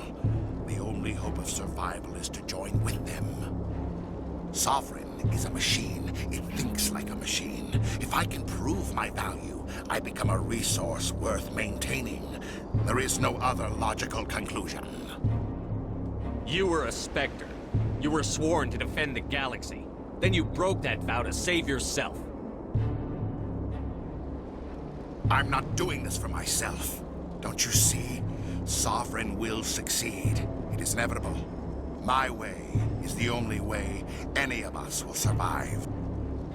The only hope of survival is to join with them. Sovereign is a machine. It thinks like a machine. If I can prove my value, I become a resource worth maintaining. There is no other logical conclusion. You were a Spectre. You were sworn to defend the galaxy. Then you broke that vow to save yourself. I'm not doing this for myself. Don't you see? Sovereign will succeed. It is inevitable. My way is the only way any of us will survive.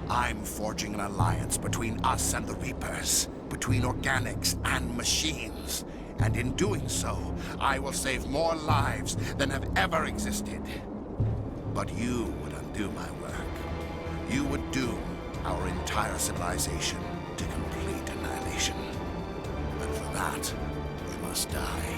I'm forging an alliance between us and the Reapers, between organics and machines. And in doing so, I will save more lives than have ever existed. But you would undo my work. You would doom our entire civilization to complete annihilation. And for that, you must die.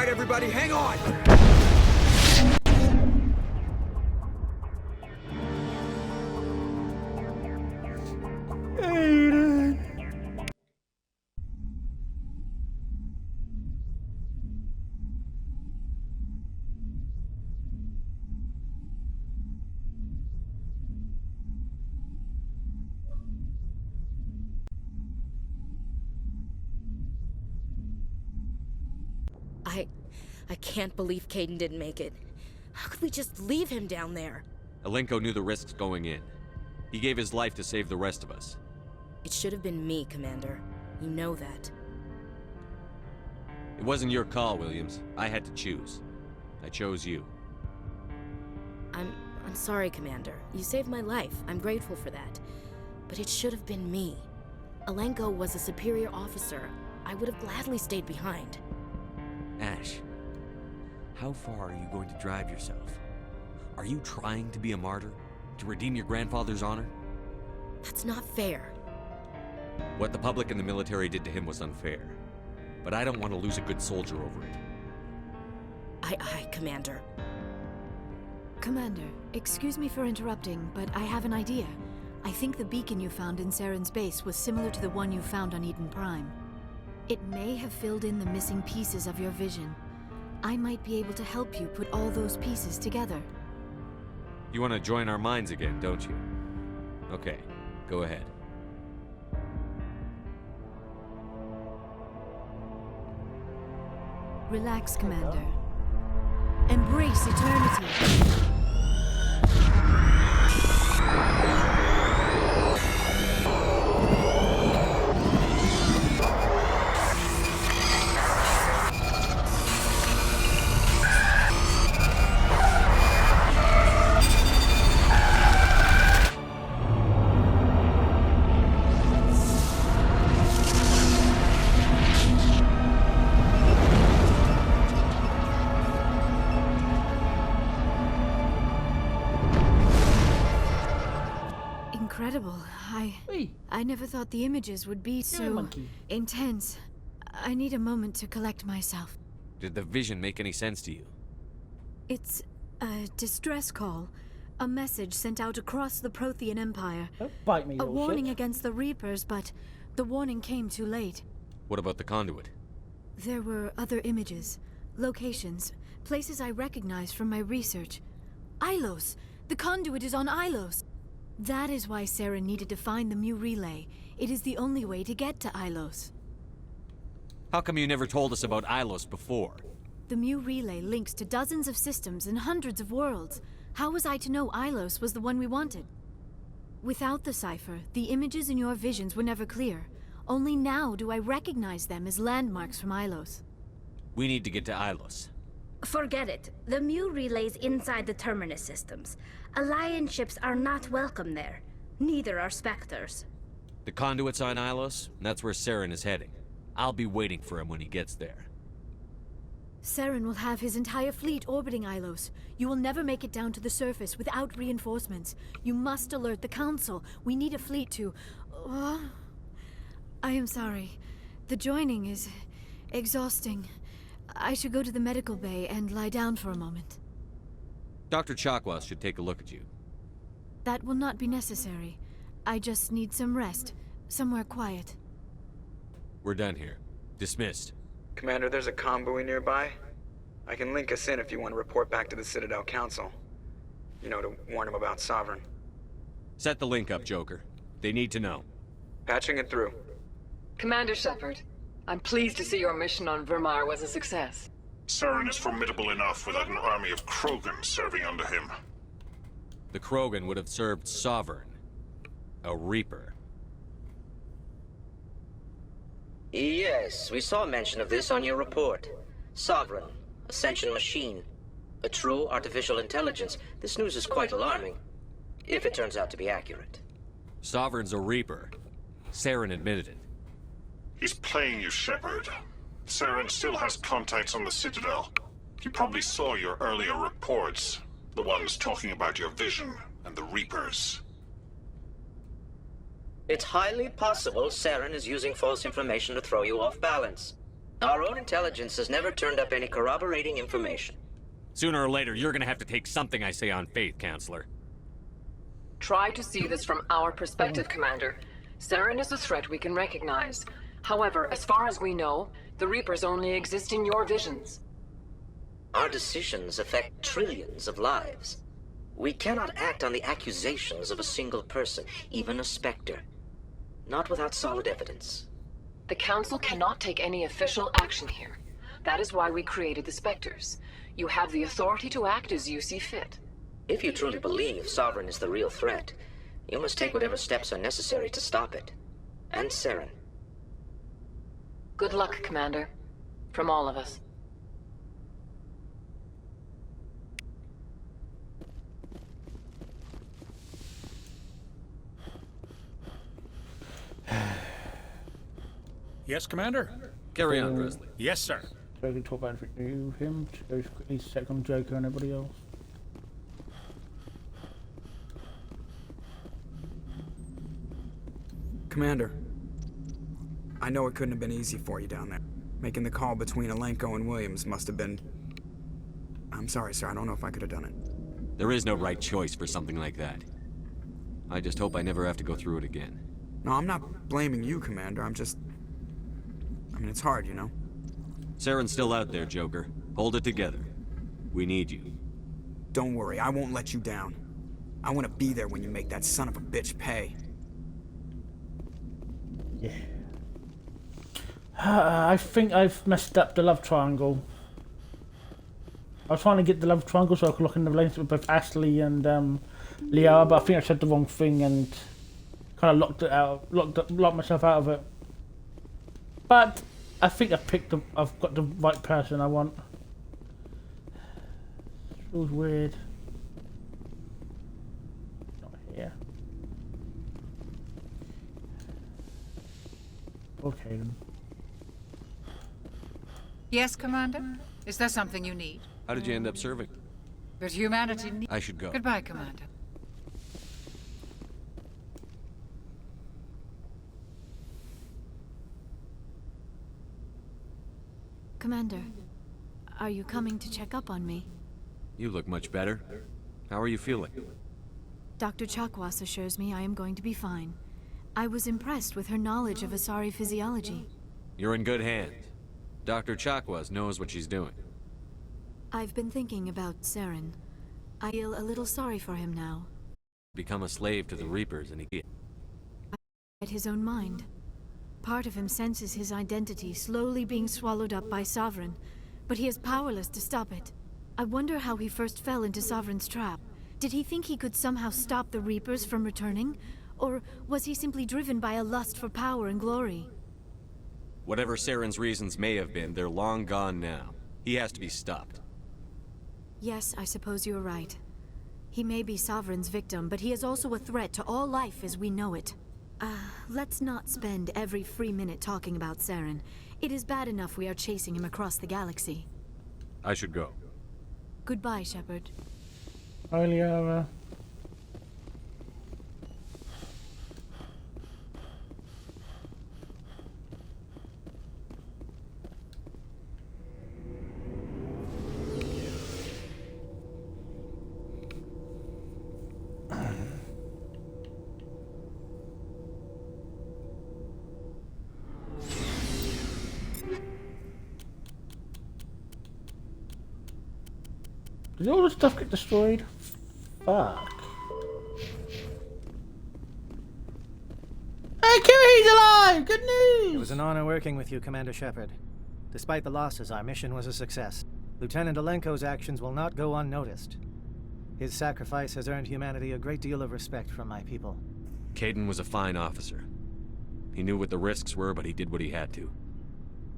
Everybody, hang on! Aiden. I can't believe Caden didn't make it. How could we just leave him down there? Alenko knew the risks going in. He gave his life to save the rest of us. It should have been me, Commander. You know that. It wasn't your call, Williams. I had to choose. I chose you. I'm sorry, Commander. You saved my life. I'm grateful for that. But it should have been me. Alenko was a superior officer. I would have gladly stayed behind. Ash, how far are you going to drive yourself? Are you trying to be a martyr? To redeem your grandfather's honor? That's not fair. What the public and the military did to him was unfair. But I don't want to lose a good soldier over it. Aye, Commander. Commander, excuse me for interrupting, but I have an idea. I think the beacon you found in Saren's base was similar to the one you found on Eden Prime. It may have filled in the missing pieces of your vision. I might be able to help you put all those pieces together. You want to join our minds again, don't you? Okay, go ahead. Relax, Commander. this eternity. Incredible. I never thought the images would be so intense. I need a moment to collect myself. Did the vision make any sense to you? It's a distress call. A message sent out across the Prothean Empire. Don't bite me, a little warning shit. against the Reapers, but the warning came too late. What about the conduit? There were other images, locations, places I recognized from my research. Ilos! The conduit is on Ilos! That is why Saren needed to find the Mu relay. It is the only way to get to Ilos. How come you never told us about Ilos before? The Mu relay links to dozens of systems and hundreds of worlds. How was I to know Ilos was the one we wanted? Without the cipher, the images in your visions were never clear. Only now do I recognize them as landmarks from Ilos. We need to get to Ilos. Forget it. The Mu relay's inside the Terminus systems. Alliance ships are not welcome there. Neither are Spectres. The conduit's on Ilos, and that's where Saren is heading. I'll be waiting for him when he gets there. Saren will have his entire fleet orbiting Ilos. You will never make it down to the surface without reinforcements. You must alert the Council. We need a fleet to... I am sorry. The joining is exhausting. I should go to the medical bay and lie down for a moment. Dr. Chakwas should take a look at you. That will not be necessary. I just need some rest. Somewhere quiet. We're done here. Dismissed. Commander, there's a convoy nearby. I can link us in if you want to report back to the Citadel Council. You know, to warn them about Sovereign. Set the link up, Joker. They need to know. Patching it through. Commander Shepard, I'm pleased to see your mission on Virimire was a success. Saren is formidable enough without an army of Krogan serving under him. The Krogan would have served Sovereign. A Reaper. Yes, we saw mention of this on your report. Sovereign, Ascension machine. A true artificial intelligence. This news is quite alarming. If it turns out to be accurate. Sovereign's a Reaper. Saren admitted it. He's playing you, Shepard. Saren still has contacts on the Citadel. He probably saw your earlier reports. The ones talking about your vision and the Reapers. It's highly possible Saren is using false information to throw you off balance. Our own intelligence has never turned up any corroborating information. Sooner or later, you're gonna have to take something I say on faith, Counselor. Try to see this from our perspective, Commander. Saren is a threat we can recognize. However, as far as we know, the Reapers only exist in your visions. Our decisions affect trillions of lives. We cannot act on the accusations of a single person, even a Spectre. Not without solid evidence. The Council cannot take any official action here. That is why we created the Spectres. You have the authority to act as you see fit. If you truly believe Sovereign is the real threat, you must take whatever steps are necessary to stop it. And Saren. Good luck, Commander. From all of us. Yes, Commander? Carry on, Presley. Yes, sir. So we can talk about him to go quickly check on Joker and everybody else. Commander, I know it couldn't have been easy for you down there. Making the call between Alenko and Williams must have been... I'm sorry, sir. I don't know if I could have done it. There is no right choice for something like that. I just hope I never have to go through it again. No, I'm not blaming you, Commander. I'm just... I mean, it's hard, you know? Saren's still out there, Joker. Hold it together. We need you. Don't worry, I won't let you down. I want to be there when you make that son of a bitch pay. Yeah. I think I've messed up the love triangle. I was trying to get the love triangle so I could look in the relationship with both Ashley and Liara, but I think I said the wrong thing and kind of locked myself out of it. But I think I've got the right person I want. Feels weird. Not here. Okay then. Yes, Commander? Is there something you need? How did you end up serving? But humanity needs... I should go. Goodbye, Commander. Commander, are you coming to check up on me? You look much better. How are you feeling? Dr. Chakwas assures me I am going to be fine. I was impressed with her knowledge of Asari physiology. You're in good hands. Dr. Chakwas knows what she's doing. I've been thinking about Saren. I feel a little sorry for him now. Become a slave to the Reapers and he... At his own mind. Part of him senses his identity slowly being swallowed up by Sovereign, but he is powerless to stop it. I wonder how he first fell into Sovereign's trap. Did he think he could somehow stop the Reapers from returning? Or was he simply driven by a lust for power and glory? Whatever Saren's reasons may have been, they're long gone now. He has to be stopped. Yes, I suppose you're right. He may be Sovereign's victim, but he is also a threat to all life as we know it. Let's not spend every free minute talking about Saren. It is bad enough we are chasing him across the galaxy. I should go. Goodbye, Shepard. Bye, Liara. Did all the stuff get destroyed? Fuck. Hey, Kiri's alive! Good news! It was an honor working with you, Commander Shepard. Despite the losses, our mission was a success. Lieutenant Alenko's actions will not go unnoticed. His sacrifice has earned humanity a great deal of respect from my people. Kaidan was a fine officer. He knew what the risks were, but he did what he had to.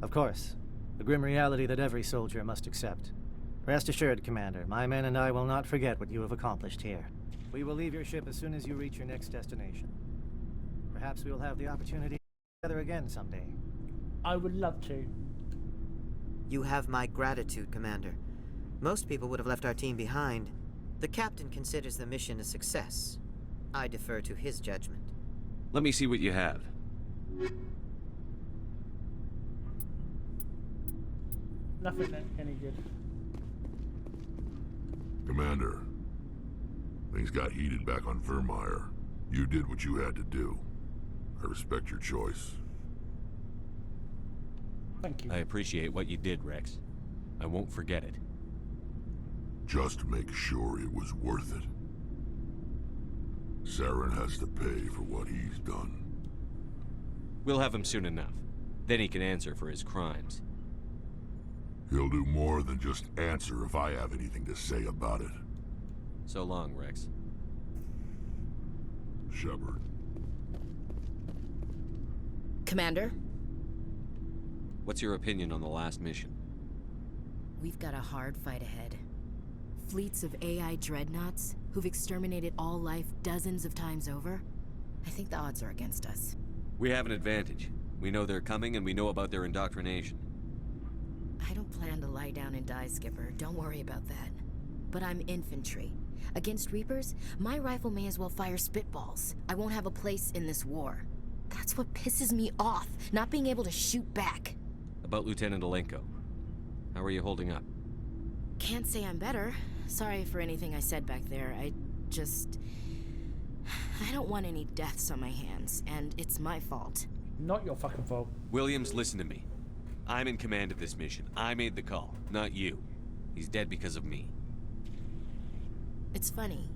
Of course. The grim reality that every soldier must accept. Rest assured, Commander, my men and I will not forget what you have accomplished here. We will leave your ship as soon as you reach your next destination. Perhaps we will have the opportunity to work together again someday. I would love to. You have my gratitude, Commander. Most people would have left our team behind. The captain considers the mission a success. I defer to his judgment. Let me see what you have. Nothing any good. Commander, things got heated back on Virimire. You did what you had to do. I respect your choice. Thank you. I appreciate what you did, Rex. I won't forget it. Just make sure it was worth it. Saren has to pay for what he's done. We'll have him soon enough. Then he can answer for his crimes. He'll do more than just answer if I have anything to say about it. So long, Rex. Shepard. Commander? What's your opinion on the last mission? We've got a hard fight ahead. Fleets of AI dreadnoughts who've exterminated all life dozens of times over. I think the odds are against us. We have an advantage. We know they're coming and we know about their indoctrination. I don't plan to lie down and die, Skipper. Don't worry about that. But I'm infantry. Against Reapers, my rifle may as well fire spitballs. I won't have a place in this war. That's what pisses me off, not being able to shoot back. About Lieutenant Alenko. How are you holding up? Can't say I'm better. Sorry for anything I said back there. I don't want any deaths on my hands, and it's my fault. Not your fucking fault. Williams, listen to me. I'm in command of this mission. I made the call, not you. He's dead because of me. It's funny.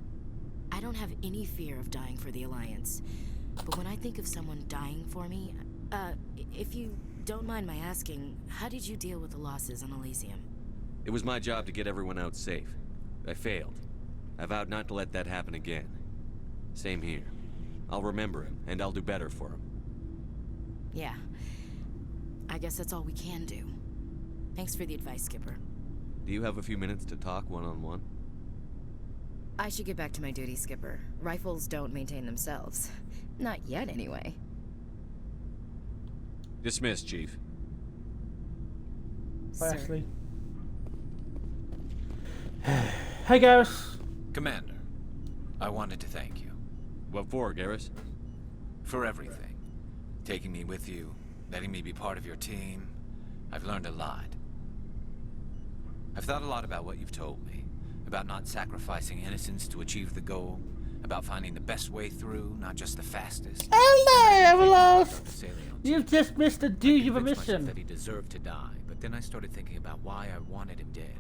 I don't have any fear of dying for the Alliance. But when I think of someone dying for me, if you don't mind my asking, how did you deal with the losses on Elysium? It was my job to get everyone out safe. I failed. I vowed not to let that happen again. Same here. I'll remember him, and I'll do better for him. Yeah. I guess that's all we can do. Thanks for the advice, Skipper. Do you have a few minutes to talk one-on-one? I should get back to my duty, Skipper. Rifles don't maintain themselves. Not yet, anyway. Dismissed, Chief. Bye, Ashley. Hey, Garrus. Commander, I wanted to thank you. What for, Garrus? For everything. Taking me with you, letting me be part of your team. I've learned a lot. I've thought a lot about what you've told me. About not sacrificing innocence to achieve the goal. About finding the best way through, not just the fastest. Hello, Everlast! You've just missed a duty of a mission. That he deserved to die, but then I started thinking about why I wanted him dead.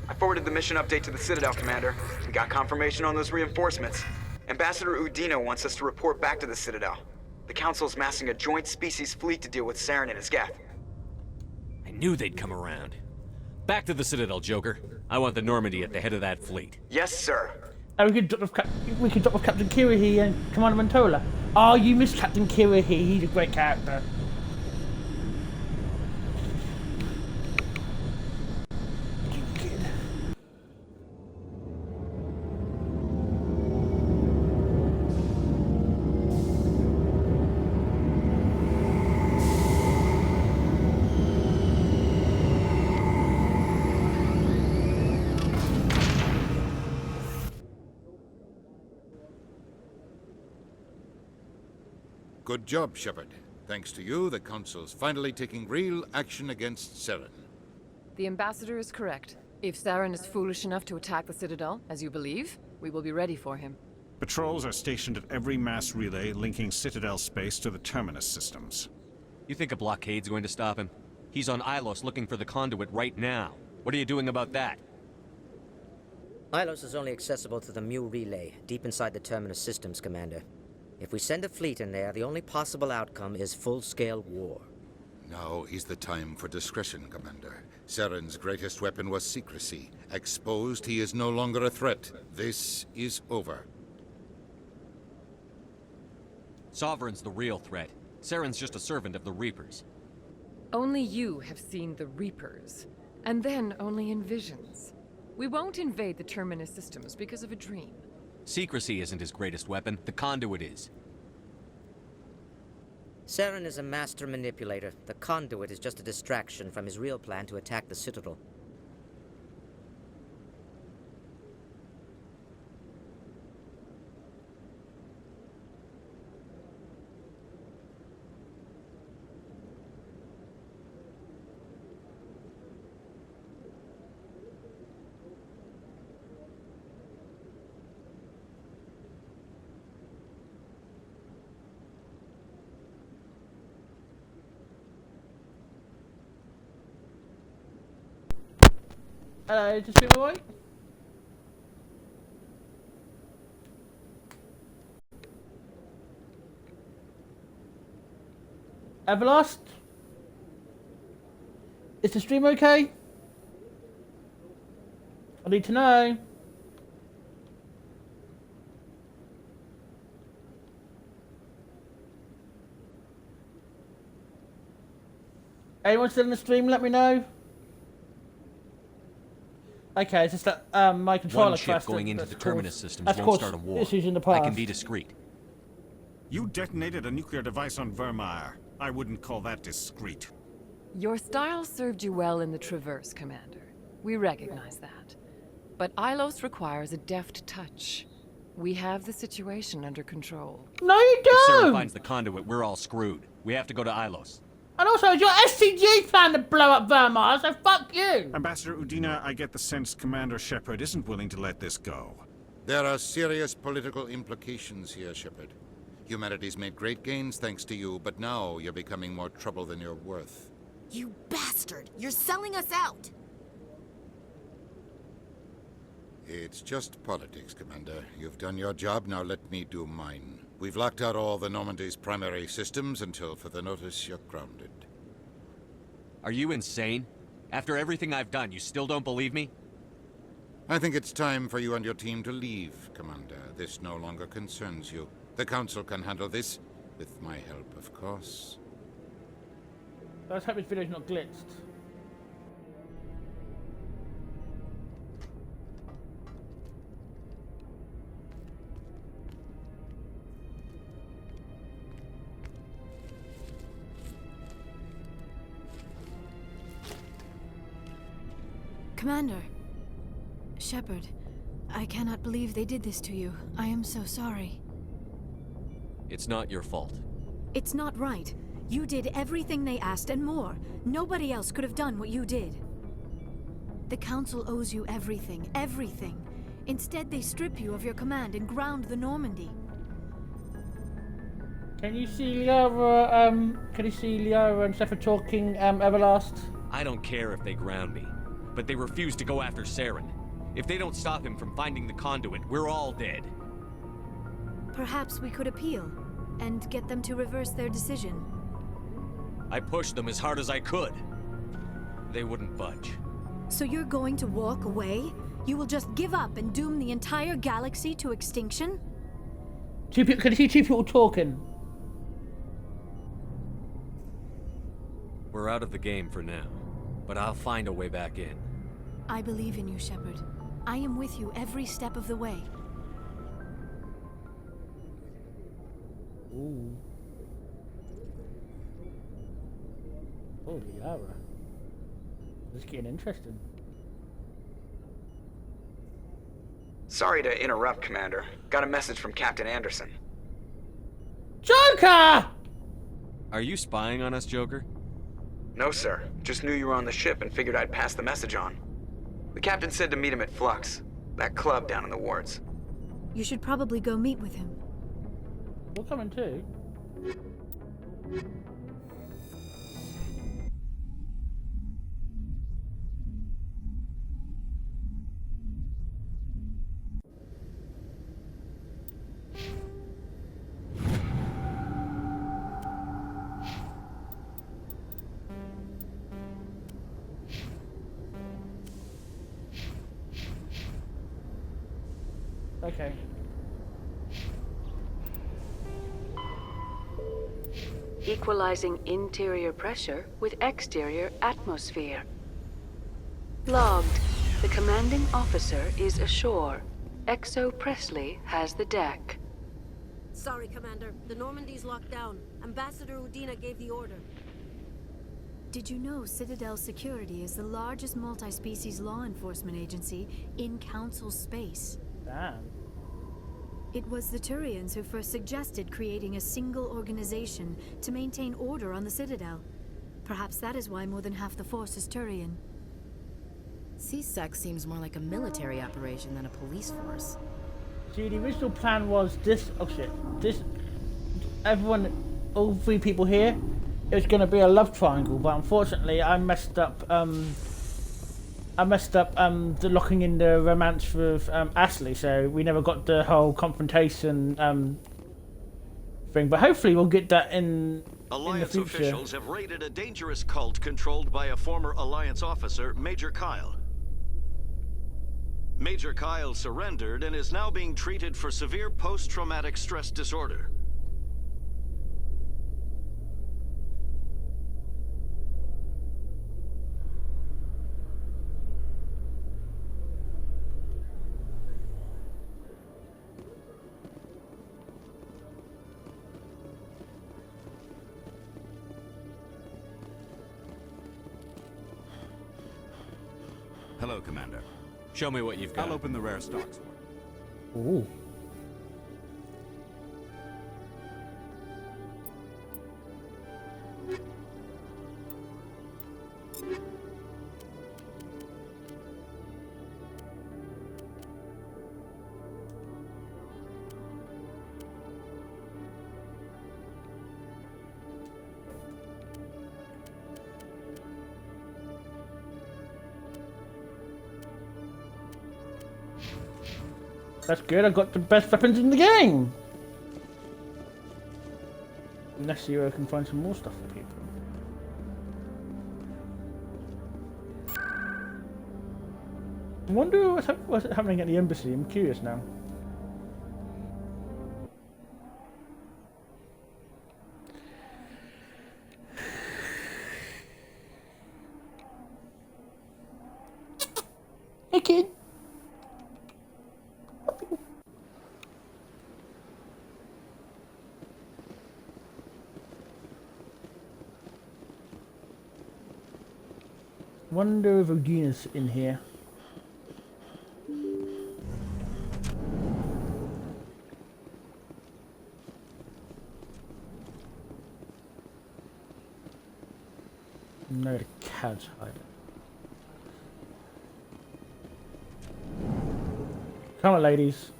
I forwarded the mission update to the Citadel, Commander. We got confirmation on those reinforcements. Ambassador Udino wants us to report back to the Citadel. The Council's massing a joint species fleet to deal with Saren and his Geth. I knew they'd come around. Back to the Citadel, Joker. I want the Normandy at the head of that fleet. Yes, sir. And we could drop with Captain Kirrahe and Commander Mantola. Oh, you missed Captain Kirrahe. He's a great character. Good job, Shepard. Thanks to you, the Council's finally taking real action against Saren. The Ambassador is correct. If Saren is foolish enough to attack the Citadel, as you believe, we will be ready for him. Patrols are stationed at every mass relay linking Citadel space to the Terminus systems. You think a blockade's going to stop him? He's on Ilos looking for the conduit right now. What are you doing about that? Ilos is only accessible to the Mu relay, deep inside the Terminus systems, Commander. If we send a fleet in there, the only possible outcome is full-scale war. Now is the time for discretion, Commander. Saren's greatest weapon was secrecy. Exposed, he is no longer a threat. This is over. Sovereign's the real threat. Saren's just a servant of the Reapers. Only you have seen the Reapers, and then only in visions. We won't invade the Terminus systems because of a dream. Secrecy isn't his greatest weapon, the conduit is. Saren is a master manipulator. The conduit is just a distraction from his real plan to attack the Citadel. Hello, just been away. Everlast? Is the stream okay? I need to know. Anyone still in the stream, let me know. Okay, it's just that my controller One ship crashed. going into the Terminus systems won't caused start a war. issues in the I past. can be discreet. You detonated a nuclear device on Virimire. I wouldn't call that discreet. Your style served you well in the Traverse, Commander. We recognize that. But Ilos requires a deft touch. We have the situation under control. No, you If Saren don't! finds the conduit, we're all screwed. We have to go to Ilos. And also, it's your SCG plan to blow up Virimire, so fuck you! Ambassador Udina, I get the sense Commander Shepard isn't willing to let this go. There are serious political implications here, Shepard. Humanity's made great gains thanks to you, but now you're becoming more trouble than you're worth. You bastard! You're selling us out! It's just politics, Commander. You've done your job, now let me do mine. We've locked out all the Normandy's primary systems until further notice you're grounded. Are you insane? After everything I've done, you still don't believe me? I think it's time for you and your team to leave, Commander. This no longer concerns you. The Council can handle this, with my help, of course. Let's hope this video's not glitched. Commander. Shepard, I cannot believe they did this to you. I am so sorry. It's not your fault. It's not right. You did everything they asked and more. Nobody else could have done what you did. The Council owes you everything, everything. Instead, they strip you of your command and ground the Normandy. Can you see Liara and Shepard talking, Everlast? I don't care if they ground me, but they refuse to go after Saren. If they don't stop him from finding the conduit, we're all dead. Perhaps we could appeal and get them to reverse their decision. I pushed them as hard as I could. They wouldn't budge. So you're going to walk away? You will just give up and doom the entire galaxy to extinction? Can you see two people talking? We're out of the game for now, but I'll find a way back in. I believe in you, Shepard. I am with you every step of the way. Ooh. Oh, Liara. This is getting interesting. Sorry to interrupt, Commander. Got a message from Captain Anderson. Joker! Are you spying on us, Joker? No, sir. Just knew you were on the ship and figured I'd pass the message on. The captain said to meet him at Flux, that club down in the wards. You should probably go meet with him. We're coming too. Okay. Equalizing interior pressure with exterior atmosphere. Logged. The commanding officer is ashore. Exo Presley has the deck. Sorry, Commander. The Normandy's locked down. Ambassador Udina gave the order. Did you know Citadel Security is the largest multi-species law enforcement agency in Council space? Damn. It was the Turians who first suggested creating a single organization to maintain order on the Citadel. Perhaps that is why more than half the force is Turian. CSEC seems more like a military operation than a police force. See, the original plan was this. Oh shit! This. Everyone, all three people here, it was going to be a love triangle, but unfortunately, I messed up. The locking in the romance with Ashley, so we never got the whole confrontation thing. But hopefully, we'll get that in Alliance the future. officials have raided a dangerous cult controlled by a former Alliance officer, Major Kyle. Major Kyle surrendered and is now being treated for severe post-traumatic stress disorder. Hello, Commander. Show me what you've got. I'll open the rare stocks. Ooh. That's good, I've got the best weapons in the game! Let's see where I can find some more stuff for people. I wonder what's happening at the embassy, I'm curious now. Hey kid! Wonder if Udina's in here. No, the cat's hiding. Come on, ladies.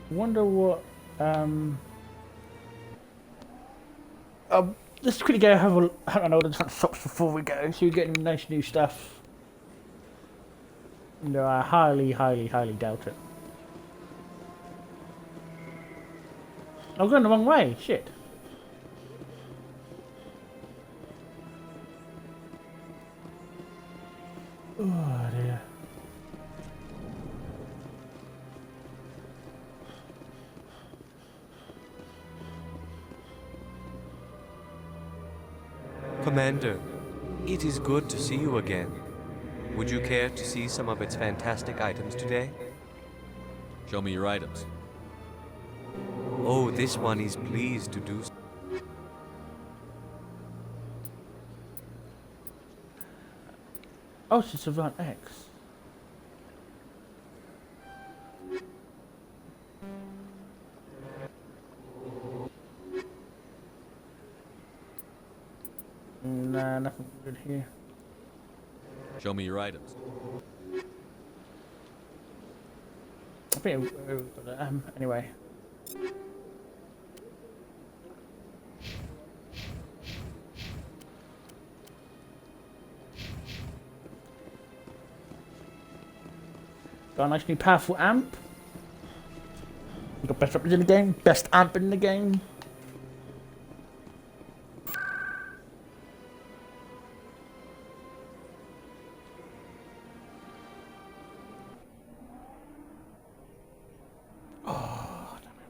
Wonder what let's quickly go have an order some shops before we go, so you're getting nice new stuff. No, I highly doubt it. I'm going the wrong way, shit. Oh dear. Commander, it is good to see you again. Would you care to see some of its fantastic items today? Show me your items. Oh, this one is pleased to do so. Oh, she's Savant X. Nah, nothing good here. Show me your items. I think anyway. Got a nice new powerful amp. We got best weapons in the game, best amp in the game. Oh, damn it.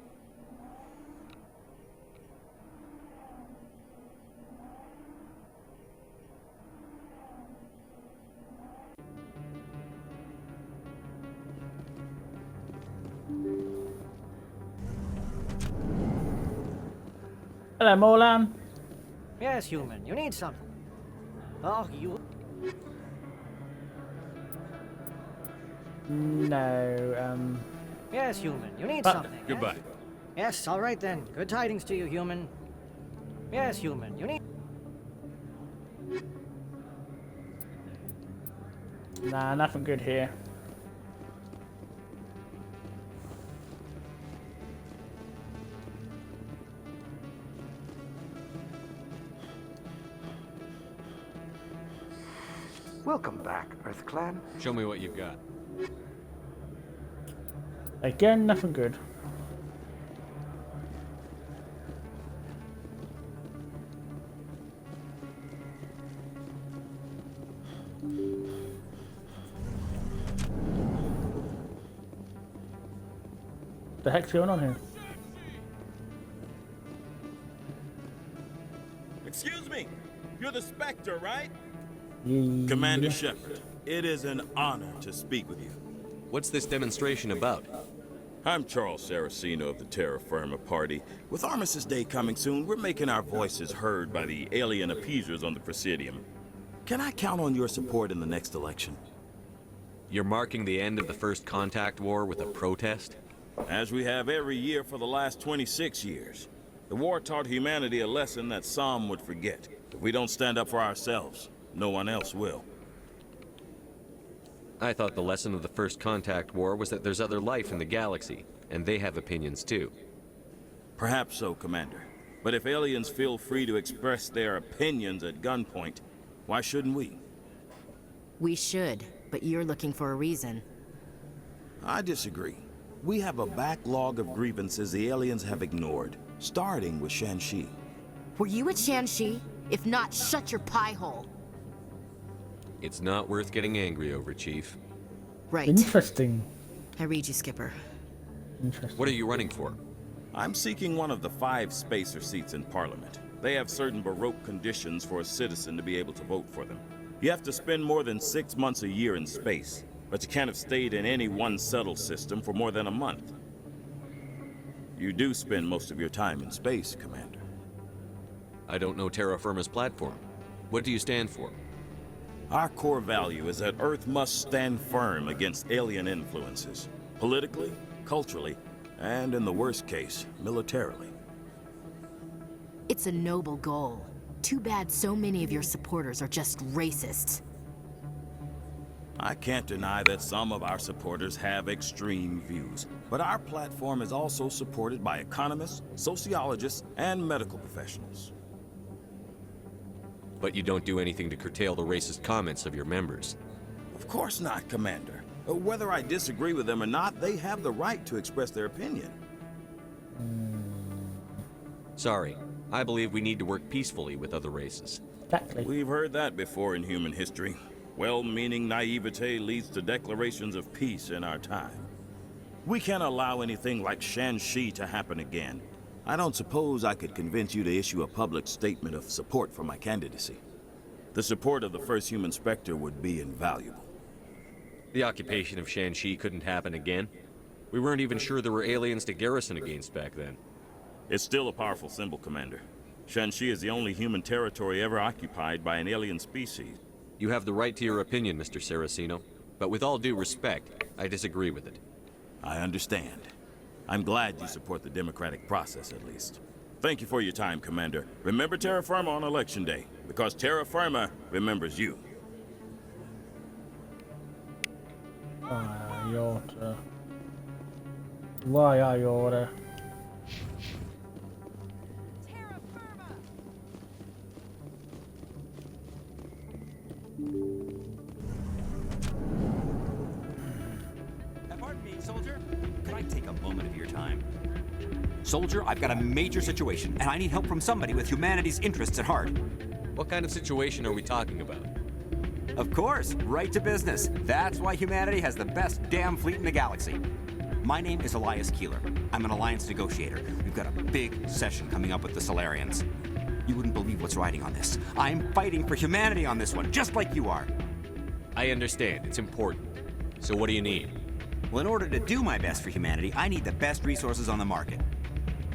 Hello, Morlan. Yes, human. You need something. Oh, you... No, Yes, human. You need something. Goodbye. Yes, all right then. Good tidings to you, human. Yes, human. You need... Nah, nothing good here. Welcome back, Earth Clan. Show me what you've got. Again, nothing good. The heck's going on here? Excuse me, you're the Spectre, right? Yeah. Commander Shepard, it is an honor to speak with you. What's this demonstration about? I'm Charles Saraceno of the Terra Firma Party. With Armistice Day coming soon, we're making our voices heard by the alien appeasers on the Presidium. Can I count on your support in the next election? You're marking the end of the First Contact War with a protest? As we have every year for the last 26 years. The war taught humanity a lesson that some would forget. If we don't stand up for ourselves, no one else will. I thought the lesson of the First Contact War was that there's other life in the galaxy, and they have opinions too. Perhaps so, Commander. But if aliens feel free to express their opinions at gunpoint, why shouldn't we? We should, but you're looking for a reason. I disagree. We have a backlog of grievances the aliens have ignored, starting with Shan-Shi. Were you at Shan-Shi? If not, shut your pie hole. It's not worth getting angry over, Chief. Right. Interesting. I read you, Skipper. Interesting. What are you running for? I'm seeking one of the 5 spacer seats in Parliament. They have certain Baroque conditions for a citizen to be able to vote for them. You have to spend more than 6 months a year in space, but you can't have stayed in any one settled system for more than a month. You do spend most of your time in space, Commander. I don't know Terra Firma's platform. What do you stand for? Our core value is that Earth must stand firm against alien influences, politically, culturally, and in the worst case, militarily. It's a noble goal. Too bad so many of your supporters are just racists. I can't deny that some of our supporters have extreme views, but our platform is also supported by economists, sociologists, and medical professionals. But you don't do anything to curtail the racist comments of your members. Of course not, Commander. Whether I disagree with them or not, they have the right to express their opinion. Sorry, I believe we need to work peacefully with other races. Exactly. We've heard that before in human history. Well-meaning naivete leads to declarations of peace in our time. We can't allow anything like Shan-Shi to happen again. I don't suppose I could convince you to issue a public statement of support for my candidacy. The support of the first human Spectre would be invaluable. The occupation of Shan-Shi couldn't happen again? We weren't even sure there were aliens to garrison against back then. It's still a powerful symbol, Commander. Shanxi is the only human territory ever occupied by an alien species. You have the right to your opinion, Mr. Saraceno, but with all due respect, I disagree with it. I understand. I'm glad you support the democratic process, at least. Thank you for your time, Commander. Remember Terra Firma on Election Day, because Terra Firma remembers you. Why are you order? Pardon me, soldier. Could I take a moment of your time? Soldier, I've got a major situation, and I need help from somebody with humanity's interests at heart. What kind of situation are we talking about? Of course, right to business. That's why humanity has the best damn fleet in the galaxy. My name is Elias Keeler. I'm an alliance negotiator. We've got a big session coming up with the Solarians. You wouldn't believe what's riding on this. I'm fighting for humanity on this one, just like you are. I understand. It's important. So what do you need? Well, in order to do my best for humanity, I need the best resources on the market.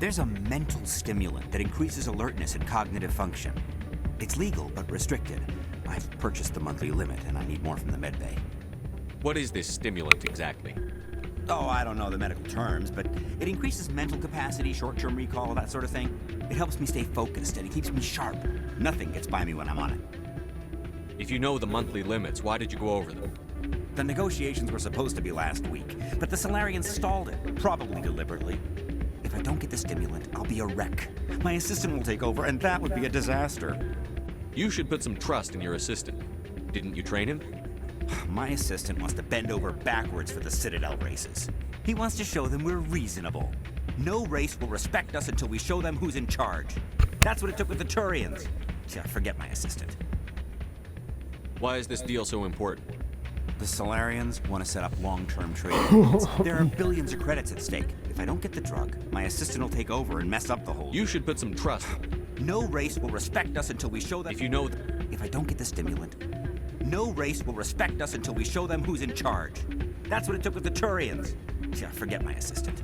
There's a mental stimulant that increases alertness and cognitive function. It's legal, but restricted. I've purchased the monthly limit, and I need more from the medbay. What is this stimulant exactly? Oh, I don't know the medical terms, but it increases mental capacity, short-term recall, that sort of thing. It helps me stay focused, and it keeps me sharp. Nothing gets by me when I'm on it. If you know the monthly limits, why did you go over them? The negotiations were supposed to be last week, but the Solarians stalled it, probably deliberately. If I don't get the stimulant, I'll be a wreck. My assistant will take over, and that would be a disaster. You should put some trust in your assistant. Didn't you train him? My assistant wants to bend over backwards for the Citadel races. He wants to show them we're reasonable. No race will respect us until we show them who's in charge. That's what it took with the Turians. Yeah, forget my assistant. Why is this deal so important? The Solarians want to set up long-term trade agreements. There are billions of credits at stake. If I don't get the drug, my assistant will take over and mess up the whole... You should put some trust. No race will respect us until we show them... If you know... If I don't get the stimulant, no race will respect us until we show them who's in charge. That's what it took with the Turians. Yeah, forget my assistant.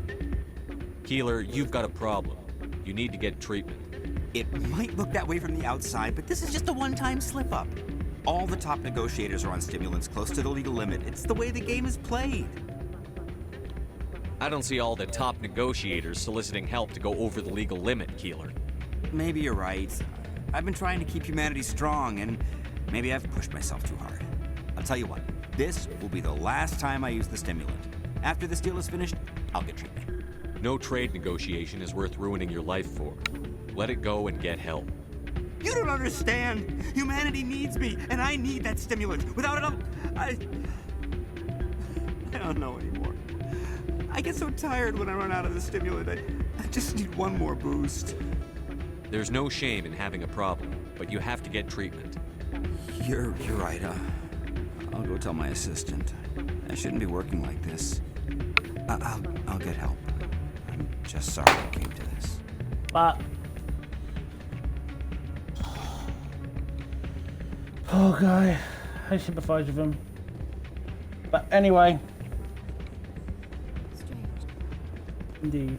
Keeler, you've got a problem. You need to get treatment. It might look that way from the outside, but this is just a one-time slip-up. All the top negotiators are on stimulants close to the legal limit. It's the way the game is played. I don't see all the top negotiators soliciting help to go over the legal limit, Keeler. Maybe you're right. I've been trying to keep humanity strong, and maybe I've pushed myself too hard. I'll tell you what, this will be the last time I use the stimulant. After this deal is finished, I'll get treatment. No trade negotiation is worth ruining your life for. Let it go and get help. You don't understand! Humanity needs me, and I need that stimulant. Without it, I don't know anymore. I get so tired when I run out of the stimulant. I just need one more boost. There's no shame in having a problem, but you have to get treatment. You're right. I'll go tell my assistant. I shouldn't be working like this. I'll get help. I'm just sorry it came to this. But poor guy, I sympathise with him. But anyway, Strange. Indeed.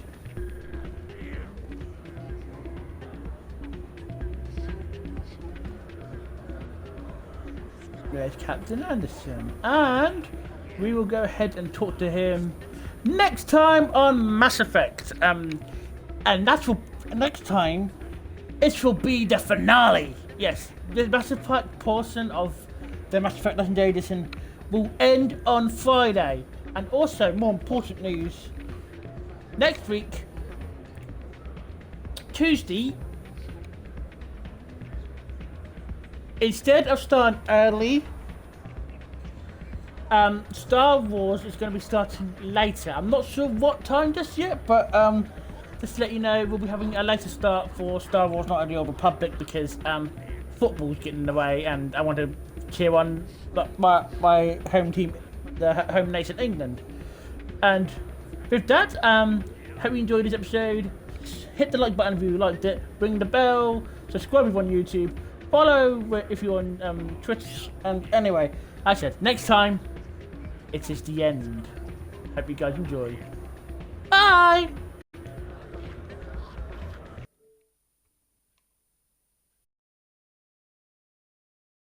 There's Captain Anderson, and we will go ahead and talk to him next time on Mass Effect. And that will next time. It will be the finale. Yes, the Mass Effect portion of the Mass Effect Legendary Edition will end on Friday. And also, more important news, next week, Tuesday, instead of starting early, Star Wars is going to be starting later. I'm not sure what time just yet, but just to let you know, we'll be having a later start for Star Wars Not of the Old Republic because football's getting in the way and I want to cheer on my home team, the home nation England. And with that, hope you enjoyed this episode. Hit the like button if you liked it, ring the bell, subscribe if you're on YouTube, follow if you're on Twitch, and anyway, I said next time it is the end. Hope you guys enjoy. Bye!